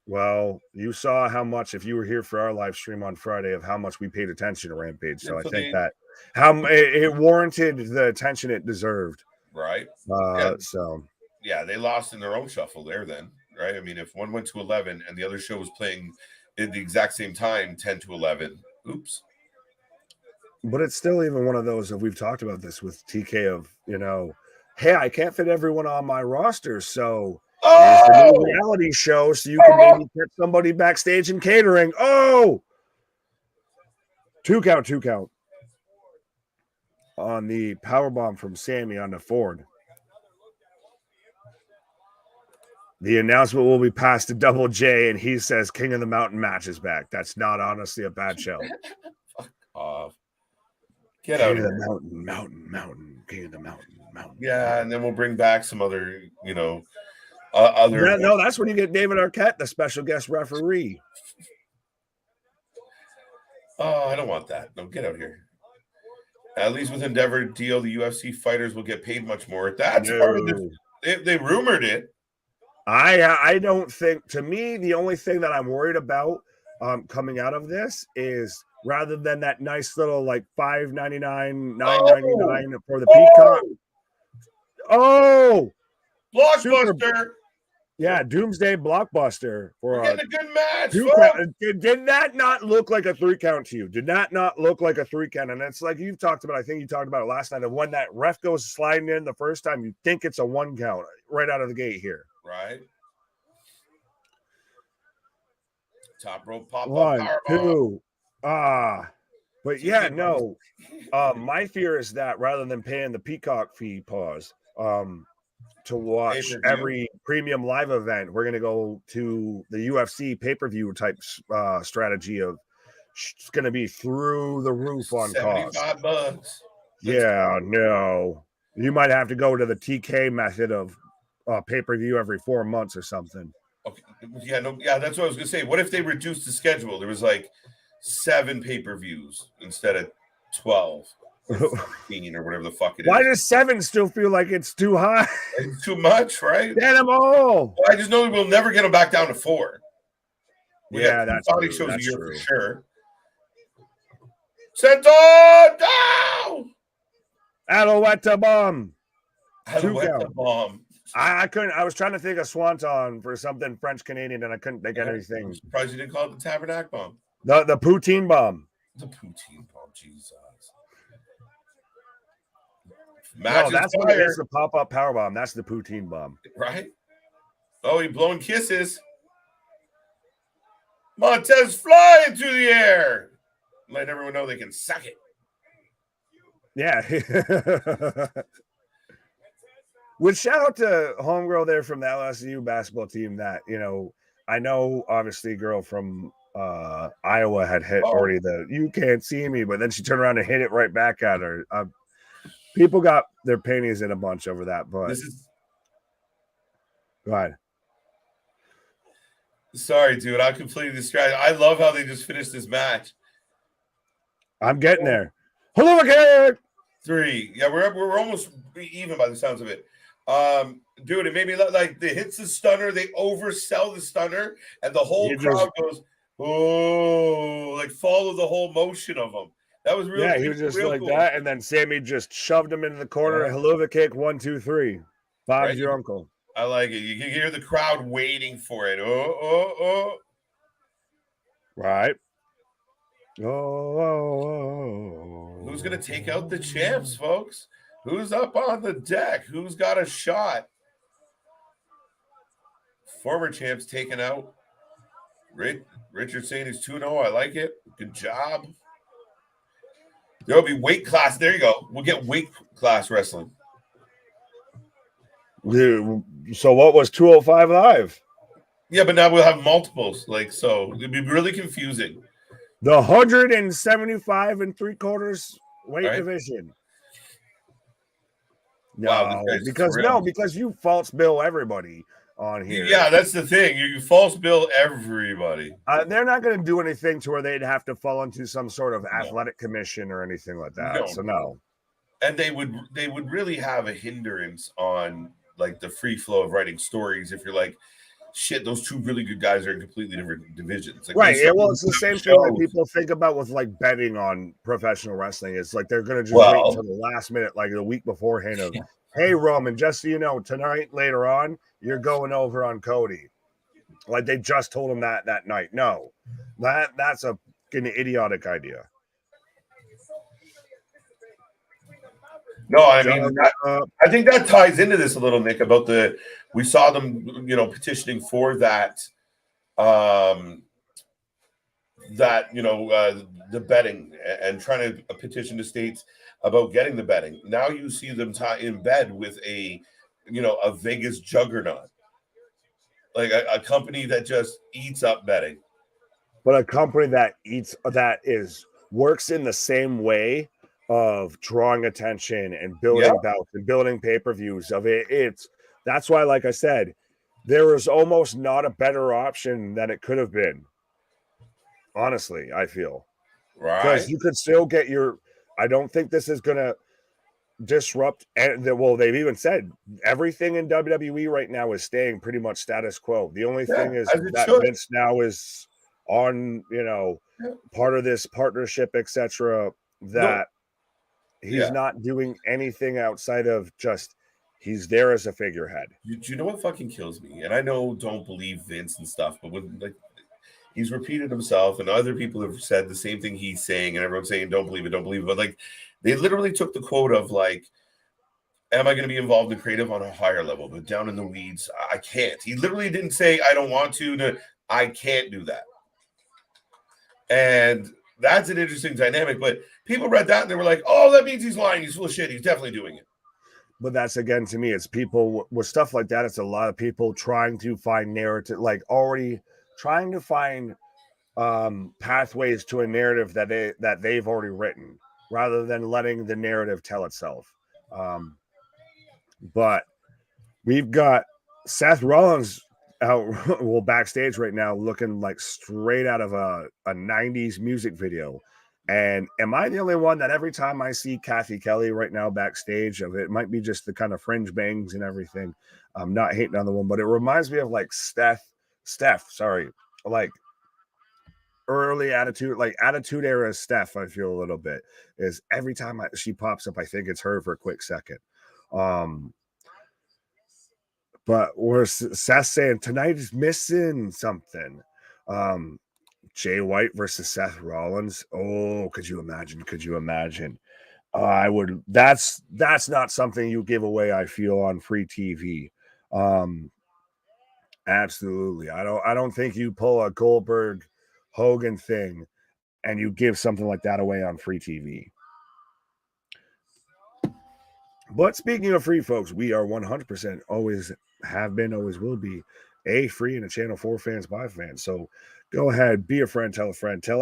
Well, you saw how much, if you were here for our live stream on Friday, of how much we paid attention to Rampage. So I think that it warranted the attention it deserved. Right. So yeah, they lost in their own shuffle there then, right? I mean, if one went to 11 and the other show was playing at the exact same time, 10 to 11, oops. But it's still even one of those, if we've talked about this with TK of, hey, I can't fit everyone on my roster, so here's the new reality show, so you can maybe get somebody backstage and catering. Oh! Two count. On the powerbomb from Sammy on the Ford. The announcement will be passed to Double J, and he says King of the Mountain match is back. That's not honestly a bad show. Fuck off. Get King out of of the here. mountain. King of the mountain. Yeah, and then we'll bring back some other, other. No, that's when you get David Arquette, the special guest referee. Oh, I don't want that. No, get out here. At least with Endeavor deal, the UFC fighters will get paid much more. That's part of the. They rumored it. I don't think. To me, the only thing that I'm worried about coming out of this is rather than that nice little like $5.99, $9.99 for the Peacock. Oh, Blockbuster. Yeah, Doomsday Blockbuster. We're getting a good match. Did that not look like a 3 count to you? Did that not look like a 3 count? And it's like you've talked about, I think you talked about it last night, and when that ref goes sliding in the first time, you think it's a 1 count right out of the gate here. Right. Top rope pop up. 1, 2. But yeah, no. My fear is that rather than paying the Peacock fee, to watch every premium live event, we're going to go to the UFC pay-per-view type strategy of it's going to be through the roof on cost. $75. Yeah, no. You might have to go to the TK method of pay-per-view every 4 months or something. Okay. Yeah, that's what I was going to say. What if they reduced the schedule? There was like 7 pay-per-views instead of 12. Or 15 or whatever the fuck it is. Why does 7 still feel like it's too high? It's too much, right? Get them all. I just know we'll never get them back down to 4. That's body true. shows That's a year true. for sure. Senton down. Alouette bomb. Alouette bomb. I couldn't. I was trying to think of Swanton for something French Canadian, and I couldn't think of anything. I'm surprised you didn't call it the Tabernacle bomb. The poutine bomb. The poutine bomb. Jesus. No, that's what it is. The pop-up power bomb. That's the poutine bomb. Right? Oh, he blowing kisses. Montez flying through the air. Let everyone know they can suck it. Yeah. With shout out to homegirl there from the LSU basketball team that, I know obviously girl from Iowa had hit already you can't see me, but then she turned around and hit it right back at her. People got their panties in a bunch over that, but go ahead. Sorry, dude. I'm completely distracted. I love how they just finished this match. I'm getting there. Hello again. 3. Yeah, we're almost even by the sounds of it. Dude, it made me look like they hits the stunner, they oversell the stunner, and the whole crowd goes, oh, like follow the whole motion of him. That was real. Yeah, he was just real like cool. that, and then Sammy just shoved him into the corner. Yeah. Helluva kick, 1, 2, 3. Bob's Right? your uncle. I like it. You can hear the crowd waiting for it. Oh. Right. Oh. Who's gonna take out the champs, folks? Who's up on the deck? Who's got a shot? Former champs taken out. Richard saying he's 2-0. I like it. Good job. There'll be weight class. There you go. We'll get weight class wrestling. Dude, so what was 205 Live? Yeah, but now we'll have multiples. Like, so it'd be really confusing. The 175 3/4 weight division. Wow, because you false bill everybody on here. Yeah, that's the thing. You false bill everybody. They're not going to do anything to where they'd have to fall into some sort of athletic commission or anything like that. No. And they would really have a hindrance on like the free flow of writing stories if you're like, shit, those two really good guys are in completely different divisions. Like, right. Yeah, well, it's the same thing that people think about with like betting on professional wrestling. It's like they're going to just wait until the last minute, like the week beforehand of, hey, Roman, just so you know, tonight, later on, you're going over on Cody. Like they just told him that night. No, that's an idiotic idea. No, I mean, I think that ties into this a little, Nick, about we saw them, petitioning for that, the betting and trying to petition the states about getting the betting. Now you see them tie in bed with a Vegas juggernaut, like a company that just eats up betting. But a company that works in the same way of drawing attention and building bouts and building pay-per-views of it. That's why, like I said, there is almost not a better option than it could have been. Honestly, I feel. Right. Because you could still get I don't think this is going to disrupt. Well, they've even said everything in WWE right now is staying pretty much status quo. The only thing is that Vince now is on, part of this partnership, etc. He's not doing anything outside of just he's there as a figurehead. Do you know what fucking kills me? And I know don't believe Vince and stuff, but when he's repeated himself and other people have said the same thing he's saying, and everyone's saying don't believe it. But like they literally took the quote of like, am I going to be involved in creative on a higher level? But down in the weeds, I can't. He literally didn't say I don't want to I can't do that. And that's an interesting dynamic, but people read that and they were like, oh, that means he's lying. He's full of shit. He's definitely doing it. But that's, again, to me, it's people with stuff like that. It's a lot of people trying to find narrative, like already trying to find pathways to a narrative that they've already written rather than letting the narrative tell itself. But we've got Seth Rollins out backstage right now looking like straight out of a 90s music video. And am I the only one that every time I see Kathy Kelly right now backstage, it might be just the kind of fringe bangs and everything, I'm not hating on the one, but it reminds me of like Steph, like early attitude era Steph. I feel a little bit is every time she pops up, I think it's her for a quick second. But we're Seth saying tonight is missing something. Jay White versus Seth Rollins. Oh, could you imagine? I would. That's not something you give away, I feel, on free TV. Absolutely. I don't think you pull a Goldberg Hogan thing and you give something like that away on free TV. But speaking of free, folks, we are 100% always have been, always will be a free and a channel for fans by fans. So go ahead, be a friend, tell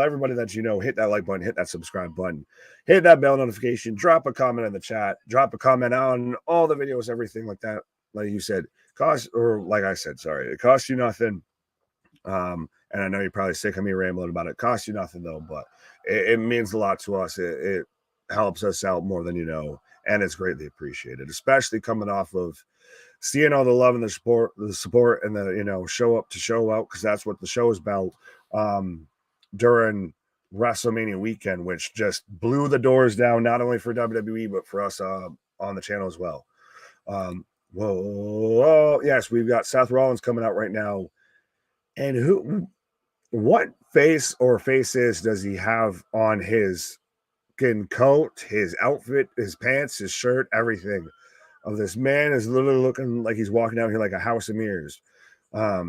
everybody that you know, hit that like button, hit that subscribe button, hit that bell notification, drop a comment in the chat, drop a comment on all the videos, everything like that. Like you said, it costs you nothing. And I know you're probably sick of me rambling about it. It costs you nothing though, but it means a lot to us. It helps us out more than you know. And it's greatly appreciated, especially coming off of seeing all the love and the support, and the show up to show out, because that's what the show is about. During Wrestlemania weekend, which just blew the doors down, not only for WWE but for us on the channel as well. Yes, we've got Seth Rollins coming out right now, and what face or faces does he have on his coat, his outfit, his pants, his shirt, everything? Of this man is literally looking like he's walking out here like a house of mirrors. But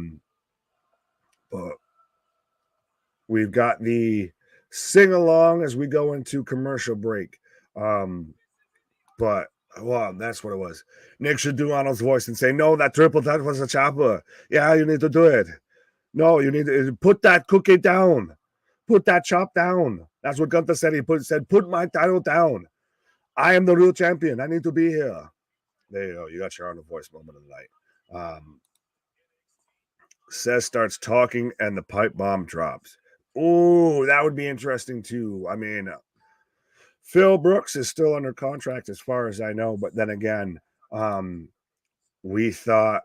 we've got the sing along as we go into commercial break. But well, that's what it was. Nick should do Arnold's voice and say, "No, that triple threat was a chopper. Yeah, you need to do it. No, you need to put that cookie down. Put that chop down." That's what Gunther said. He said, "Put my title down. I am the real champion. I need to be here." There you go. You got your Arnold voice moment of the night. Seth starts talking and the pipe bomb drops. Oh, that would be interesting too. I mean, Phil Brooks is still under contract as far as I know, but then again, we thought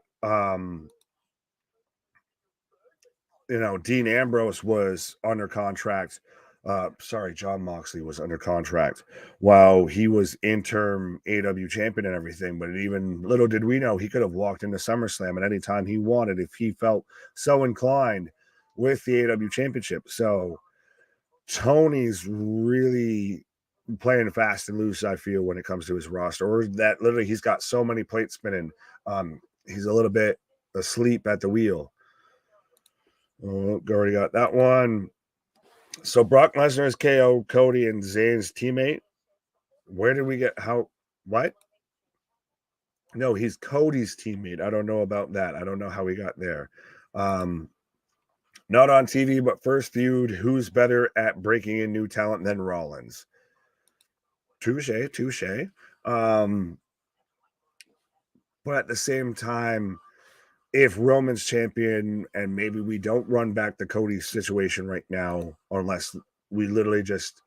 Dean Ambrose was under contract. John Moxley was under contract while he was interim AW champion and everything. But even little did we know, he could have walked into SummerSlam at any time he wanted if he felt so inclined with the AW championship. So Tony's really playing fast and loose, I feel, when it comes to his roster, or that literally he's got so many plates spinning. He's a little bit asleep at the wheel. Oh, already got that one. So Brock Lesnar is KO Cody and Zayn's teammate. Where did we get what? No, he's Cody's teammate. I don't know about that. I don't know how we got there. Not on TV, but first feud. Who's better at breaking in new talent than Rollins? Touche. But at the same time, if Roman's champion and maybe we don't run back the Cody situation right now, unless we literally just,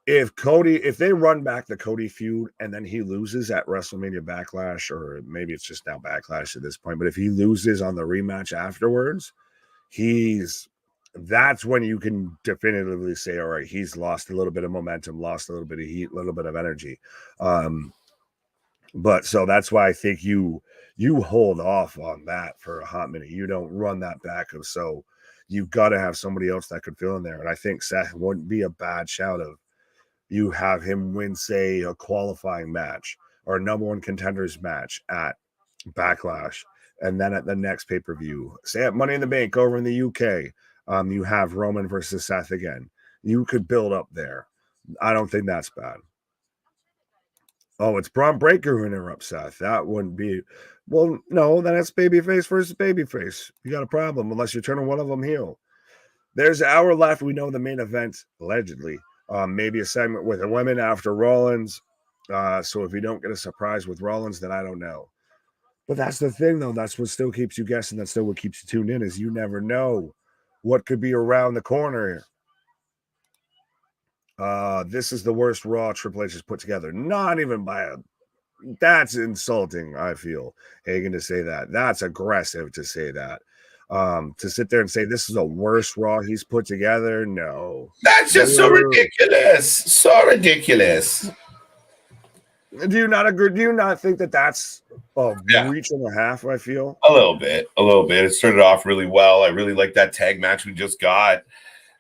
if they run back the Cody feud and then he loses at WrestleMania Backlash, or maybe it's just now Backlash at this point, but if he loses on the rematch afterwards, that's when you can definitively say, all right, he's lost a little bit of momentum, lost a little bit of heat, a little bit of energy. But so that's why I think you hold off on that for a hot minute. You don't run that back. So you got to have somebody else that could fill in there. And I think Seth wouldn't be a bad shout of you have him win, say, a qualifying match or a number one contenders match at Backlash. And then at the next pay-per-view, say at Money in the Bank over in the UK, you have Roman versus Seth again. You could build up there. I don't think that's bad. Oh, it's Braun Breaker who interrupts Seth. That wouldn't be. Well, no, then it's babyface versus babyface. You got a problem unless you're turning one of them heel. There's an hour left. We know the main event, allegedly. Maybe a segment with the women after Rollins. So if you don't get a surprise with Rollins, then I don't know. But that's the thing, though. That's what still keeps you guessing. That's still what keeps you tuned in, is you never know what could be around the corner here. This is the worst Raw Triple H has put together. Not even by a... That's insulting, I feel, Hagen, to say that. That's aggressive to say that. To sit there and say this is the worst Raw he's put together, no. That's just so ridiculous. So ridiculous. Do you not agree? Do you not think that that's a reach and a half, I feel? A little bit. It started off really well. I really like that tag match we just got.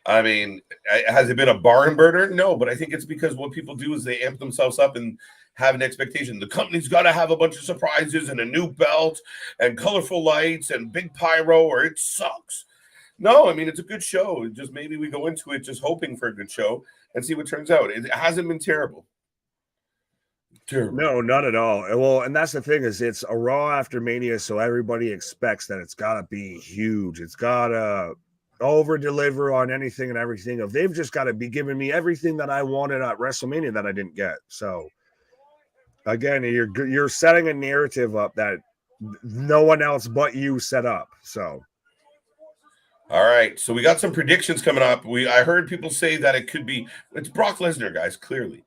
I mean, has it been a barn burner? No, but I think it's because what people do is they amp themselves up and have an expectation. The company's got to have a bunch of surprises and a new belt and colorful lights and big pyro, or it sucks. No, I mean, it's a good show. Just maybe we go into it just hoping for a good show and see what turns out. It hasn't been terrible. No, not at all. Well, and that's the thing, is it's a Raw after Mania, so everybody expects that it's got to be huge. It's got to over deliver on anything and everything. They've just got to be giving me everything that I wanted at WrestleMania that I didn't get. So again, you're setting a narrative up that no one else but you set up. So all right, so we got some predictions coming up. I heard people say that it's Brock Lesnar, guys, clearly.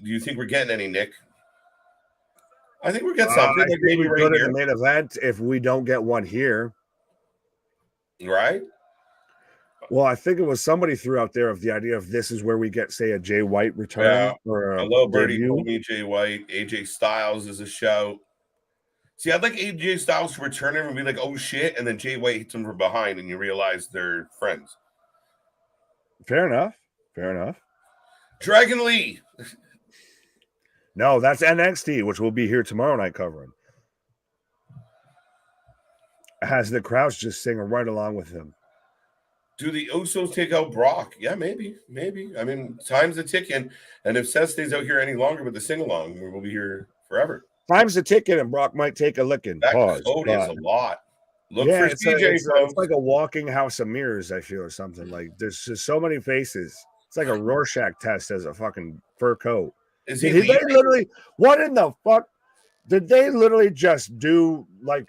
Do you think we're getting any, Nick? I think we'll get something. I Like think maybe we right go to here, the main event if we don't get one here. right? Well, I think it was somebody threw out there of the idea of this is where we get, say, a Jay White return Yeah. or a Hello, Birdie debut. told me Jay White, AJ Styles is a shout. See, I'd like AJ Styles to return him and be like, "Oh shit," and then Jay White hits him from behind, and you realize they're friends. Fair enough. Fair enough. Dragon Lee. No, that's NXT, which we'll be here tomorrow night covering. Has the crowds just singing right along with him. Do the Usos take out Brock? Yeah, maybe. I mean, time's a ticking, and if Seth stays out here any longer with the sing along, we'll be here forever. Time's a ticking, and Brock might take a licking. That Pause. code is a lot. Look Yeah, for it's CJ, folks. like a walking house of mirrors, I feel, or something. Like there's just so many faces. It's like a Rorschach test as a fucking fur coat. Is Did he they literally? What in the fuck? Did they literally just do like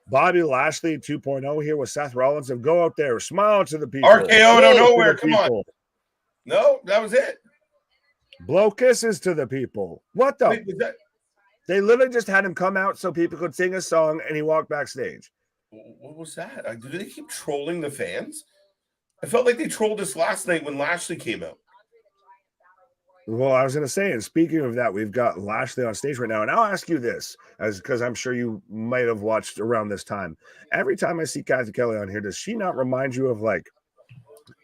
Bobby Lashley 2.0 here with Seth Rollins and go out there, smile to the people, RKO out of nowhere? Come on. No, that was it. Blow kisses to the people. What the? Wait, was that? They literally just had him come out so people could sing a song, and he walked backstage. What was that? Do they keep trolling the fans? I felt like they trolled us last night when Lashley came out. Well, I was going to say, and speaking of that, we've got Lashley on stage right now, and I'll ask you this, as because I'm sure you might have watched around this time. Every time I see Kathy Kelly on here, does she not remind you of like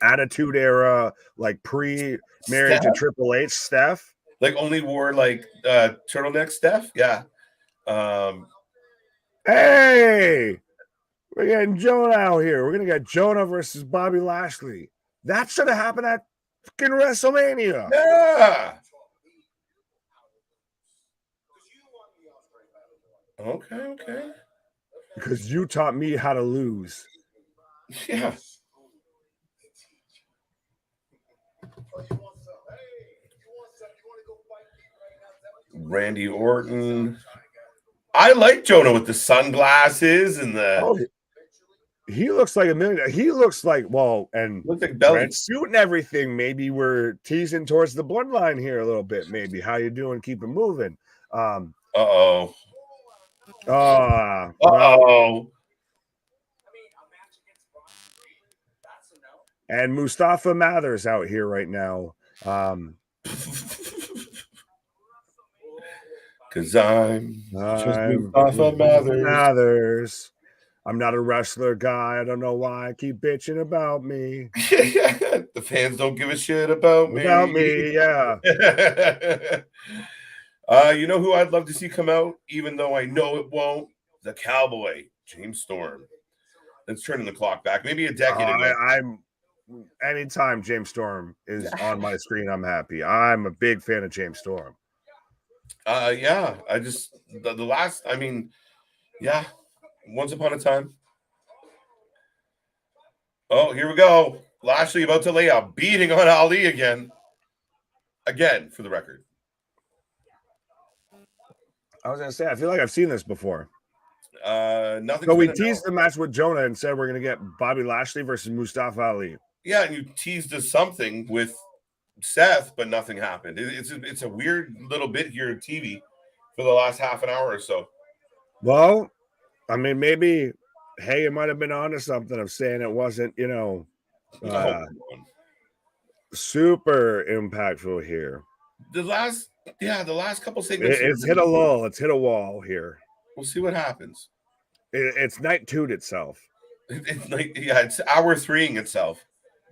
Attitude Era, like pre-marriage to Triple H, Steph? Like only wore like turtleneck, Steph? Yeah. Hey, we're getting Jonah out here. We're gonna get Jonah versus Bobby Lashley. That should have happened at fucking WrestleMania. Yeah. Okay. Because you taught me how to lose. Yeah. Randy Orton. I like Jonah with the sunglasses and the. Oh, he looks like a million. He looks like and looks like belly red suit and everything. Maybe we're teasing towards the bloodline here a little bit. Maybe how you doing? Keep it moving. Uh-oh. And Mustafa Mathers out here right now. Because I'm just Mustafa Mathers. I'm not a wrestler guy. I don't know why I keep bitching about me. The fans don't give a shit about me. Yeah. You know who I'd love to see come out, even though I know it won't? The Cowboy, James Storm. Let's turn the clock back. Maybe a decade ago. Anytime James Storm is on my screen, I'm happy. I'm a big fan of James Storm. Yeah. I just the last, I mean, yeah. Once upon a time. Oh, here we go. Lashley about to lay a beating on Ali again. Again, for the record. I was going to say, I feel like I've seen this before. Nothing. So we teased the match with Jonah and said we're going to get Bobby Lashley versus Mustafa Ali. Yeah, and you teased us something with Seth, but nothing happened. It's a weird little bit here on TV for the last half an hour or so. Well, I mean, maybe, hey, it might have been onto something of saying it wasn't, super impactful here. The last couple segments. It's hit a lull. It's hit a wall here. We'll see what happens. It's night two'd itself. It's hour threeing itself.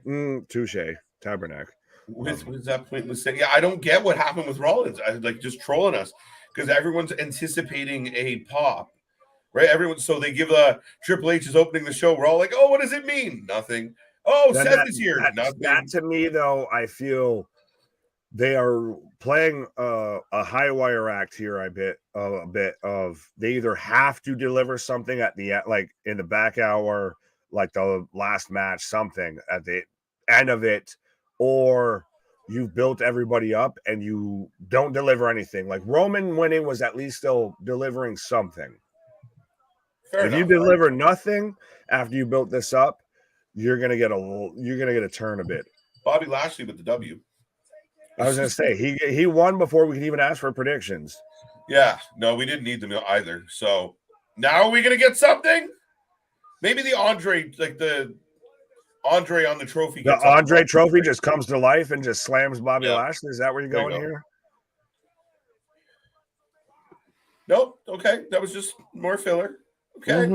Touche. Tabernacle. With that pointless thing. Yeah, I don't get what happened with Rollins. I like just trolling us because everyone's anticipating a pop. Right, so they give Triple H is opening the show. We're all like, "Oh, what does it mean?" Nothing. Oh, Seth is here. Nothing. That to me, though, I feel they are playing a high wire act here. A bit of they either have to deliver something at the like in the back hour, like the last match, something at the end of it, or you've built everybody up and you don't deliver anything. Like Roman winning was at least still delivering something. If you deliver nothing after you built this up, you're gonna get a turn a bit. Bobby Lashley with the W. I was gonna say he won before we could even ask for predictions. Yeah, no, we didn't need them either. So now are we gonna get something? Maybe the Andre, like the Andre on the trophy. The Gets Andre trophy just comes to life and just slams Bobby Yeah. Lashley. Is that where you're There you going go. here? Nope. Okay, that was just more filler. Okay.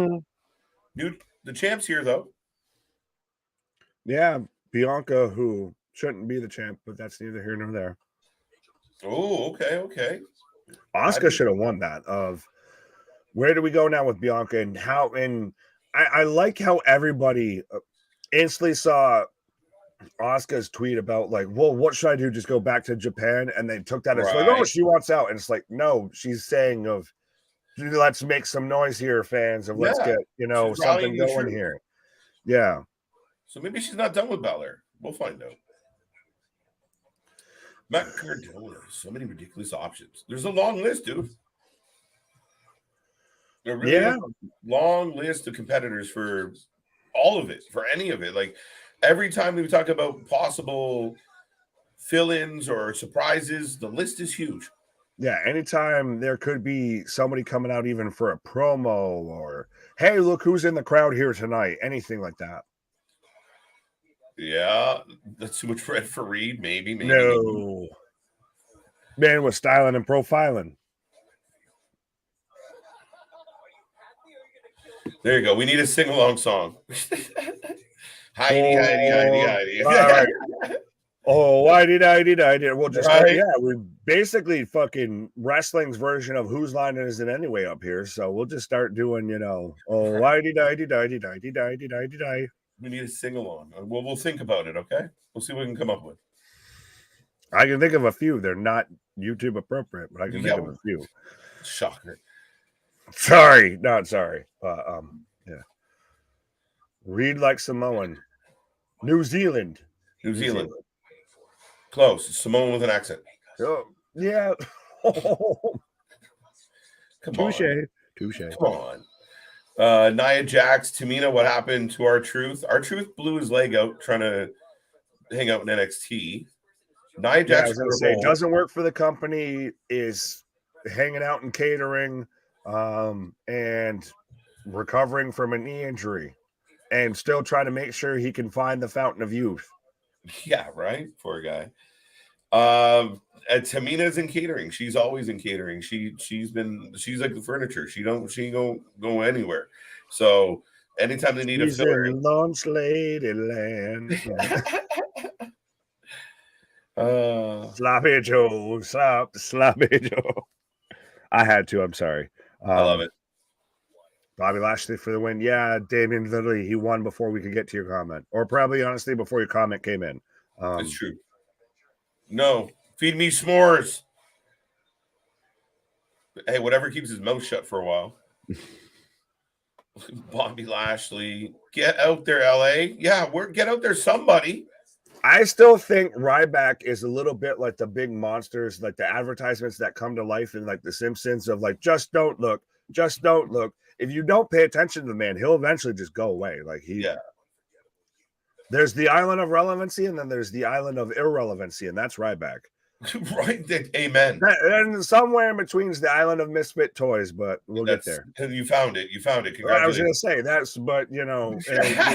New the champ's here though. Yeah, Bianca, who shouldn't be the champ, but that's neither here nor there. Oh, okay. Asuka should have won that. Of where do we go now with Bianca and how? And I like how everybody instantly saw Asuka's tweet about like, well, what should I do? Just go back to Japan? And they took that as like, oh, Right. she wants out. And it's like, no, she's saying of let's make some noise here, fans, of let's get She's something rallying the going troops. here. Yeah. So maybe she's not done with Belair. We'll find out. Matt Cardona. So many ridiculous options. There's a long list, dude. There really is a long list of competitors for all of it, for any of it. Like every time we talk about possible fill-ins or surprises, the list is huge. Yeah, anytime there could be somebody coming out even for a promo or, hey, look who's in the crowd here tonight, anything like that. Yeah, that's too much red for Reed. Maybe. No. Man was styling and profiling. There you go. We need a sing-along song. Heidi. All right. Oh, I did. We'll just start. Yeah, we basically fucking wrestling's version of Whose Line Is It Anyway up here. So we'll just start doing, oh, I did. We need a sing-along. We'll think about it, okay? We'll see what we can come up with. I can think of a few. They're not YouTube appropriate, but I can think of a few. Shocker. Sorry, not sorry. Yeah. Read like Samoan. New Zealand. Close. Samoan with an accent. Oh, yeah. Touche. Come on. Nia Jax, Tamina, what happened to R-Truth? R-Truth blew his leg out trying to hang out in NXT. Nia Jax, yeah, I was going to say, doesn't work for the company, is hanging out in catering and recovering from a knee injury and still trying to make sure he can find the fountain of youth. Yeah, right? Poor guy. Tamina's in catering. She's always in catering. She's like the furniture. She don't go anywhere. So anytime they need a filler, in Launch Lady Land. Sloppy Joe, sloppy Joe. I had to. I'm sorry. I love it. Bobby Lashley for the win. Yeah, Damien literally he won before we could get to your comment, or probably honestly before your comment came in. It's true. No, feed me s'mores. Hey, whatever keeps his mouth shut for a while. Bobby Lashley, get out there, LA. Yeah, get out there, somebody. I still think Ryback is a little bit like the big monsters, like the advertisements that come to life in like The Simpsons of like, just don't look. If you don't pay attention to the man, he'll eventually just go away. Like there's the island of relevancy, and then there's the island of irrelevancy, and that's Ryback. Right. Amen. And somewhere in between is the island of misfit toys, but we'll get there. You found it. Congratulations. I was going to say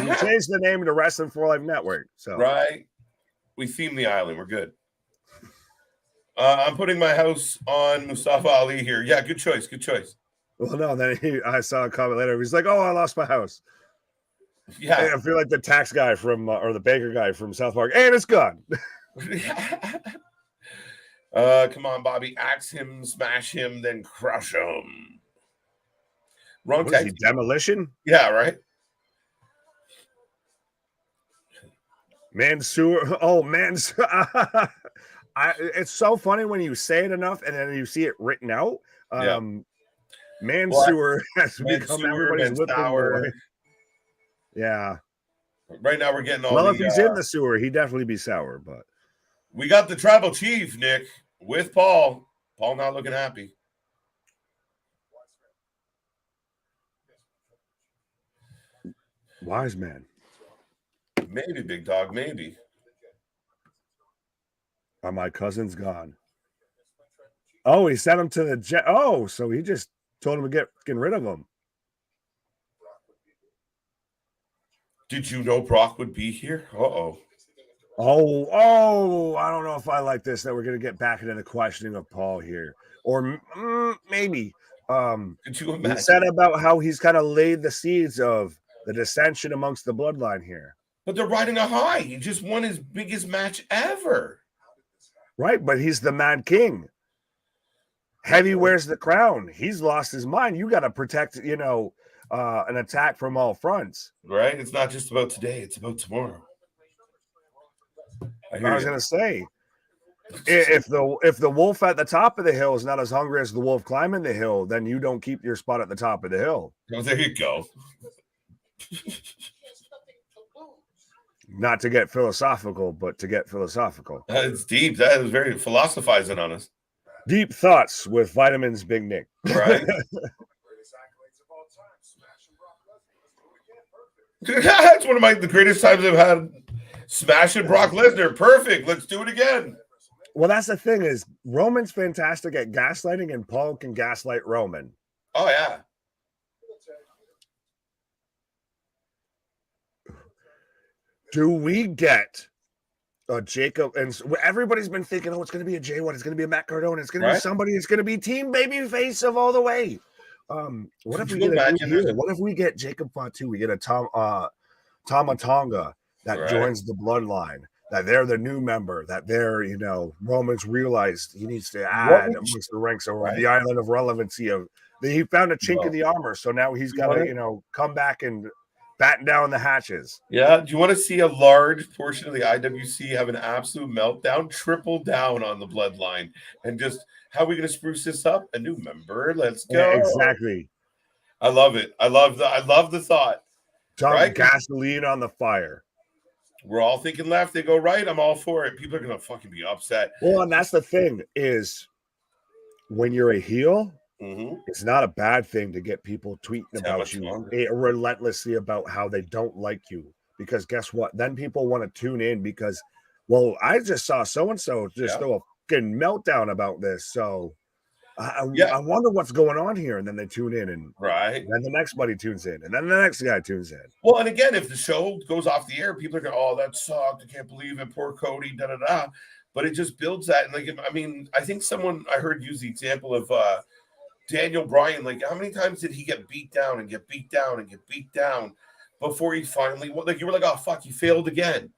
we changed the name to Wrestling for Life Network. So right. We theme the island. We're good. I'm putting my house on Mustafa Ali here. Yeah, good choice. Well, no, then I saw a comment later. He's like, "Oh, I lost my house." Yeah, I feel like the tax guy from or the baker guy from South Park, and it's gone. Come on, Bobby, axe him, smash him, then crush him. Wrong tag. Demolition? Yeah, right. Mansoor. Oh, Mansoor. It's so funny when you say it enough and then you see it written out. Mansoor has become everybody's whipping boy. Yeah. Right now we're getting all if he's in the sewer, he'd definitely be sour, but we got the tribal chief, Nick, with Paul. Paul not looking happy. Wise man. Maybe, big dog, maybe. My cousin's gone. Oh, he sent him to the jet. Oh, so he just told him to get rid of him. Did you know Brock would be here? Uh-oh. Oh, I don't know if I like this, that we're going to get back into the questioning of Paul here. Or maybe. Could you He imagine? said about how he's kind of laid the seeds of the dissension amongst the bloodline here. But they're riding a high. He just won his biggest match ever. Right, but he's the Mad King. Heavy wears the crown. He's lost his mind. You got to protect, an attack from all fronts. Right? It's not just about today. It's about tomorrow. I was going to say, if the wolf at the top of the hill is not as hungry as the wolf climbing the hill, then you don't keep your spot at the top of the hill. Oh, there you go. Not to get philosophical, but to get philosophical. That's deep. That is very philosophizing on us. Deep thoughts with Vitamins Big Nick. Right. That's one of the greatest times I've had. Smashing Brock Lesnar. Perfect. Let's do it again. Well, that's the thing is Roman's fantastic at gaslighting, and Paul can gaslight Roman. Oh, yeah. Do we get a Jacob? And everybody's been thinking, oh, it's going to be a J1. It's going to be a Matt Cardona. It's going to be somebody. It's going to be Team Babyface of all the way. What if we get a new here? What if we get Jacob Fatu? We get a Tama Tonga that joins the bloodline. That they're the new member. That they're, Roman's realized he needs to add amongst the ranks over the island of relevancy of. He found a chink in the armor, so now he's got to, come back and batten down the hatches. Yeah. Do you want to see a large portion of the IWC have an absolute meltdown? Triple down on the bloodline and just how are we going to spruce this up? A new member. Let's go. Yeah, exactly. I love it. I love the thought. Dump gasoline on the fire. We're all thinking left. They go right. I'm all for it. People are going to fucking be upset. Well, and that's the thing is when you're a heel, it's not a bad thing to get people tweeting about you relentlessly about how they don't like you. Because guess what? Then people want to tune in because, well, I just saw so-and-so just throw a fucking meltdown about this. So I wonder what's going on here. And then they tune in and then the next buddy tunes in and then the next guy tunes in. Well, and again, if the show goes off the air, people are going, oh, that sucked. I can't believe it. Poor Cody, da-da-da. But it just builds that. And I think someone I heard use the example of Daniel Bryan. Like, how many times did he get beat down and get beat down and get beat down before he finally, you were like, oh, fuck, he failed again.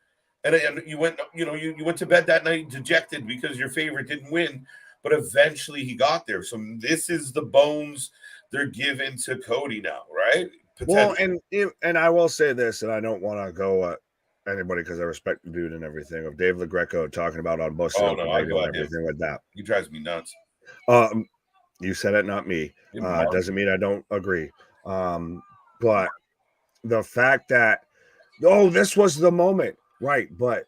And you went, you went to bed that night dejected because your favorite didn't win. But eventually he got there. So this is the bones they're giving to Cody now, right? Well, and I will say this, and I don't want to go at anybody because I respect the dude and everything, of Dave LaGreco talking about on Busted Up and everything like that. He drives me nuts. You said it, not me. Doesn't mean I don't agree. But the fact that, this was the moment, right? But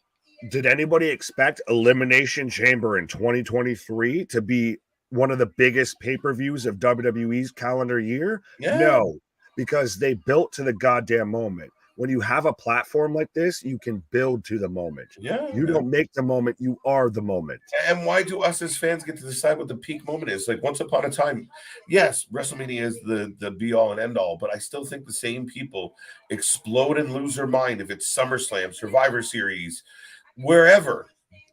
did anybody expect Elimination Chamber in 2023 to be one of the biggest pay-per-views of WWE's calendar year? Yeah. No, because they built to the goddamn moment. When you have a platform like this, you can build to the moment. Yeah. You don't make the moment, you are the moment. And why do us as fans get to decide what the peak moment is? Like, once upon a time, yes, Wrestlemania is the be-all and end-all, but I still think the same people explode and lose their mind if it's SummerSlam, Survivor Series, wherever.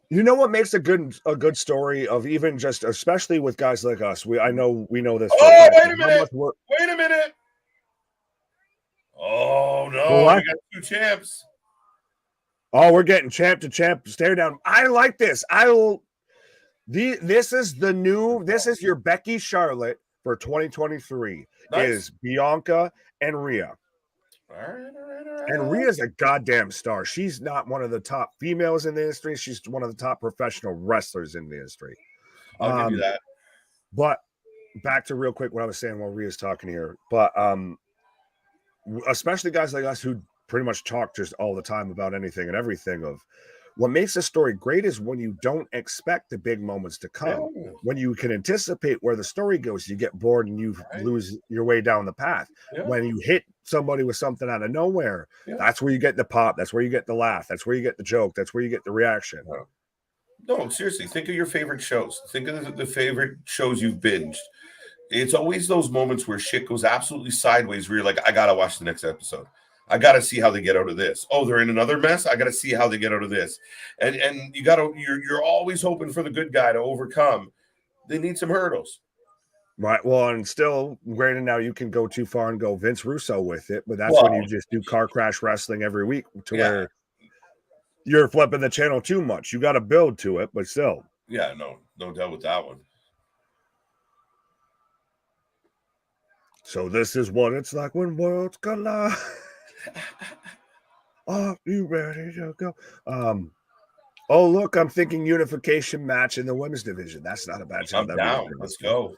You know what makes a good story of even just, especially with guys like us, we know this. Oh, wait a minute. Oh no, we got two champs. Oh, we're getting champ to champ stare down. I like this. This is your Becky Charlotte for 2023. Nice. Is Bianca and Rhea. All right. And Rhea's a goddamn star. She's not one of the top females in the industry. She's one of the top professional wrestlers in the industry. I'll give you that. But back to real quick what I was saying while Rhea's talking here. But especially guys like us who pretty much talk just all the time about anything and everything, of what makes a story great is when you don't expect the big moments to come. Yeah. When you can anticipate where the story goes, you get bored and you lose your way down the path. Yeah. When you hit somebody with something out of nowhere, that's where you get the pop. That's where you get the laugh. That's where you get the joke. That's where you get the reaction. No, seriously, think of your favorite shows. Think of the favorite shows you've binged. It's always those moments where shit goes absolutely sideways where you're like, I gotta watch the next episode. I gotta see how they get out of this. Oh, they're in another mess. I gotta see how they get out of this. And you're always hoping for the good guy to overcome. They need some hurdles. Right. Well, and still, granted, now you can go too far and go Vince Russo with it, but that's when Well, you just do car crash wrestling every week to yeah, where you're flipping the channel too much. You got to build to it, but still. yeah, no doubt with that one. So this is what it's like when worlds collide. Are you ready to go? Oh, look, I'm thinking unification match in the women's division. That's not a bad show. I'm down. Let's go.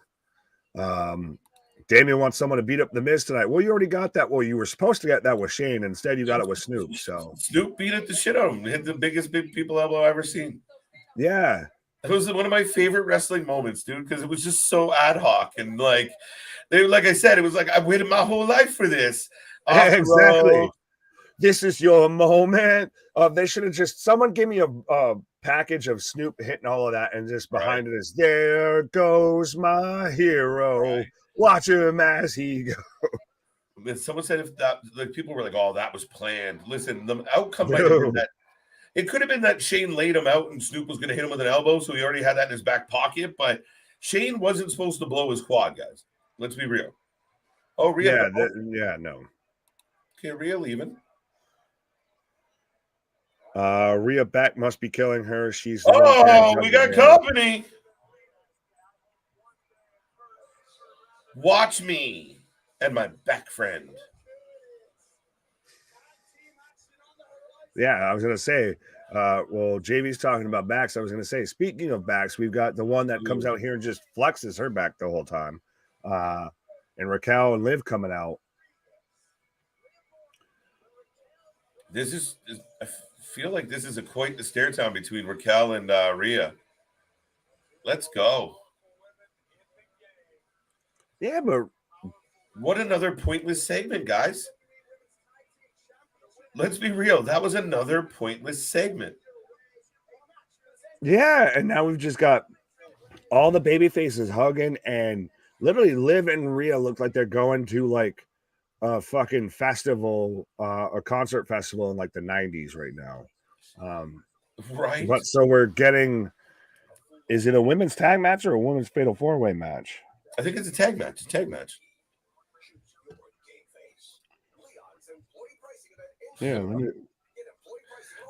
Damien wants someone to beat up the Miz tonight. Well, you already got that. Well, you were supposed to get that with Shane. Instead, you got it with Snoop. So Snoop beat the shit out of him. Hit the biggest big people elbow I've ever seen. yeah. It was one of my favorite wrestling moments, dude, because it was just so ad hoc and like I said, it was like I've waited my whole life for this. Exactly. This is your moment. They should have just someone give me a package of Snoop hitting all of that, and just behind it is there goes my hero. Right. Watch him as he goes. Someone said if that like people were like, oh, that was planned. Listen, the outcome might have been that it could have been that Shane laid him out and Snoop was going to hit him with an elbow, so he already had that in his back pocket. But Shane wasn't supposed to blow his quad, guys. Let's be real. Oh, Rhea. No. Okay, Rhea leaving. Rhea Beck must be killing her. She's we got company. Watch me and my back friend. Yeah, I was gonna say. Well, JV's talking about backs. I was gonna say, speaking of backs, we've got the one that comes out here and just flexes her back the whole time. And Raquel and Liv coming out. I feel like this is quite the stare down between Raquel and Rhea. Let's go. Yeah, but what another pointless segment, guys. Let's be real. That was another pointless segment. Yeah, and now we've just got all the baby faces hugging, and literally Liv and Rhea look like they're going to like a fucking festival, a concert festival in like the 90s right now. Right. But so we're getting, is it a women's tag match or a women's fatal 4-way match? I think it's a tag match. Yeah.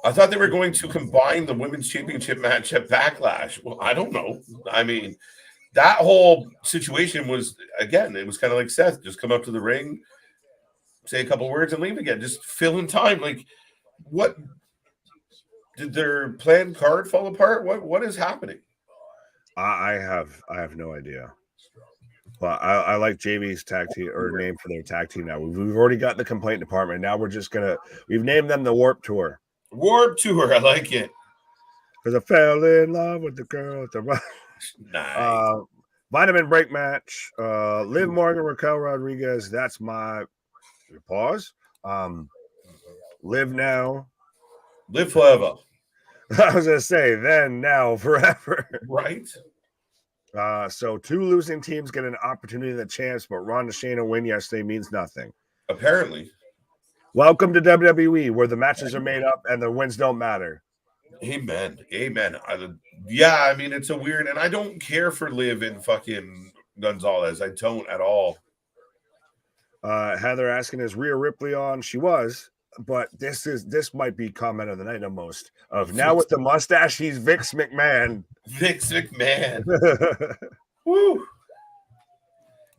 I thought they were going to combine the women's championship match at Backlash. Well, I don't know. I mean, that whole situation was, again, it was kind of like Seth, just come up to the ring, say a couple words and leave again. Just fill in time. Like, what? Did their planned card fall apart? What is happening? I have no idea. But I like JV's tag team or name for their tag team now. We've already got the complaint department. Now we've named them the Warp Tour. Warp Tour, I like it. Because I fell in love with the girl. Nice. Vitamin break match. Liv Morgan, Raquel Rodriguez. That's my pause. Live now. Live forever. I was gonna say then, now, forever. Right. So two losing teams get an opportunity and a chance, but Ronda Shayna win yesterday means nothing. Apparently. Welcome to WWE, where the matches are made up and the wins don't matter. Amen. Yeah, I mean, it's a weird, and I don't care for Liv and fucking Gonzalez. I don't at all. Heather asking, is Rhea Ripley on? She was, but this might be comment of the night almost. Of now with the mustache, he's Vince McMahon. Vince McMahon. Woo.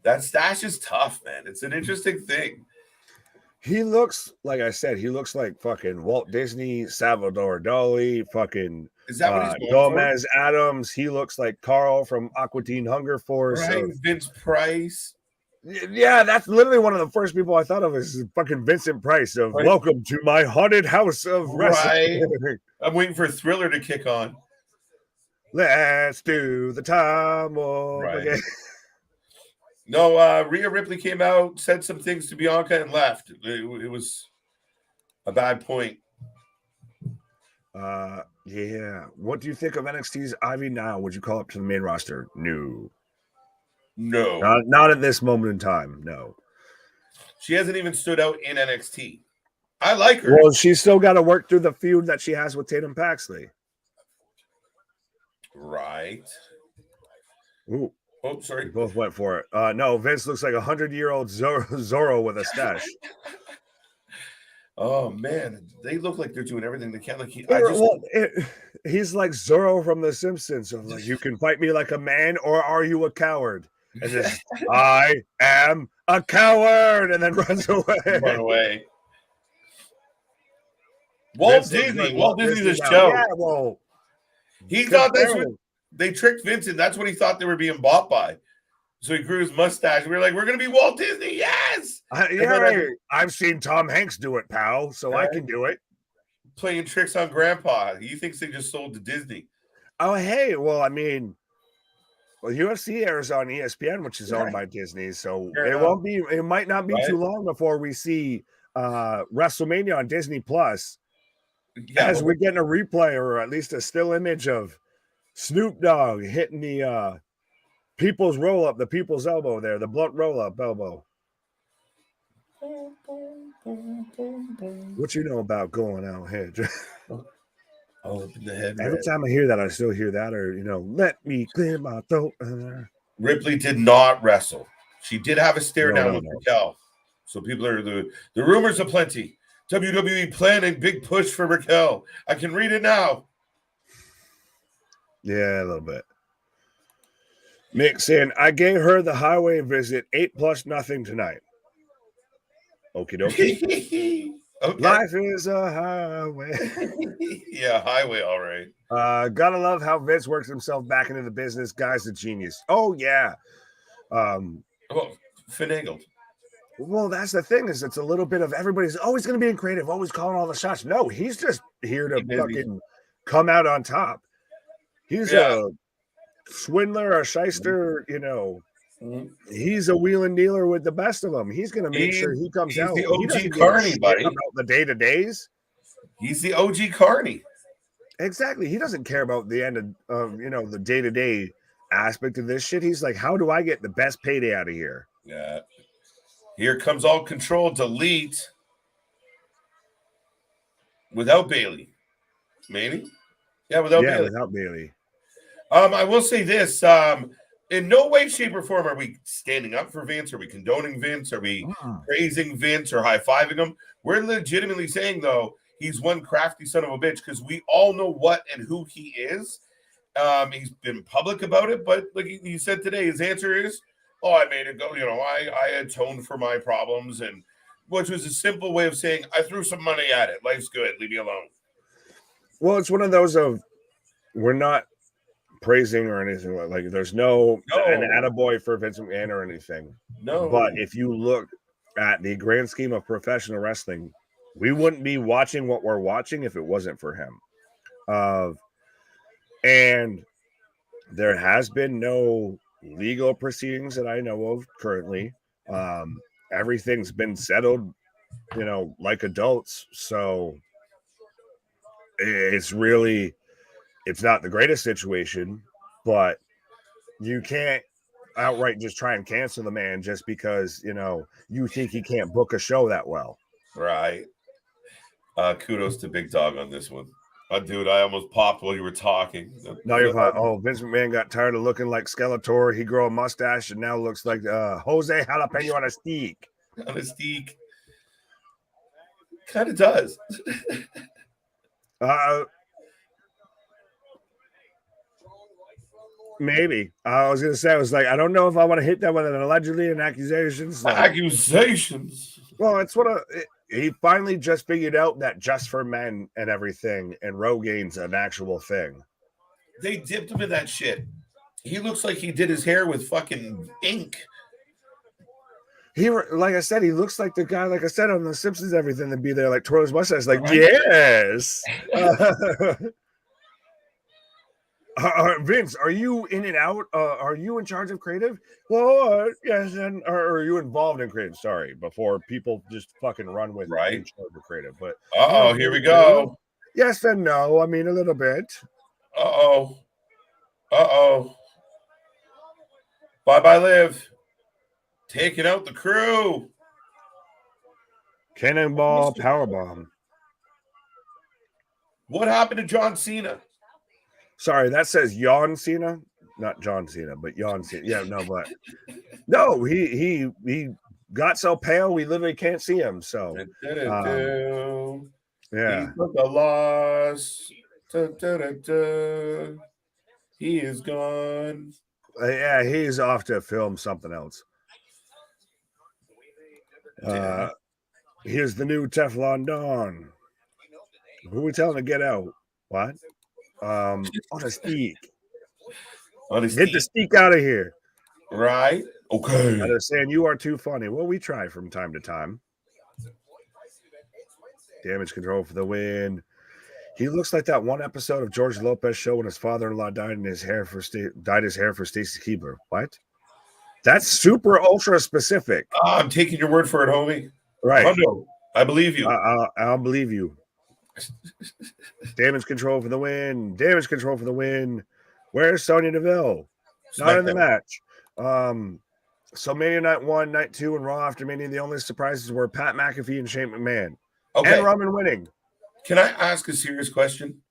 That stash is tough, man. It's an interesting thing. He looks, like I said, he looks like fucking Walt Disney, Salvador Dali, fucking is that what he's Gomez for? Adams. He looks like Carl from Aqua Teen Hunger Force. Right, Vince Price. Yeah, that's literally one of the first people I thought of is fucking Vincent Price of right. Welcome to my haunted house of wrestling. Right. I'm waiting for Thriller to kick on. Let's do the time right. again. No, Rhea Ripley came out, said some things to Bianca and left. It was a bad point. Yeah. What do you think of NXT's Ivy now? Would you call up to the main roster? No. No. Not at this moment in time. No. She hasn't even stood out in NXT. I like her. Well, she's still got to work through the feud that she has with Tatum Paxley. Right. Ooh. Oh, sorry. We both went for it. No, Vince looks like 100-year-old Zorro with a stash. Oh man, they look like they're doing everything they can. Like he's like Zorro from The Simpsons. So like, you can fight me like a man, or are you a coward? And just I am a coward, and then runs away. Run away. Walt Disney's a show. Yeah, well, he thought that's what they tricked Vincent. That's what he thought they were being bought by. So he grew his mustache. We were like, we're going to be Walt Disney. Yes. I've seen Tom Hanks do it, pal. So I can do it. Playing tricks on Grandpa. He thinks they just sold to Disney. Oh, hey. Well, I mean, UFC airs on ESPN, which is owned by Disney. So it might not be too long before we see Wrestlemania on Disney Plus. Yeah, as we're getting a replay or at least a still image of Snoop Dogg hitting the people's roll up, the people's elbow there, the blunt roll up elbow. What you know about going out here? All up in the head. Every time I hear that, I still hear that, or let me clear my throat. Ripley did not wrestle. She did have a stare down with Raquel. So people are the rumors aplenty. WWE planning big push for Raquel. I can read it now. Yeah, a little bit. Mick saying, I gave her the highway visit 8+0 tonight. Okie dokie. Okay. Life is a highway. Yeah, highway, all right. Gotta love how Vince works himself back into the business. Guy's a genius. Oh, yeah. Finagled. Well, that's the thing, is it's a little bit of everybody's always going to be in creative, always calling all the shots. No, he's just here to fucking come out on top. He's a swindler, a shyster, He's a wheeling dealer with the best of them. He's going to make sure he comes out. He's the OG Carney, buddy. About the day-to-days. He's the OG Carney. Exactly. He doesn't care about the end of the day-to-day aspect of this shit. He's like, how do I get the best payday out of here? Yeah. Here comes all control, delete. Without Bailey. Maybe? Yeah, without Bailey. I will say this. In no way, shape, or form are we standing up for Vince. Are we condoning Vince? Are we praising Vince or high-fiving him? We're legitimately saying, though, he's one crafty son of a bitch, because we all know what and who he is. He's been public about it, but like he said today, his answer is, I made it go. I atoned for my problems, and which was a simple way of saying, I threw some money at it. Life's good. Leave me alone. Well, it's one of those of, we're not praising or anything like there's no an attaboy for Vince McMahon or anything. No. But if you look at the grand scheme of professional wrestling, we wouldn't be watching what we're watching if it wasn't for him. And there has been no legal proceedings that I know of currently. Everything's been settled, like adults. So it's not the greatest situation, but you can't outright just try and cancel the man just because, you think he can't book a show that well. Right. Kudos to Big Dog on this one. Dude, I almost popped while you were talking. No, you're fine. Oh, Vince McMahon got tired of looking like Skeletor. He grew a mustache and now looks like Jose Jalapeno on a steak. On a steak. Kind of does. Maybe. I was going to say, I was like, I don't know if I want to hit that with an allegedly and accusations. Accusations. Well, it's he finally just figured out that Just for Men and everything and Rogane's an actual thing. They dipped him in that shit. He looks like he did his hair with fucking ink. Like I said, he looks like the guy, like I said, on The Simpsons, everything, to be there, like twirl his mustache, like, yes. Vince, are you in and out? Are you in charge of creative? Well, yes, and are you involved in creative? Sorry, before people just fucking run with in charge of creative. But here we go. Yes and no. I mean, a little bit. Uh-oh. Uh-oh. Bye-bye, Liv. Taking out the crew. Cannonball powerbomb. What happened to John Cena? Sorry, that says Yawn Cena, not John Cena, but Yawn Cena. Yeah, no, but no, he got so pale we literally can't see him. So, He yeah, took a loss. He is gone. yeah, he's off to film something else. Here's the new Teflon Don. Who are we telling to get out? What? On a steak. Get the steak out of here. Right? Okay. They're saying you are too funny. Well, we try from time to time. Damage control for the win. He looks like that one episode of George Lopez show when his father-in-law dyed his hair for Stacey Keebler. What? That's super ultra specific. I'm taking your word for it, homie. Right. Hundo, I believe you. I'll believe you. Damage control for the win. Damage control for the win. Where's Sonya Deville? Not in the match. So Mania Night 1, Night 2, and Raw after Mania, the only surprises were Pat McAfee and Shane McMahon. Okay. And Roman winning. Can I ask a serious question?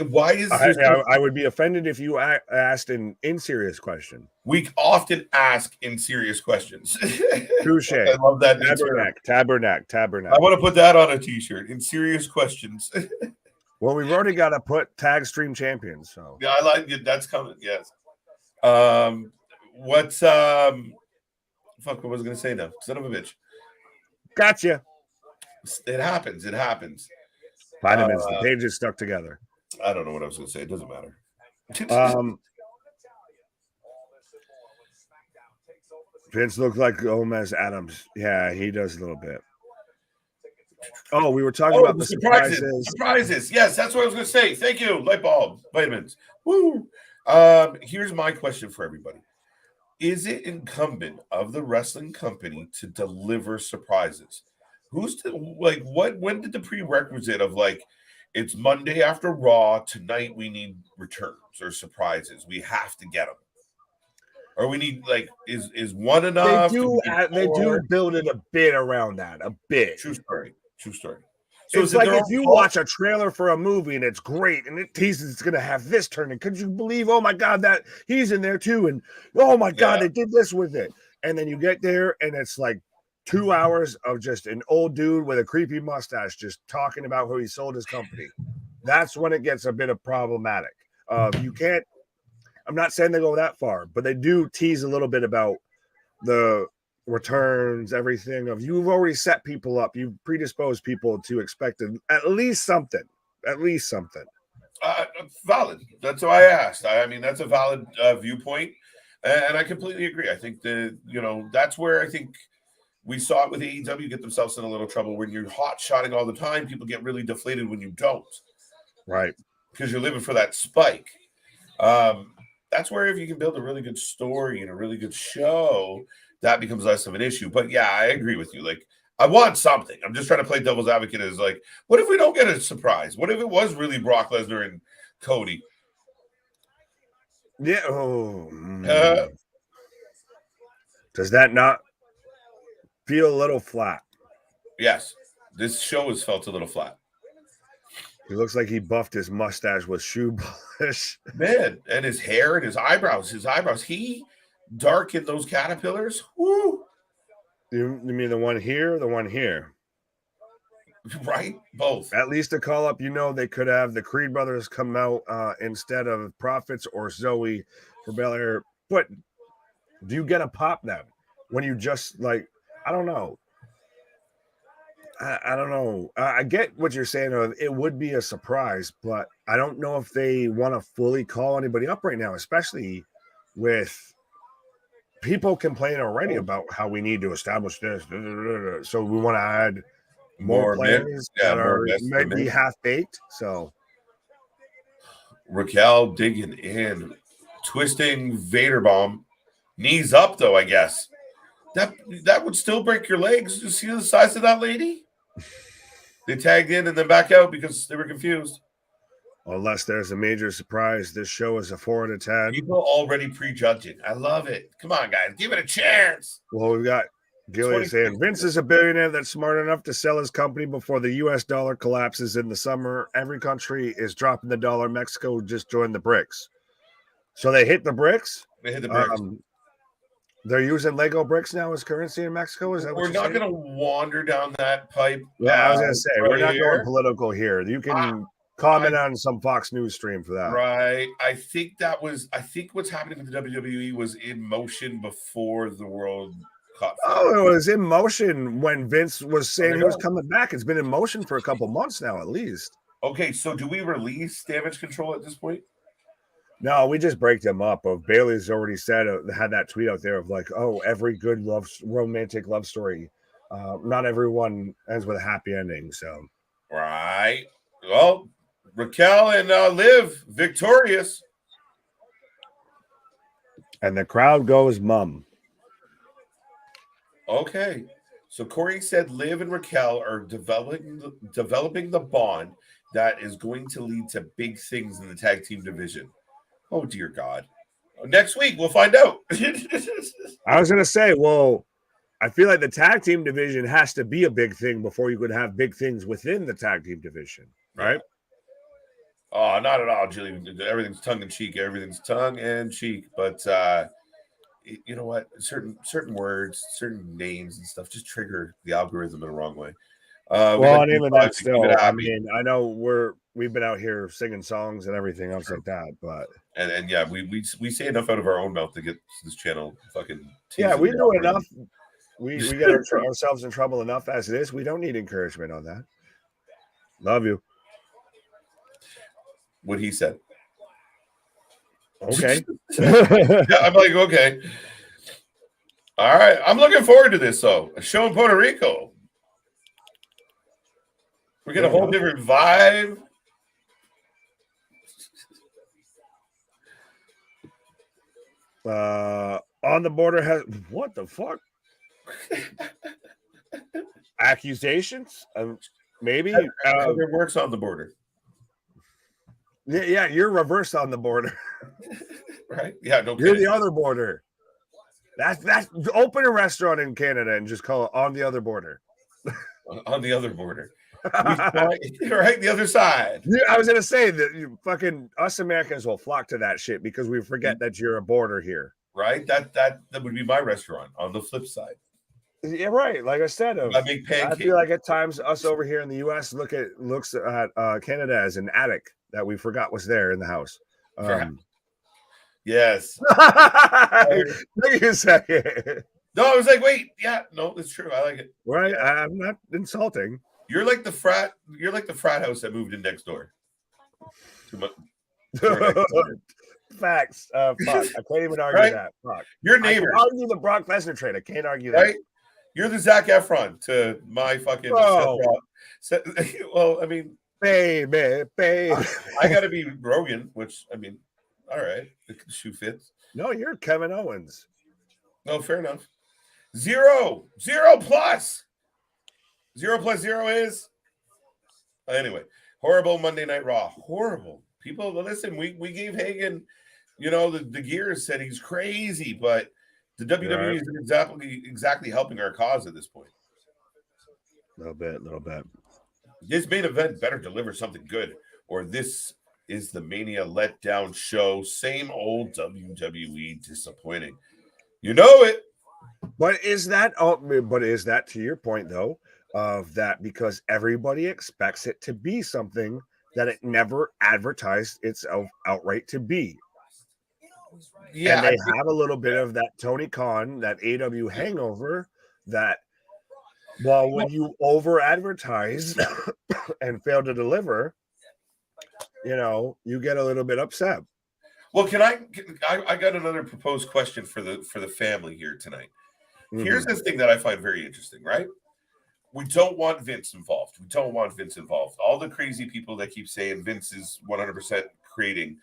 Why is this? I would be offended if you asked an inserious question. We often ask in serious questions. Touche. I love that. Tabernacle. I want to put that on a t-shirt. In serious questions. Well, we've already got to put tag stream champions. So yeah, I like it. That's coming. Yes. What's fuck, what was I gonna say now? Son of a bitch. Gotcha. It happens. Vitamins, the pages stuck together. I don't know what I was gonna say. It doesn't matter. Vince looked like Gomez Adams. Yeah, he does a little bit. Oh, we were talking about the surprises. Surprises. Yes, that's what I was gonna say. Thank you. Light bulb, vitamins. Woo. Here's my question for everybody. Is it incumbent of the wrestling company to deliver surprises? When did the prerequisite of it's Monday after Raw, tonight we need returns or surprises, we have to get them, or we need is one enough? They do build it a bit around that, a bit. True story. So it's like if you watch a trailer for a movie and it's great and it teases it's going to have this turn, and could you believe, oh my God, that he's in there too, and oh my God, they did this with it, and then you get there and it's like 2 hours of just an old dude with a creepy mustache just talking about how he sold his company. That's when it gets a bit of problematic. You can't. I'm not saying they go that far, but they do tease a little bit about the returns, everything. Of you've already set people up, you've predisposed people to expect at least something. Valid. That's why I asked. I mean, that's a valid viewpoint, and I completely agree. I think that's where I think we saw it with AEW get themselves in a little trouble. When you're hot shotting all the time, people get really deflated when you don't. Right. Because you're living for that spike. That's where if you can build a really good story and a really good show, that becomes less of an issue. But yeah, I agree with you. I want something. I'm just trying to play devil's advocate as what if we don't get a surprise? What if it was really Brock Lesnar and Cody? Yeah. Does that not feel a little flat? Yes. This show has felt a little flat. He looks like he buffed his mustache with shoe polish. Man, and his hair and his eyebrows. He darkened those caterpillars. Woo. You mean the one here or the one here? Right? Both. At least a call up, they could have the Creed brothers come out instead of Profits or Zoe for Belair. But do you get a pop then? When you just I don't know. I don't know. I get what you're saying. It would be a surprise, but I don't know if they want to fully call anybody up right now, especially with people complaining already about how we need to establish this. So we want to add more players that are maybe half-baked. So Raquel digging in, twisting Vader bomb. Knees up, though, I guess. That would still break your legs. You see the size of that lady? They tagged in and then back out because they were confused. Unless there's a major surprise, this show is a 4 out of 10. People already prejudging. I love it. Come on, guys, give it a chance. Well, we've got Gilly saying Vince is a billionaire that's smart enough to sell his company before the U.S. dollar collapses in the summer. Every country is dropping the dollar. Mexico just joined the BRICS. So they hit the BRICS. They hit the bricks. They're using Lego bricks now as currency in Mexico. Is that what We're not going to wander down that pipe. Yeah, I was going to say, we're not here. going political here. You can comment on some Fox News stream for that. Right. I think what's happening with the WWE was in motion before the world caught fire. Oh, it was in motion when Vince was saying he was coming back. It's been in motion for a couple months now, at least. Okay, so do we release Damage Control at this point? No, we just break them up. Bailey's already said, had that tweet out there of like, oh, every good romantic love story, not everyone ends with a happy ending. So, right. Well, Raquel and Liv victorious, and the crowd goes mum. Okay, so Corey said Liv and Raquel are developing the bond that is going to lead to big things in the tag team division. Oh, dear God. Next week, we'll find out. I was going to say, well, I feel like the tag team division has to be a big thing before you could have big things within the tag team division, right? Oh, not at all, Julie. Everything's tongue-in-cheek. Everything's tongue-in-cheek. But you know what? Certain words, certain names and stuff just trigger the algorithm in the wrong way. Well, and even that still, I mean, I know we've been out here singing songs and everything else like that, but and yeah, we say enough out of our own mouth to get this channel fucking. Yeah, we do enough. We get ourselves in trouble enough as it is. We don't need encouragement on that. Love you. What he said. Okay. Yeah, I'm like, okay. All right. I'm looking forward to this though. A show in Puerto Rico. We get a whole different vibe. On the border has what the fuck? Accusations? Maybe it works on the border. Yeah, you're reverse on the border. Right? Yeah, no You're the other border. That's open a restaurant in Canada and just call it on the other border. On the other border. Right, the other side. Yeah, I was gonna say that fucking us Americans will flock to that shit because we forget that you're a border here. Right? That would be my restaurant on the flip side. Yeah, right. Like I said, I make pancakes. I feel like at times us over here in the US looks at Canada as an attic that we forgot was there in the house. Yes. Look at you second. No, I was like, wait, yeah, no, it's true. I like it. Right. I'm not insulting. You're like the frat house that moved in next door. Facts. Fuck. I can't even argue that. Fuck. Your neighbor. I can argue the Brock Lesnar trade. I can't argue that. Right? You're the Zac Efron to my fucking. Well, I mean, baby. I got to be Rogan, which I mean, all right, the shoe fits. No, you're Kevin Owens. No, fair enough. 0 plus. 0 plus 0 is anyway. Horrible Monday Night Raw. Horrible. People, listen. We gave Hagen, the gear said he's crazy, but the WWE is exactly helping our cause at this point. Little bit. This main event better deliver something good, or this is the Mania letdown show. Same old WWE disappointing. You know it. But is that to your point though? Of that because everybody expects it to be something that it never advertised itself outright to be. Yeah, and they have a little bit of that Tony Khan, that AW hangover that when you over advertise and fail to deliver, you get a little bit upset. Well, I got another proposed question for the family here tonight. Mm-hmm. Here's the thing that I find very interesting, right? We don't want Vince involved. All the crazy people that keep saying Vince is 100% creating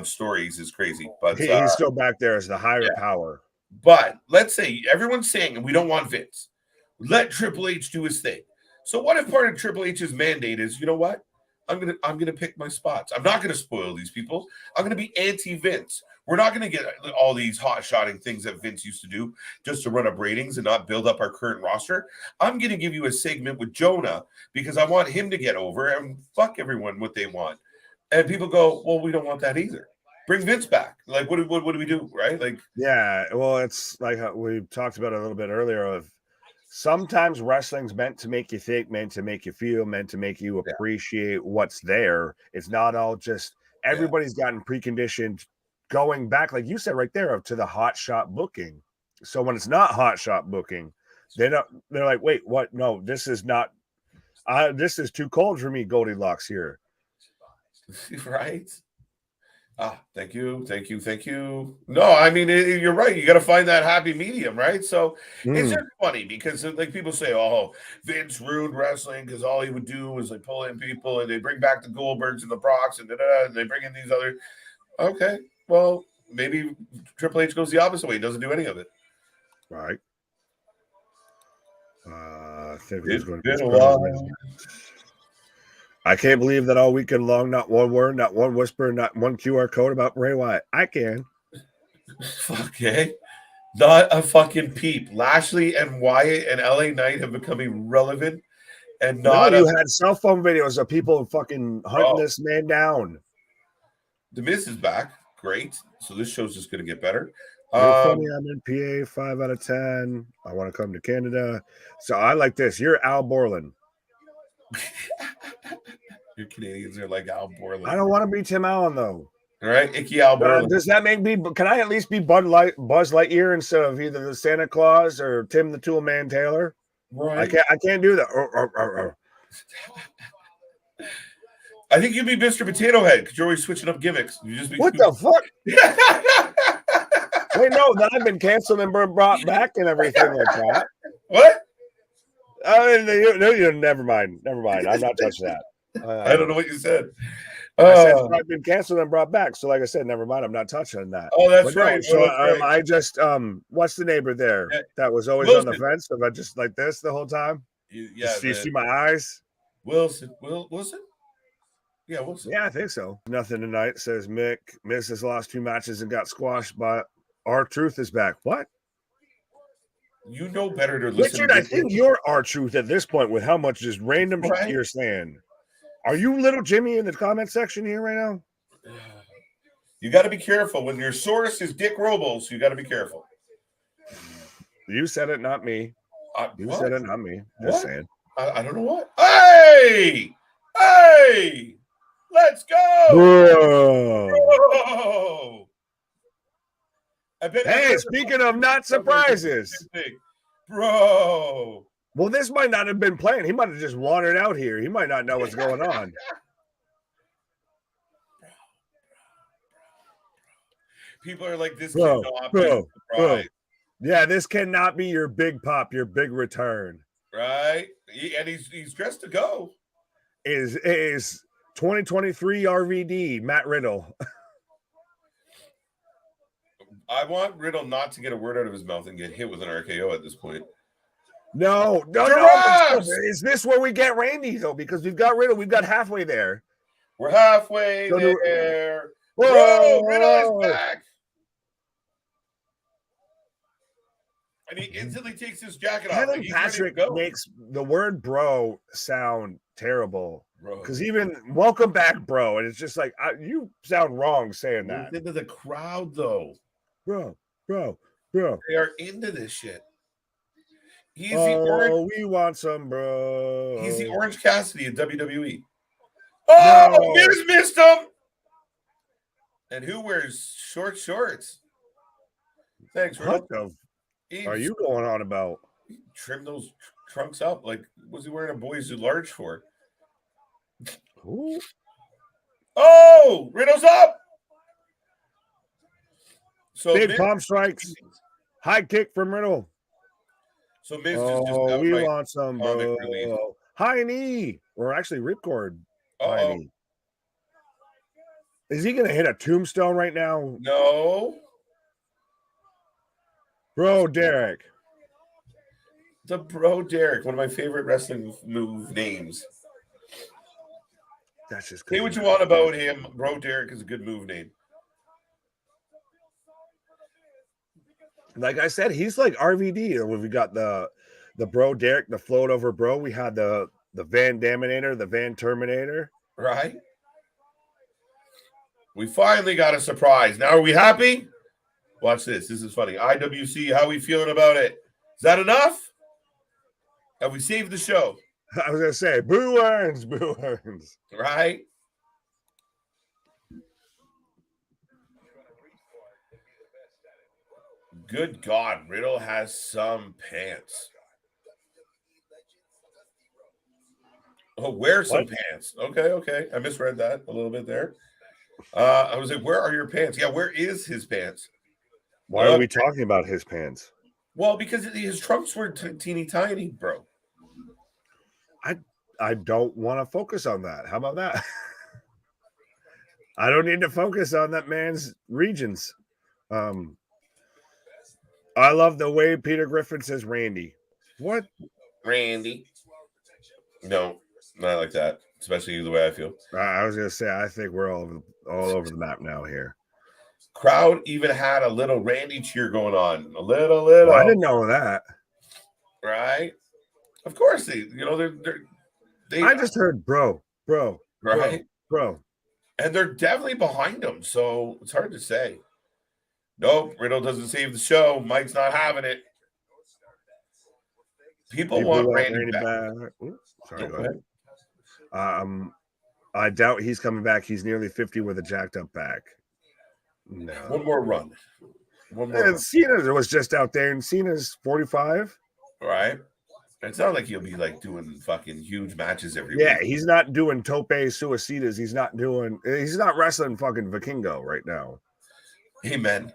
stories is crazy. But he's still back there as the higher power. But let's say everyone's saying we don't want Vince. Let Triple H do his thing. So what if part of Triple H's mandate is, you know what? I'm gonna pick my spots. I'm not gonna spoil these people. I'm gonna be anti-Vince. We're not gonna get all these hot-shotting things that Vince used to do just to run up ratings and not build up our current roster. I'm gonna give you a segment with Jonah because I want him to get over and fuck everyone what they want. And people go, well, we don't want that either. Bring Vince back. Like, what do we do, right? Like, yeah, well, it's like how we talked about it a little bit earlier of sometimes wrestling's meant to make you think, meant to make you feel, meant to make you appreciate what's there. It's not all just everybody's gotten preconditioned going back, like you said right there, to the hot shot booking. So when it's not hot shot booking, they're like, wait, what? No, this is not. This is too cold for me. Goldilocks here, right? Thank you. No, I mean, you're right. You got to find that happy medium, right? So it's just funny because, like, people say, "Oh, Vince ruined wrestling because all he would do was like pull in people, and they bring back the Goldbergs and the Brocks, and and they bring in these other." Okay, well, maybe Triple H goes the opposite way. He doesn't do any of it. right? I think It's going been to a while. I can't believe that all weekend long, not one word, not one whisper, not one QR code about Bray Wyatt. I can. Okay. Not a fucking peep. Lashley and Wyatt and LA Knight have become irrelevant and not. No, you had cell phone videos of people fucking hunting this man down. The Miz is back. Great. So this show's just going to get better. You're funny. I'm in PA 5 out of 10. I want to come to Canada. So I like this. You're Al Borland. Your Canadians are like Al Borland. I don't want to be Tim Allen though. All right, Icky Al Borland. Does that make me? Can I at least be Buzz Lightyear instead of either the Santa Claus or Tim the Tool Man Taylor? Right. I can't do that. I think you'd be Mr. Potato Head because you're always switching up gimmicks. You just be what the fuck? Wait, no, that I've been canceled and brought back and everything like that. What? Never mind. I'm not touching that. I don't know what you said. I said I've been canceled and brought back. So, like I said, never mind. I'm not touching that. Oh, that's right. So, I just what's the neighbor there that was always Wilson. On the fence? Am I just like this the whole time? Yeah. You see my eyes? Wilson. Yeah, Wilson. Yeah, I think so. Nothing tonight, says Mick. Miz has lost 2 matches and got squashed, but R-Truth is back. What? You know better to listen. Richard, I think you're R-Truth at this point with how much just random shit you're saying. Are you little Jimmy in the comment section here right now? You got to be careful. When your source is Dick Robles, you got to be careful. You said it, not me. You said it, not me. Just saying. I don't know what. Hey! Let's go! Bro. Hey, speaking of not surprises. Bro. Well, this might not have been planned. He might have just wandered out here. He might not know what's going on. People are like, this bro. Yeah, this cannot be your big pop, your big return. Right? And he's dressed to go. Is 2023 RVD, Matt Riddle. I want Riddle not to get a word out of his mouth and get hit with an RKO at this point. No. Is this where we get Randy, though? Because we've got Riddle. We've got halfway there. We're halfway there. Whoa, Riddle is back. And he instantly takes his jacket off. Kevin Patrick makes the word bro sound terrible. Because even welcome back, bro. And it's just like, you sound wrong saying that. Into the crowd, though. Bro. They are into this shit. He's the orange. We want some, bro. He's the Orange Cassidy in WWE. Oh, Miz missed him. And who wears short shorts? Thanks, Riddle. What the are you going on about? Trim those trunks up. Like, was he wearing a boys large for? Ooh. Oh, Riddle's up. So big palm strikes. High kick from Riddle. So Miz just we want some, bro. High knee. Or actually ripcord. High knee. Is he going to hit a tombstone right now? No. Bro, Derek. The Bro Derek, one of my favorite wrestling move names. That's just Say what you want about him. Bro Derek is a good move name. Like I said, he's like RVD. When we got the Bro Derek, the float over bro, we had the Van Daminator, the Van Terminator. Right? We finally got a surprise. Now, are we happy? Watch this. This is funny. IWC, how are we feeling about it? Is that enough? Have we saved the show? I was going to say, boo earns, boo earns. Right? Good God, Riddle has some pants. Oh, wear some pants. Okay. I misread that a little bit there. I was like, where are your pants? Yeah, where is his pants? Why are we talking about his pants? Well, because his trunks were teeny tiny, bro. I don't want to focus on that. How about that? I don't need to focus on that man's regions. I love the way Peter Griffin says Randy. What? Randy. No, not like that. Especially the way I feel. I was going to say, I think we're all over the map now here. Crowd even had a little Randy cheer going on. A little. Well, I didn't know that. Right? Of course they I just heard bro. Right? Bro. And they're definitely behind him, so it's hard to say. Nope, Riddle doesn't save the show. Mike's not having it. People want Randy back. Oops, sorry, go ahead. I doubt he's coming back. He's nearly 50 with a jacked up back. No. One more run. Cena was just out there, and Cena's 45. Right. It's not like he'll be like doing fucking huge matches every week. Yeah, he's not doing tope suicidas. He's not wrestling fucking Vikingo right now. Amen.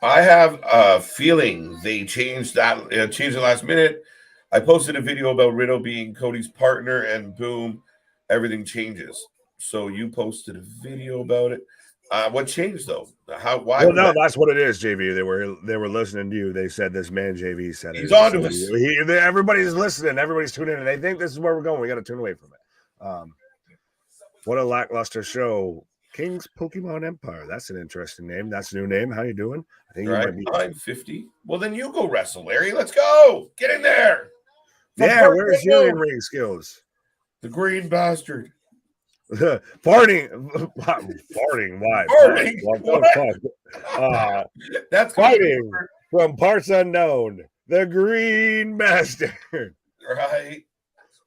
I have a feeling they changed the last minute. I posted a video about Riddle being Cody's partner, and boom, everything changes. So you posted a video about it. What changed though? Why? Well, no, that's what it is, JV. They were listening to you. They said this man, JV, said he's on to us. Everybody's listening. Everybody's tuning in. They think this is where we're going. We got to tune away from it. What a lackluster show. King's Pokemon Empire. That's an interesting name. That's a new name. How you doing? I think right. I'm 50. Well, then you go wrestle, Larry. Let's go. Get in there. Yeah, where's your in-ring skills? The green bastard. Farting. Why? What? That's fighting from parts unknown. The green bastard. Right.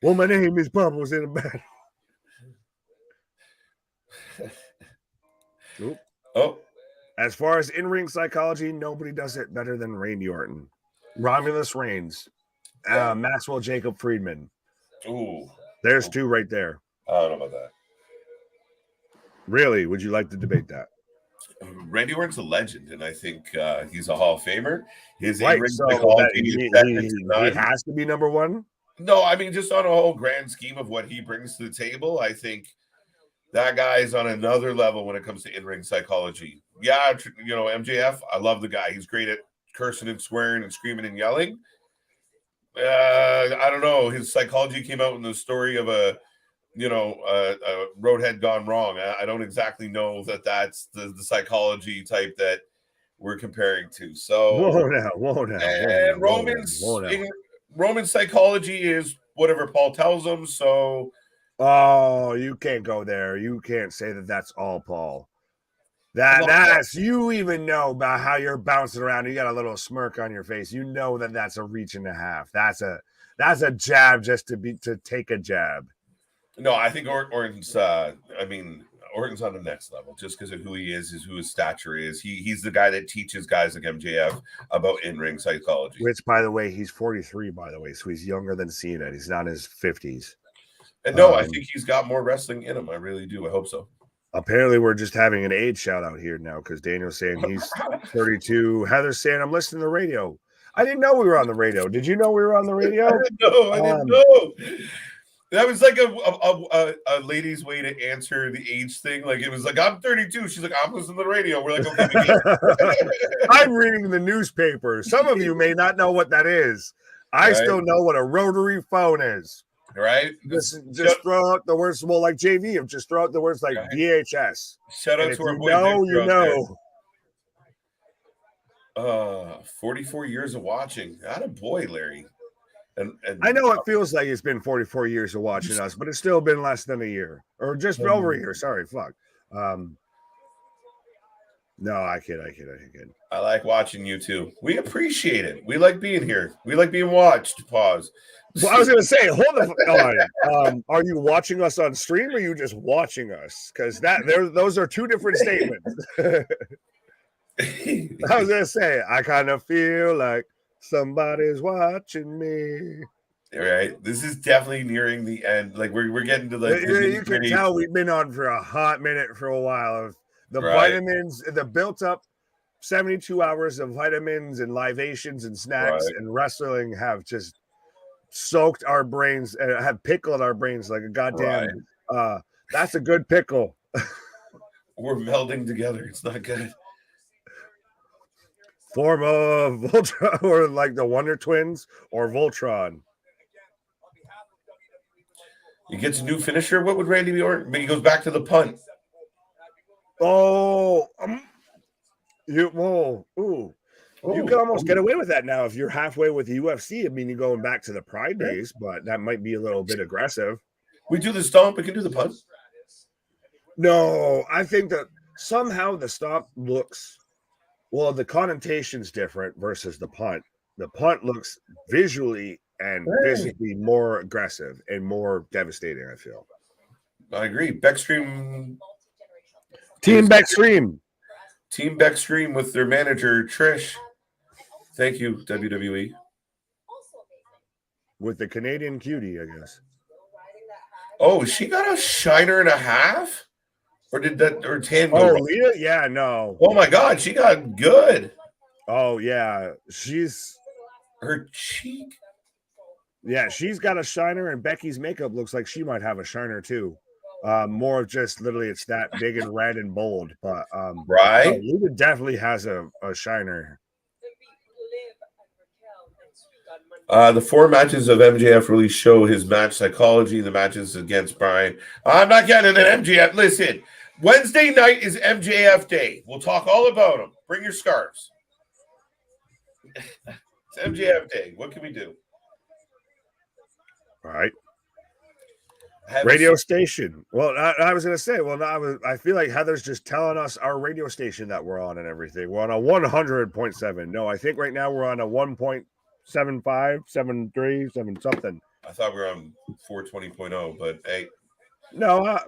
Well, my name is Bubbles in a battle. Oh. As far as in-ring psychology, nobody does it better than Randy Orton. Romulus Reigns. Maxwell Jacob Friedman. Ooh. There's two right there. I don't know about that. Really? Would you like to debate that? Randy Orton's a legend, and I think he's a Hall of Famer. His in-ring psychology he has to be number one? No, I mean, just on a whole grand scheme of what he brings to the table, I think that guy is on another level when it comes to in-ring psychology. Yeah, MJF, I love the guy. He's great at cursing and swearing and screaming and yelling. I don't know. His psychology came out in the story of a roadhead gone wrong. I don't exactly know that that's the psychology type that we're comparing to. So whoa now. Roman's psychology is whatever Paul tells him. So, you can't go there. You can't say that that's all Paul. That's you even know about how you're bouncing around. You got a little smirk on your face. You know that's a reach and a half. That's a jab just to take a jab. No, I think Orton's. Orton's on the next level just because of who he is who his stature is. He's the guy that teaches guys like MJF about in-ring psychology. Which, by the way, he's 43. By the way, so he's younger than Cena. He's not in his 50s. And no, I think he's got more wrestling in him. I really do. I hope so. Apparently, we're just having an age shout out here now because Daniel's saying he's 32. Heather's saying I'm listening to the radio. I didn't know we were on the radio. Did you know we were on the radio? I didn't know. That was like a lady's way to answer the age thing. Like it was like, I'm 32. She's like, I'm listening to the radio. We're like, okay, we get it. I'm reading the newspaper. Some of you may not know what that is. I Right. still know what a rotary phone is. Right? Just throw out the words, well, like JV, just throw out the words like Right. VHS. Shout out And to our you boy know, Victor you out know. there. 44 years of watching. Not a boy, Larry. And I know it feels like it's been 44 years of watching us, but it's still been less than a year. Or just over a year. Sorry, fuck. No, I kid. I like watching you too. We appreciate it. We like being here. We like being watched. Pause. Well, I was gonna say, hold the fuck on. Are you watching us on stream or are you just watching us? Because those are two different statements. I was gonna say, I kind of feel like somebody's watching me. All right, this is definitely nearing the end. Like we're getting to like you can tell we've been on for a hot minute for a while. The vitamins, the built up 72 hours of vitamins and libations and snacks and wrestling have just soaked our brains and have pickled our brains like a goddamn. That's a good pickle. We're melding together. It's not good. Form of Voltron or like the Wonder Twins or Voltron. He gets a new finisher. What would Randy Orton? He goes back to the punt. Oh, you can almost get away with that now if you're halfway with the UFC. I mean, you're going back to the Pride days, but that might be a little bit aggressive. We do the stomp. We can do the punt. No, I think that somehow the stomp looks. Well, the connotation's different versus the punt. The punt looks visually and physically more aggressive and more devastating, I feel. I agree. Backstream. Team Backstream. Team Backstream with their manager, Trish. Thank you, WWE. With the Canadian cutie, I guess. Oh, she got a shiner and a half? Or did that, or tan go wrong? Leah? Yeah, no. Oh my God, she got good. Oh, yeah. Her cheek. Yeah, she's got a shiner, and Becky's makeup looks like she might have a shiner too. More of just literally it's that big and red and bold. But right. Luda definitely has a shiner. The 4 matches of MJF really show his match psychology. The matches against Bryan. I'm not getting an MJF. Listen, Wednesday night is MJF day. We'll talk all about him. Bring your scarves. It's MJF day. What can we do? All right. Radio station. Well, I was going to say, I feel like Heather's just telling us our radio station that we're on and everything. We're on a 100.7. No, I think right now we're on a 1.75, 73, 7 something. I thought we were on 420.0, but hey. No,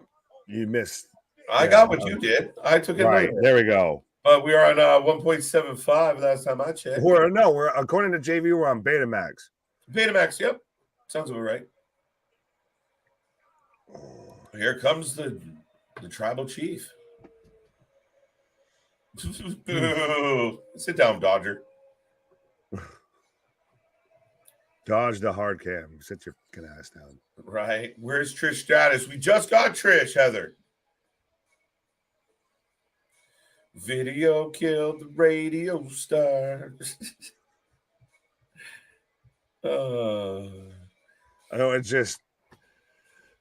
you missed. I got what you did. I took it right. later. There we go. But we are on 1.75 last time I checked. We're according to JV, we're on Betamax. Betamax, yep. Sounds about right. Here comes the tribal chief. Sit down, Dodger. Dodge the hard cam. Sit your fucking ass down. Right. Where's Trish Stratus? We just got Trish, Heather. Video killed the radio star. I know it's just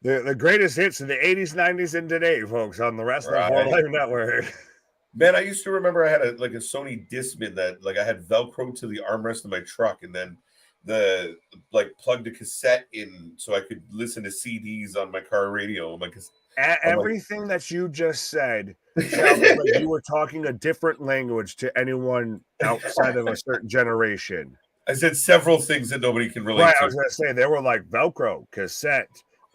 the greatest hits in the 80s, 90s, and today, folks, on the Wrestling 4LN Network. Man, I used to remember I had a Sony Discman that I had Velcro to the armrest of my truck, and then plugged a cassette in so I could listen to CDs on my car radio. Everything that you just said sounds like you were talking a different language to anyone outside of a certain generation. I said several things that nobody can relate to. I was going to say, they were like Velcro, cassette,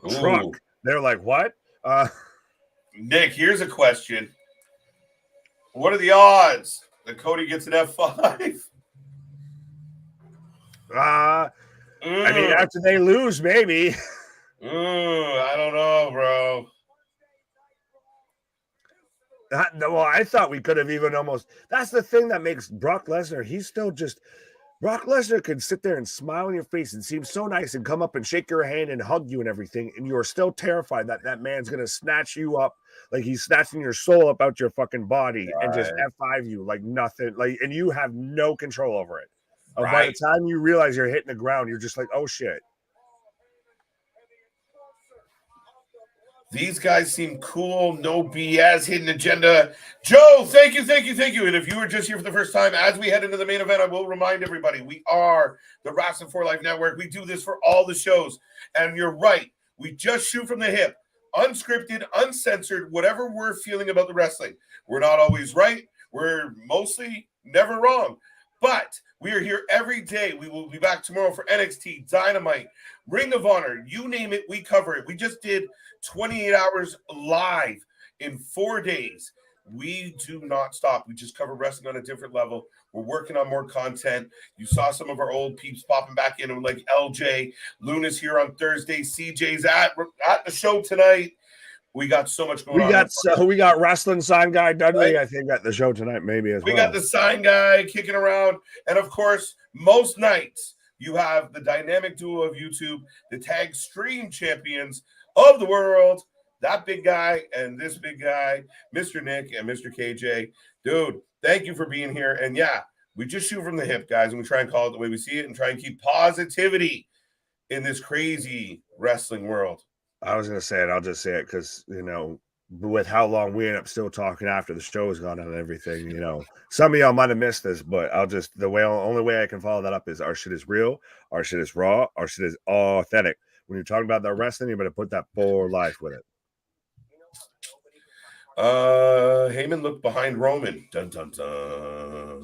truck. They're like, what? Nick, here's a question. What are the odds that Cody gets an F5? I mean, after they lose, maybe. I don't know, bro. Well, I thought we could have even almost. That's the thing that makes Brock Lesnar. He's still just Brock Lesnar could sit there and smile in your face and seem so nice and come up and shake your hand and hug you and everything, and you are still terrified that that man's gonna snatch you up like he's snatching your soul up out your fucking body and just F5 you like nothing, like, and you have no control over it. By the time you realize you're hitting the ground, you're just like, oh shit. These guys seem cool. No BS, hidden agenda. Joe, thank you, thank you, thank you. And if you were just here for the first time, as we head into the main event, I will remind everybody, we are the Wrestling for Life Network. We do this for all the shows. And you're right. We just shoot from the hip. Unscripted, uncensored, whatever we're feeling about the wrestling. We're not always right. We're mostly never wrong. But we are here every day. We will be back tomorrow for NXT, Dynamite, Ring of Honor. You name it, we cover it. We just did 28 hours live in 4 days. We do not stop. We just cover wrestling on a different level. We're working on more content. You saw some of our old peeps popping back in, like LJ. Luna's here on Thursday. CJ's at the show tonight. We got so much going on. We got Wrestling sign guy Dudley, right? I think, at the show tonight, maybe as well. We got the sign guy kicking around. And of course, most nights you have the dynamic duo of YouTube, the tag stream champions of the world, that big guy and this big guy, Mr. Nick and Mr. KJ. Dude, thank you for being here. And yeah, we just shoot from the hip, guys, and we try and call it the way we see it and try and keep positivity in this crazy wrestling world. I was going to say it. I'll just say it because, you know, with how long we end up still talking after the show is gone and everything, you know, some of y'all might have missed this, but only way I can follow that up is our shit is real, our shit is raw, our shit is authentic. When you're talking about the wrestling, you better put that for life with it. Heyman looked behind Roman. Dun, dun, dun.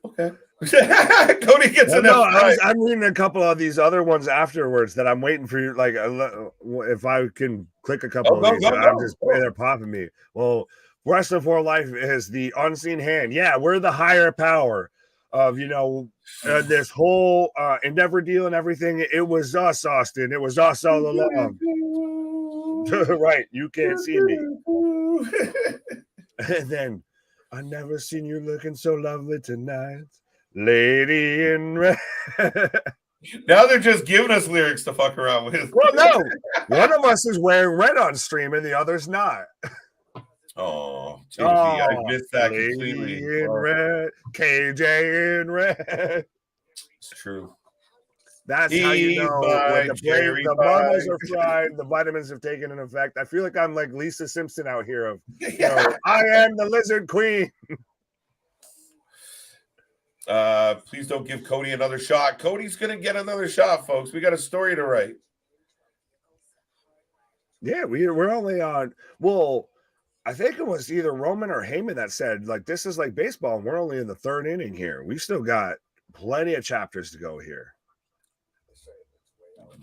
Okay. Cody gets enough. I'm reading a couple of these other ones afterwards that I'm waiting for you. Like, if I can click a couple of these, they're popping me. Well, Wrestling for Life is the unseen hand. Yeah, we're the higher power of, you know, this whole Endeavor deal and everything. It was us, Austin. It was us all along. Right. You can't see me. And then, I never seen you looking so lovely tonight, lady in red. Now they're just giving us lyrics to fuck around with. Well, no. One of us is wearing red on stream and the other's not. Oh, I missed that completely. In red, KJ in red. It's true. That's how you know when the marbles are fried, the vitamins have taken an effect. I feel like I'm like Lisa Simpson out here of, you know, I am the Lizard Queen. Please don't give Cody another shot. Cody's going to get another shot, folks. We got a story to write. Yeah, we're only on, well, I think it was either Roman or Heyman that said, like, this is like baseball, and we're only in the third inning here. We've still got plenty of chapters to go here.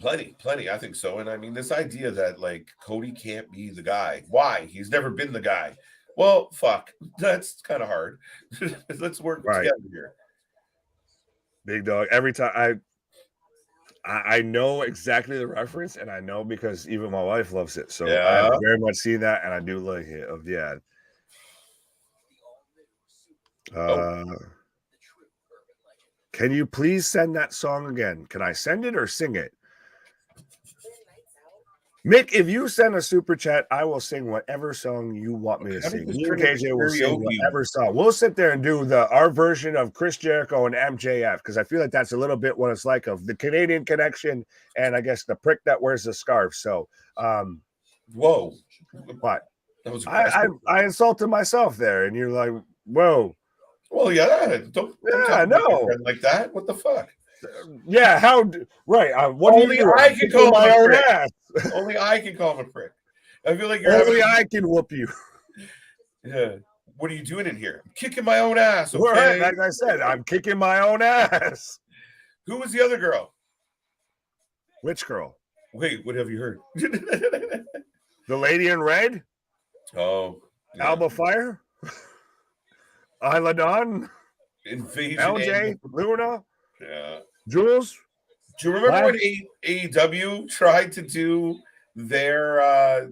Plenty. I think so. And I mean, this idea that like Cody can't be the guy. Why? He's never been the guy. Well, fuck. That's kind of hard. Let's work together here. Big dog. Every time I know exactly the reference, and I know because even my wife loves it. So I have very much seen that, and I do like it. Can you please send that song again? Can I send it or sing it? Mick, if you send a super chat, I will sing whatever song you want me to sing. Me and KJ will sing whatever song. We'll sit there and do our version of Chris Jericho and MJF, because I feel like that's a little bit what it's like of the Canadian connection and I guess the prick that wears the scarf. So, whoa. What? That was I insulted myself there, and you're like, whoa. Well, yeah. Don't no. Like that. What the fuck? Yeah, what only I can call my own ass. Only I can call him a prick. I feel like I can whoop you. Yeah. What are you doing in here? I'm kicking my own ass. Okay? Right, like I said, I'm kicking my own ass. Who was the other girl? Which girl? Wait, what have you heard? The lady in red? Oh. Yeah. Alba Fire? Isla Dawn? Invasion. LJ? Luna? Yeah. Jules? Do you remember when AEW tried to do their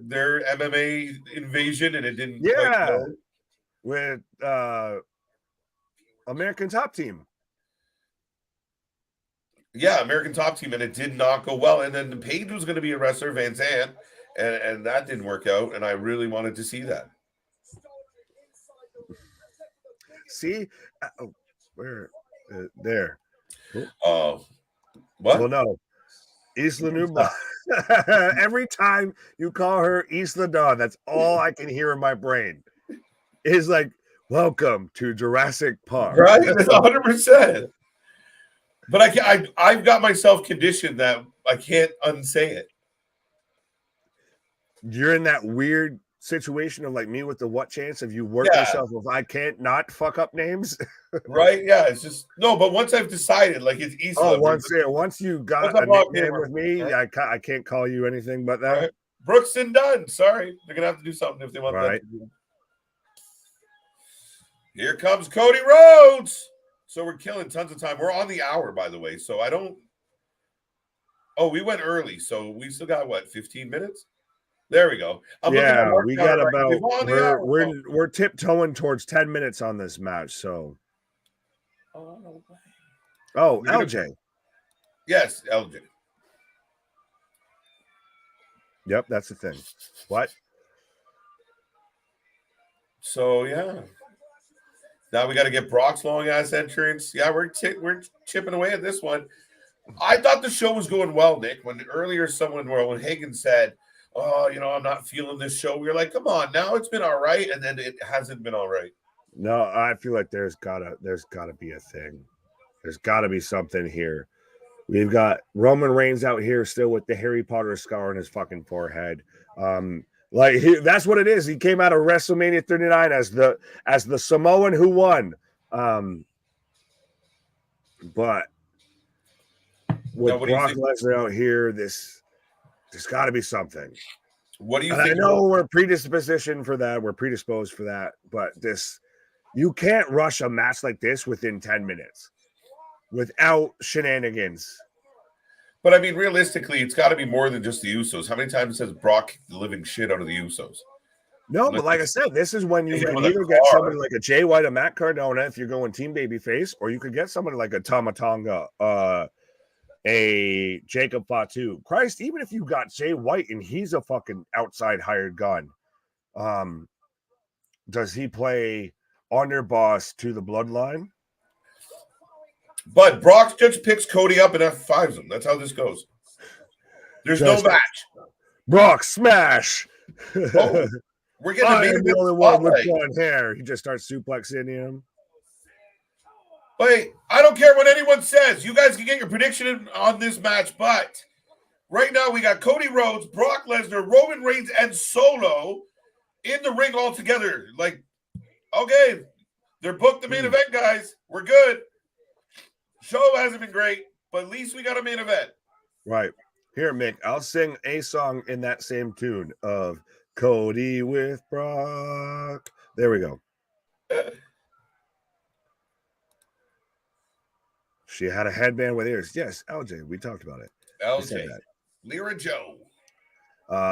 MMA invasion and it didn't? Yeah. With American Top Team. Yeah, American Top Team, and it did not go well. And then Paige was going to be a wrestler, Van Zandt, and that didn't work out. And I really wanted to see that. See, where there? Oh, what? Well, no, Isla Nubla. Every time you call her Isla Dawn, that's all I can hear in my brain. Is like, welcome to Jurassic Park. Right, 100%. But I've got myself conditioned that I can't unsay it. You're in that weird situation of like me with the what chance if you work yourself if I can't not fuck up names. Right? Yeah, it's just no, but once I've decided, like it's easy. Oh, once you got a nickname with me, right? I can't call you anything but that. Right. Brooks and Dunn. Sorry, they're gonna have to do something if they want that to do. Here comes Cody Rhodes. So we're killing tons of time. We're on the hour, by the way. So I don't. Oh, we went early, so we still got what, 15 minutes? There we go. Yeah, we got about. We're tiptoeing towards 10 minutes on this match. So. Oh, LJ. Yes, LJ. Yep, that's the thing. What? So yeah. Now we got to get Brock's long ass entrance. Yeah, we're chipping away at this one. I thought the show was going well, Nick. When earlier when Hagen said, "Oh, I'm not feeling this show," we were like, "Come on, now it's been all right," and then it hasn't been all right. No, I feel like there's gotta be a thing. There's gotta be something here. We've got Roman Reigns out here still with the Harry Potter scar on his fucking forehead. That's what it is. He came out of WrestleMania 39 as the Samoan who won. But with Brock Lesnar out here, there's got to be something. What do you think? I know we're predisposed for that, but you can't rush a match like this within 10 minutes without shenanigans. But I mean, realistically, it's got to be more than just the Usos. How many times has Brock kicked the living shit out of the Usos? No, but like I said, this is when you can either get somebody like a Jay White, a Matt Cardona, if you're going team babyface, or you could get somebody like a Tama Tonga, a Jacob Fatu. Christ, even if you got Jay White and he's a fucking outside hired gun, does he play underboss to the bloodline? But Brock just picks Cody up and F5s him. That's how this goes. There's no match. Brock smash. Oh, we're getting the only one with blonde hair. He just starts suplexing him. Wait, I don't care what anyone says. You guys can get your prediction on this match, but right now we got Cody Rhodes, Brock Lesnar, Roman Reigns, and Solo in the ring all together. Like, okay, they're booked the main event, guys. We're good. Show hasn't been great, but at least we got a main event. Right. Here, Mick, I'll sing a song in that same tune of Cody with Brock. There we go. She had a headband with ears. Yes, LJ, we talked about it. LJ. Lyra Joe.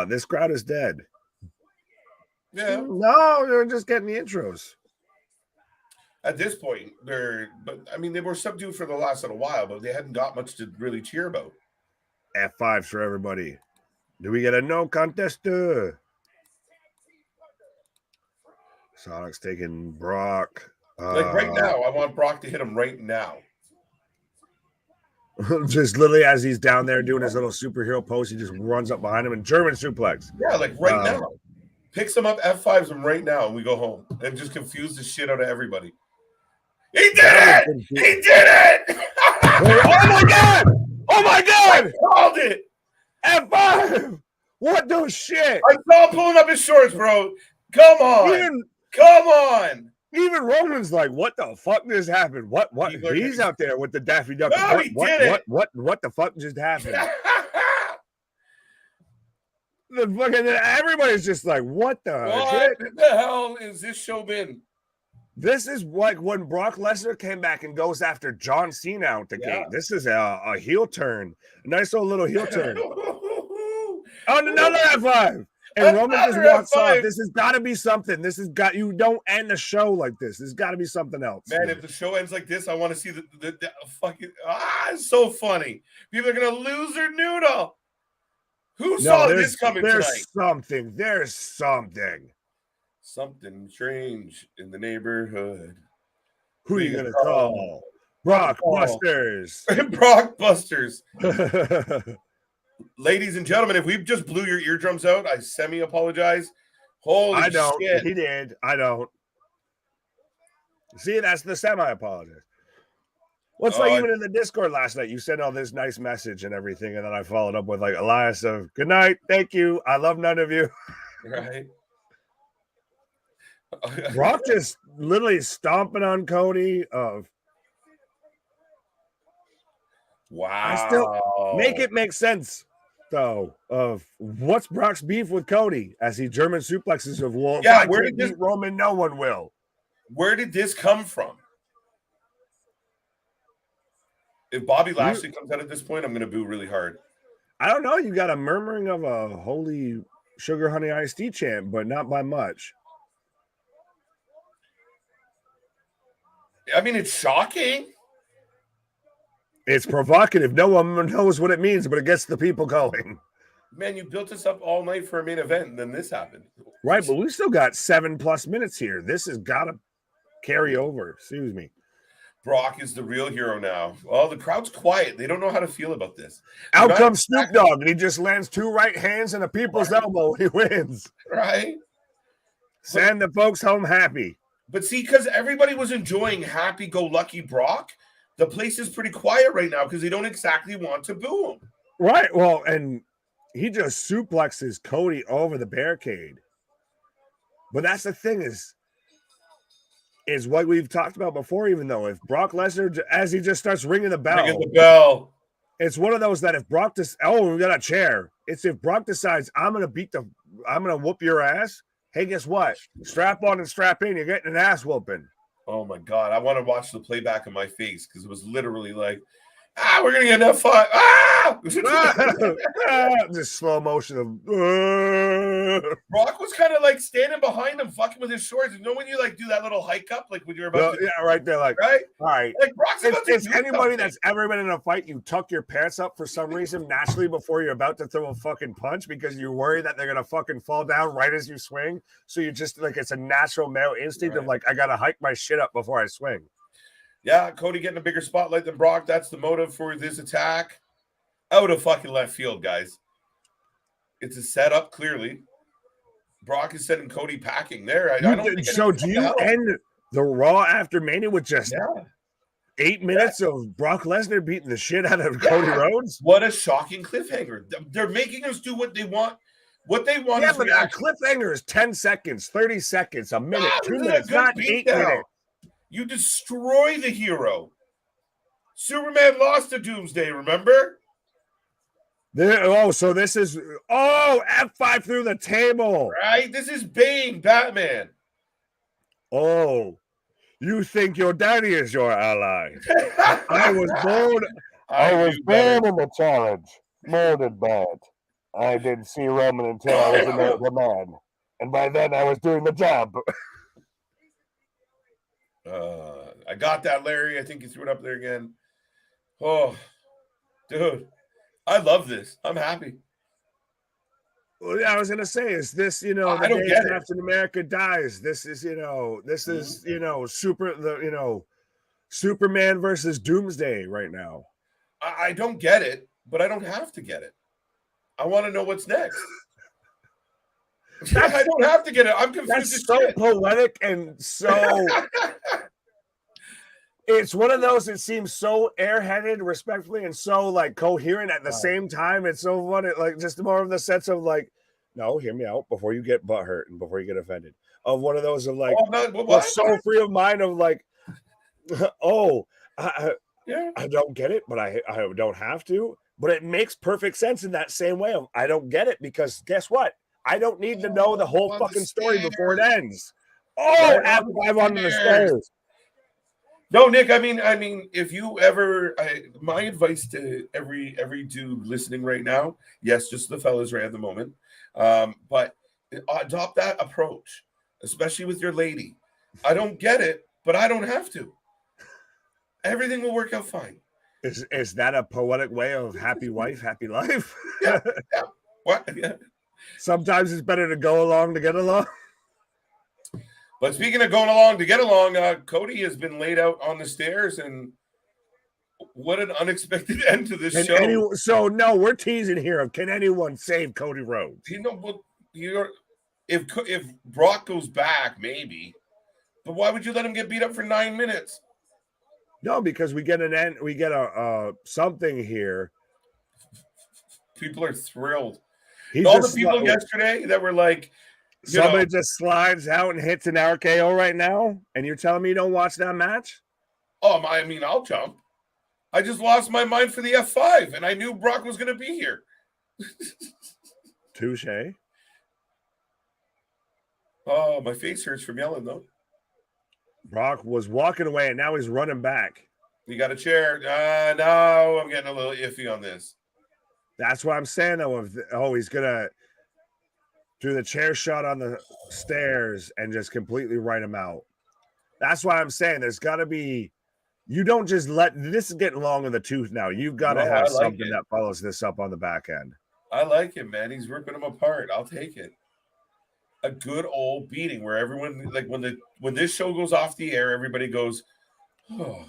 This crowd is dead. Yeah. No, they're just getting the intros. At this point, they were subdued for the last little while, but they hadn't got much to really cheer about. F5s for everybody. Do we get a no contest? Sonic's taking Brock. Like right now, I want Brock to hit him right now. Just literally as he's down there doing his little superhero pose, he just runs up behind him and German suplex. Yeah, like right now. Picks him up, F5s him right now, and we go home. And just confuse the shit out of everybody. He did it! He did it! Oh my god! Oh my god! I called it! F5! What the shit? I saw him pulling up his shorts, bro. Come on. Come on. Even Roman's like, what the fuck just happened? What? He's out there with the Daffy Duck. No, what the fuck just happened? Everybody's just like, what the hell is this show been? This is like when Brock Lesnar came back and goes after John Cena out the gate. This is a heel turn. A nice little heel turn. Oh, another F5. And Roman just walks off. F5. This has got to be something. This has got, you don't end the show like this. There's got to be something else. Man, if the show ends like this, I want to see the fucking it's so funny. People are gonna lose their noodle. Who saw this coming tonight? There's something. Something strange in the neighborhood. Who are you gonna call? Brockbusters. Brockbusters. Ladies and gentlemen, if we just blew your eardrums out, I semi-apologize. Holy I don't. shit. He did. I don't. See, that's the semi-apology. What's like even in the Discord last night, you sent all this nice message and everything, and then I followed up with like Elias of good night, thank you, I love none of you. Right. Brock just literally stomping on Cody of wow. I still make it make sense though of what's Brock's beef with Cody as he German suplexes of well, yeah, where did this Roman? No one will. Where did this come from? If Bobby Lashley comes out at this point, I'm going to boo really hard. I don't know. You got a murmuring of a holy sugar honey iced tea chant, but not by much. I mean, it's shocking. It's provocative. No one knows what it means, but it gets the people going. Man, you built this up all night for a main event, and then this happened. Right, but we still got 7+ minutes here. This has got to carry over. Excuse me. Brock is the real hero now. Well, the crowd's quiet. They don't know how to feel about this. Out comes Snoop Dogg, and he just lands 2 right hands and a people's elbow. He wins. Right. Send the folks home happy. But see, because everybody was enjoying happy-go-lucky Brock, the place is pretty quiet right now because they don't exactly want to boo him. Right. Well, and he just suplexes Cody over the barricade. But that's the thing is what we've talked about before, even though if Brock Lesnar, as he just starts ringing the bell, it's one of those that if Brock we got a chair. It's if Brock decides I'm going to whoop your ass. Hey, guess what? Strap on and strap in. You're getting an ass whooping. Oh my God. I want to watch the playback of my face because it was literally like, we're going to get enough fun. Just slow motion of Brock was kind of like standing behind him, fucking with his shorts. You know when you like do that little hike up, like when you're about to, right there, like right, all right. Like Brock's about to it's anybody that's ever been in a fight, you tuck your pants up for some reason naturally before you're about to throw a fucking punch because you're worried that they're gonna fucking fall down right as you swing. So you just like it's a natural male instinct of like I gotta hike my shit up before I swing. Yeah, Cody getting a bigger spotlight than Brock. That's the motive for this attack. Out of fucking left field, guys. It's a setup, clearly. Brock is sending Cody packing there. I don't think so do you end the Raw after Mania with just 8 minutes of Brock Lesnar beating the shit out of Cody Rhodes? What a shocking cliffhanger. They're making us do what they want. What they want is but a cliffhanger is 10 seconds, 30 seconds, a minute, 2 minutes, not 8 minutes. You destroy the hero. Superman lost to Doomsday, remember? So this is F5 through the table. Right? This is Bane, Batman. Oh, you think your daddy is your ally? I was born in the challenge. Murdered bad. I didn't see Roman until I was an older man. And by then I was doing the job. I got that, Larry. I think you threw it up there again. Oh, dude. I love this. I'm happy. Well, yeah, I was gonna say, is this, the day Captain America dies? This is, Superman versus Doomsday right now. I don't get it, but I don't have to get it. I want to know what's next. I don't have to get it. I'm confused. That's so poetic and so. It's one of those that seems so airheaded, respectfully, and so like coherent at the same time. It's so funny, like just more of the sense of like, no, hear me out before you get butthurt and before you get offended. Of one of those of like, so free of mind of like, I don't get it, but I don't have to. But it makes perfect sense in that same way of I don't get it because guess what? I don't need to know the whole fucking story before it ends. F5 onto the stairs. No, Nick, I mean, if you ever, my advice to every dude listening right now, yes, just the fellas right at the moment, but Adopt that approach, especially with your lady. I don't get it, but I don't have to. Everything will work out fine. Is that a poetic way of happy wife, happy life? Yeah. What? Yeah. Sometimes it's better to go along to get along. But speaking of going along to get along, Cody has been laid out on the stairs, and what an unexpected end to this show. So no, we're teasing here. Can anyone save Cody Rhodes? If Brock goes back, maybe. But why would you let him get beat up for 9 minutes? No, because we get a something here. People are thrilled. All the people yesterday that were like, somebody just slides out and hits an RKO right now, and you're telling me you don't watch that match? Oh, I mean, I'll jump. I just lost my mind for the F5, and I knew Brock was going to be here. Touche. Oh, my face hurts from yelling, though. Brock was walking away, and now he's running back. You got a chair. No, I'm getting a little iffy on this. That's what I'm saying, though. He's going to do the chair shot on the stairs and just completely write him out. That's why I'm saying there's got to be – you don't just this is getting long in the tooth now. You've got to have something that follows this up on the back end. I like it, man. He's ripping them apart. I'll take it. A good old beating where everyone, like when this show goes off the air, everybody goes, oh,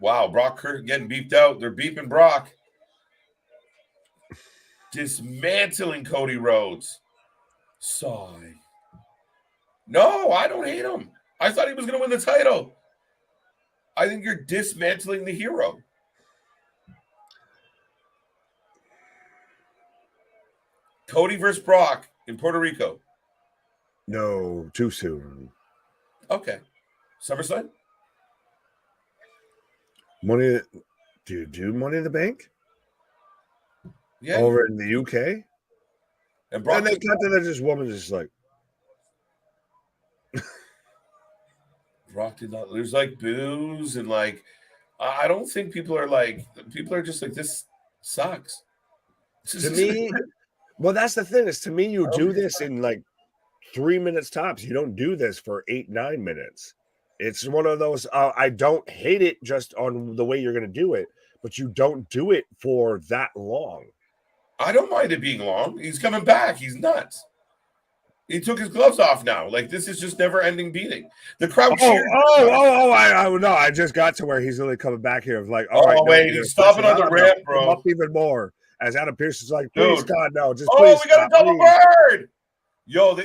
wow, Brock getting beeped out. They're beeping Brock. Dismantling Cody Rhodes. Sigh. No, I don't hate him. I thought he was going to win the title. I think you're dismantling the hero. Cody versus Brock in Puerto Rico. No, too soon. Okay. SummerSlam? Do you do Money in the Bank? Yeah. Over in the UK? And Brock they cut to this woman just like. Brock did not. There's like boos and like, I don't think people are just like, this sucks. To me, well, that's the thing is to me, you do this in like 3 minutes tops. You don't do this for 8-9 minutes. It's one of those, I don't hate it just on the way you're going to do it, but you don't do it for that long. I don't mind it being long. He's coming back. He's nuts. He took his gloves off now. Like, this is just never-ending beating. The crowd cheered. I just got to where he's really coming back here. Like, all right, wait, he's stopping on the ramp, bro. Up even more. As Adam Pearce is like, please, dude. God, no, just please. Oh, we got a double bird. Yo,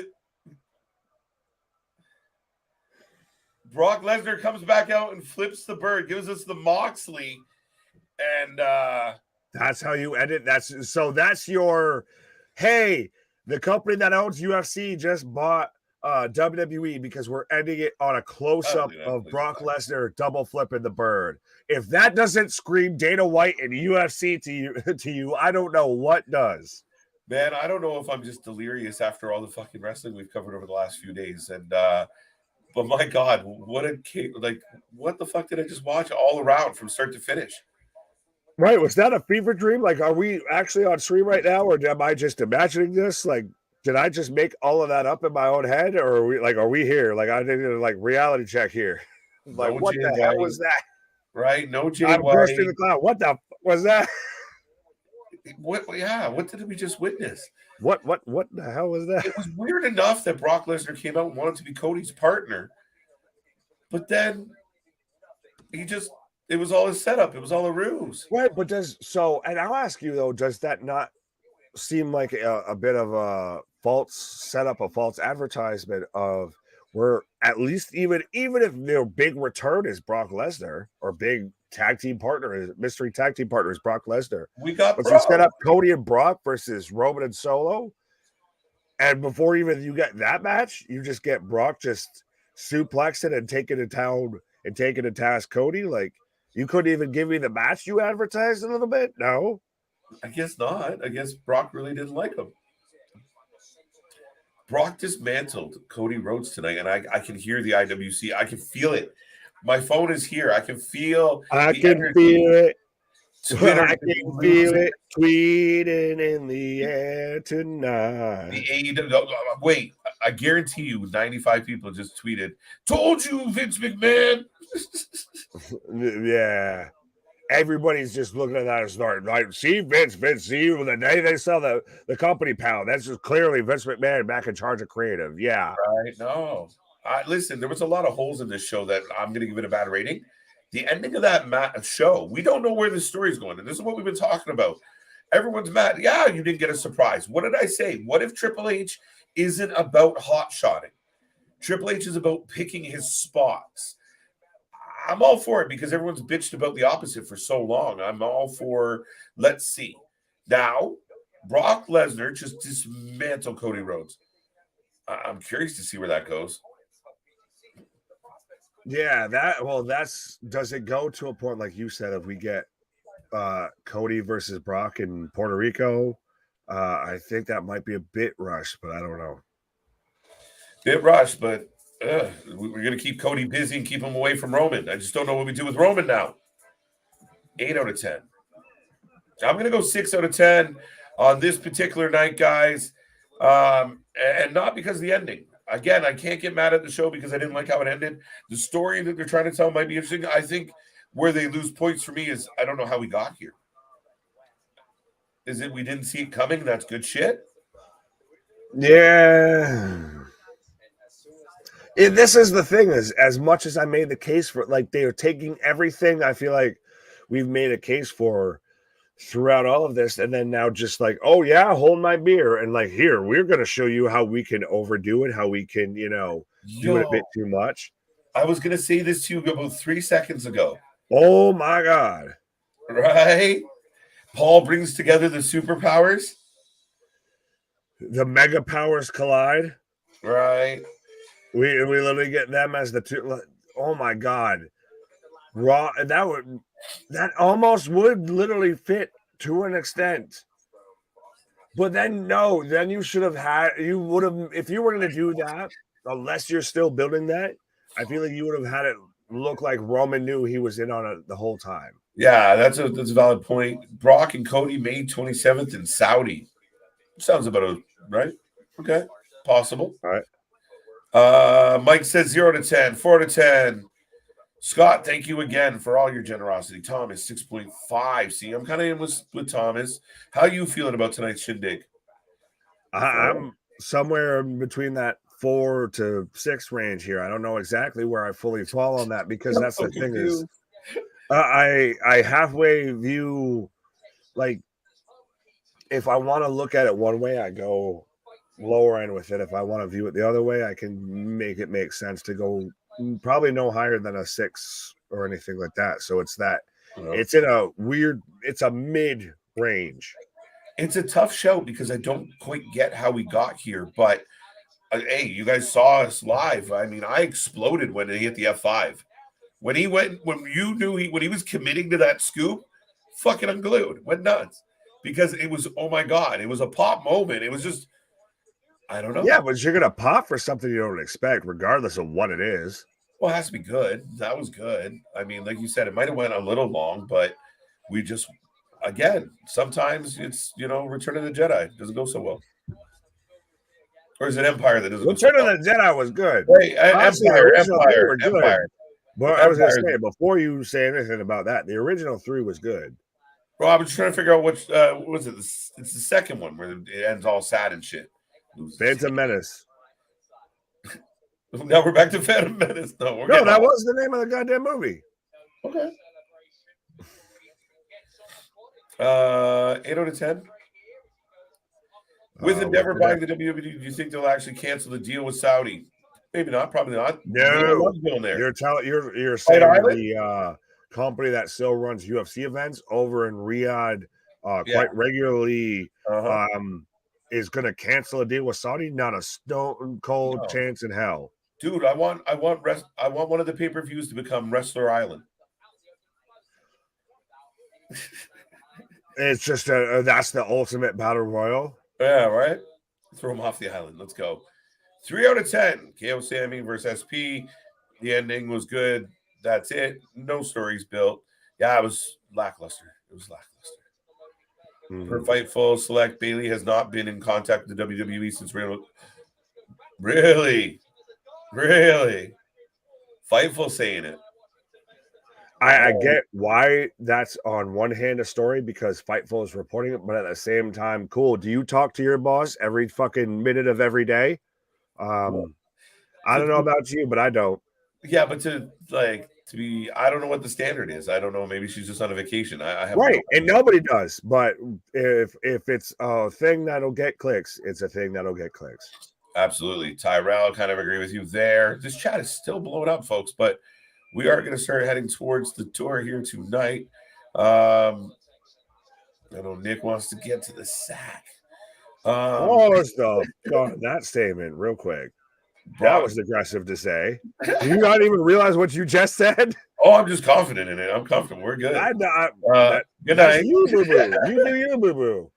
Brock Lesnar comes back out and flips the bird, gives us the Moxley, and that's how you edit. That's your, hey, the company that owns UFC just bought WWE because we're ending it on a close-up of Brock Lesnar double flipping the bird. If that doesn't scream Dana White and UFC to you, I don't know what does. Man, I don't know if I'm just delirious after all the fucking wrestling we've covered over the last few days. And but my God, what the fuck did I just watch all around from start to finish? Right. Was that a fever dream? Like, are we actually on stream right now, or am I just imagining this? Like, did I just make all of that up in my own head, or are we here? Like, I did a reality check here. Like, what the hell was that? Right? No Jay I'm White. in the cloud. What the was that? What? Yeah. What did we just witness? What the hell was that? It was weird enough that Brock Lesnar came out and wanted to be Cody's partner, but then it was all a setup. It was all a ruse. Right, but and I'll ask you though, does that not seem like a bit of a false setup, a false advertisement of where at least even if their big return is Brock Lesnar or big mystery tag team partner is Brock Lesnar. We got But you set up Cody and Brock versus Roman and Solo. And before even you get that match, you just get Brock just suplexing and taking to task Cody. Like, you couldn't even give me the match you advertised a little bit? No. I guess not. I guess Brock really didn't like him. Brock dismantled Cody Rhodes tonight, and I can hear the IWC. I can feel it. My phone is here. I can feel it. Twitter. I can feel it tweeting in the air tonight. The AEW. Wait, I guarantee you 95 people just tweeted, told you, Vince McMahon. Yeah. Everybody's just looking at that and starting, like, see, Vince, see, the day they sell the company pound. That's just clearly Vince McMahon back in charge of creative. Yeah. Right? No. Listen, there was a lot of holes in this show that I'm going to give it a bad rating. The ending of that show, we don't know where this story is going. And this is what we've been talking about. Everyone's mad. Yeah, you didn't get a surprise. What did I say? What if Triple H isn't about hot shotting? Triple H is about picking his spots. I'm all for it because everyone's bitched about the opposite for so long. I'm all for, let's see. Now, Brock Lesnar just dismantled Cody Rhodes. I'm curious to see where that goes. Yeah, does it go to a point like you said if we get Cody versus Brock in Puerto Rico? I think that might be a bit rushed, but I don't know. Bit rushed, but we're going to keep Cody busy and keep him away from Roman. I just don't know what we do with Roman now. 8 out of 10. I'm going to go 6 out of 10 on this particular night, guys. And not because of the ending. Again, I can't get mad at the show because I didn't like how it ended. The story that they're trying to tell might be interesting. I think where they lose points for me is I don't know how we got here. Is it we didn't see it coming? That's good shit. Yeah. This is the thing, is as much as I made the case for, like, they are taking everything I feel like we've made a case for throughout all of this, and then now just like, oh yeah, hold my beer, and like, here, we're going to show you how we can overdo it, how we can, do it a bit too much. I was going to say this to you about 3 seconds ago. Oh my God. Right? Paul brings together the superpowers. The mega powers collide. Right. We literally get them as the two. Oh my God. Raw, that almost would literally fit to an extent. But then then you should have if you were going to do that, unless you're still building that, I feel like you would have had it look like Roman knew he was in on it the whole time. Yeah, that's a valid point. Brock and Cody May 27th in Saudi. Sounds about right. Okay. Possible. All right. Mike says 0 to 10, 4 to 10. Scott, thank you again for all your generosity. Thomas, 6.5. See, I'm kind of in with Thomas. How are you feeling about tonight's shindig? I'm somewhere between that 4 to 6 range here. I don't know exactly where I fully fall on that, because that's the thing is, I halfway view, like, if I want to look at it one way, I go lower end with it. If I want to view it the other way, I can make it make sense to go probably no higher than a 6 or anything like that. So it's that it's in it's a mid range. It's a tough show because I don't quite get how we got here, but hey, you guys saw us live. I mean, I exploded when he hit the F5. When he was committing to that scoop, fucking unglued, went nuts, because it was, oh my God, it was a pop moment. It was just, I don't know. Yeah, but you're gonna pop for something you don't expect, regardless of what it is. Well, it has to be good. That was good. I mean, like you said, it might have went a little long, but we just, again, sometimes it's, Return of the Jedi. It doesn't go so well. Or is it Empire that doesn't Return go so of the Jedi was good. Hey, Empire. Well, I was going to say, before you say anything about that, the original 3 was good. Well, I was trying to figure out which, what was it? It's the second one where it ends all sad and shit. Phantom Menace. Now we're back to Phantom Menace. No, that was the name of the goddamn movie. Okay. 8 out of 10. With Endeavor buying the WWE, do you think they'll actually cancel the deal with Saudi? Maybe not. Probably not. No, there. You're saying the company that still runs UFC events over in Riyadh quite regularly is going to cancel a deal with Saudi. Not a stone cold chance in hell, dude. I want one of the pay-per-views to become Wrestler Island. It's just that's the ultimate battle royal. Yeah, right. Throw him off the island. Let's go. 3 out of 10. KO Sammy versus SP. The ending was good. That's it. No stories built. Yeah, it was lackluster. It was lackluster. Mhm. Per Fightful Select, Bailey has not been in contact with the WWE since Riddle. Really? Fightful saying it. I get why that's on one hand a story because Fightful is reporting it, but at the same time, cool. Do you talk to your boss every fucking minute of every day? I don't know about you, but I don't. Yeah, but to be, I don't know what the standard is. I don't know. Maybe she's just on a vacation. I have Right, no and idea. nobody does. But if it's a thing that'll get clicks, it's a thing that'll get clicks. Absolutely. Tyrell, kind of agree with you there. This chat is still blowing up, folks, but we are going to start heading towards the tour here tonight. I know Nick wants to get to the sack. Pause that statement real quick. That was aggressive to say. Do you not even realize what you just said? Oh, I'm just confident in it. I'm comfortable. We're good. Good night. You, boo-boo. You do you, boo-boo.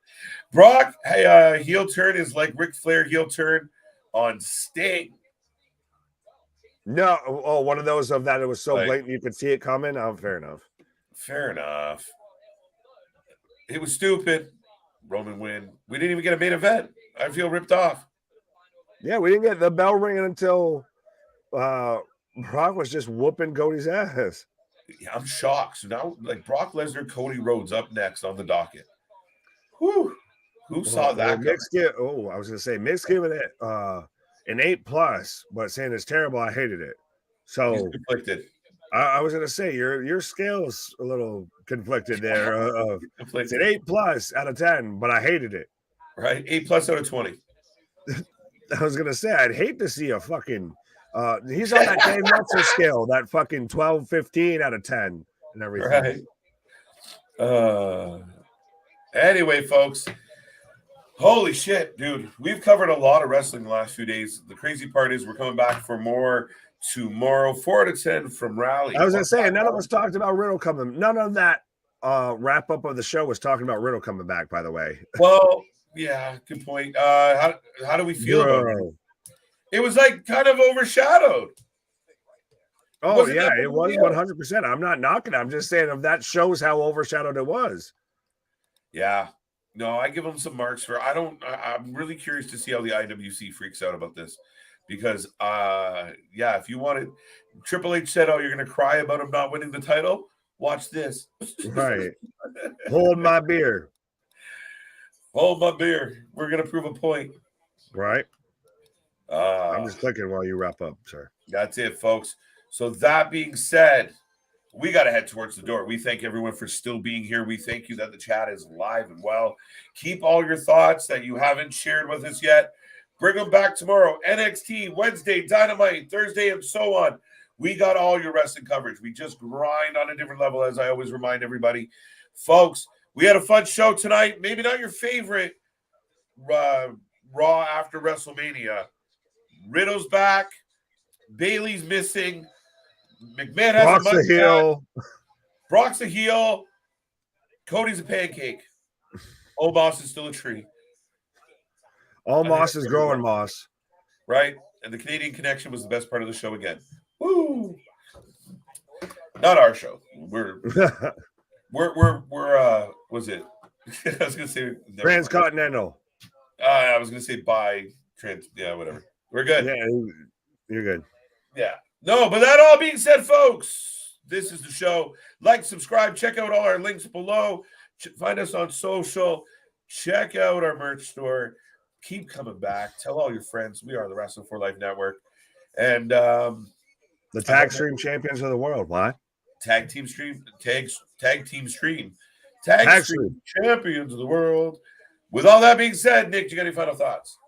Brock, hey, heel turn is like Ric Flair heel turn on Sting. No, one of those of that it was so blatant you could see it coming. Fair enough. Fair enough. It was stupid. Roman win. We didn't even get a main event. I feel ripped off. Yeah, we didn't get the bell ringing until Brock was just whooping Cody's ass. Yeah, I'm shocked. So now, like Brock Lesnar, Cody Rhodes up next on the docket. Whew. Who saw that? I was gonna say Mick's giving it an 8+, but saying it's terrible. I hated it. So he's conflicted. I was gonna say your scale's a little conflicted there. It's an 8+ out of 10, but I hated it. Right, 8+ out of 20. I was gonna say I'd hate to see a fucking. He's on that Dave Meltzer scale, that fucking 12, 15 out of 10 and everything. Right. Anyway, folks. Holy shit, dude. We've covered a lot of wrestling the last few days. The crazy part is we're coming back for more tomorrow. 4 out of 10 from Rally. I was going to say, none of us talked about Riddle coming. None of that wrap up of the show was talking about Riddle coming back, by the way. Well, yeah, good point. How do we feel about it? It was like kind of overshadowed. Oh, yeah, it was 100%. I'm not knocking it. I'm just saying if that shows how overshadowed it was. Yeah. No, I give them some marks for. I'm really curious to see how the IWC freaks out about this, because if you wanted, Triple H said, "Oh, you're gonna cry about him not winning the title." Watch this. Right. Hold my beer. Hold my beer. We're gonna prove a point. Right. I'm just clicking while you wrap up, sir. That's it, folks. So that being said, we got to head towards the door. We thank everyone for still being here. We thank you that the chat is live and well. Keep all your thoughts that you haven't shared with us yet. Bring them back tomorrow. NXT, Wednesday, Dynamite, Thursday, and so on. We got all your wrestling coverage. We just grind on a different level, as I always remind everybody. Folks, we had a fun show tonight. Maybe not your favorite Raw after WrestleMania. Riddle's back. Bailey's missing. McMahon has Brock's a heel. Brock's a heel. Cody's a pancake. Old Moss is still a tree. All moss is growing moss. Right? And the Canadian Connection was the best part of the show again. Woo! Not our show. We're was it? I was gonna say Transcontinental. I was gonna say whatever. We're good. Yeah, you're good. Yeah. No, but that all being said, folks, this is the show. Like, subscribe, check out all our links below. Find us on social. Check out our merch store. Keep coming back. Tell all your friends. We are the Wrestling for Life Network. And the Tag Stream Champions of the World. What? Tag Team Stream Champions of the World. With all that being said, Nick, you got any final thoughts?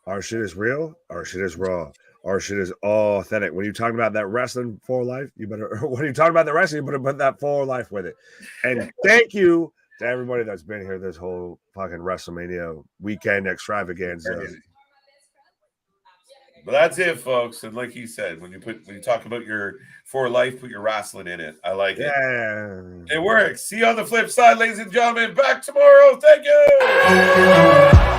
Our shit is real. Our shit is raw. Our shit is authentic. When you're talking about that wrestling for life, when you're talking about the wrestling, you better put that for life with it. And thank you to everybody that's been here this whole fucking WrestleMania weekend extravaganza. But that's it, folks. And like he said, when you talk about your for life, put your Wrasslin in it. I like it. Yeah. It works. See you on the flip side, ladies and gentlemen. Back tomorrow. Thank you.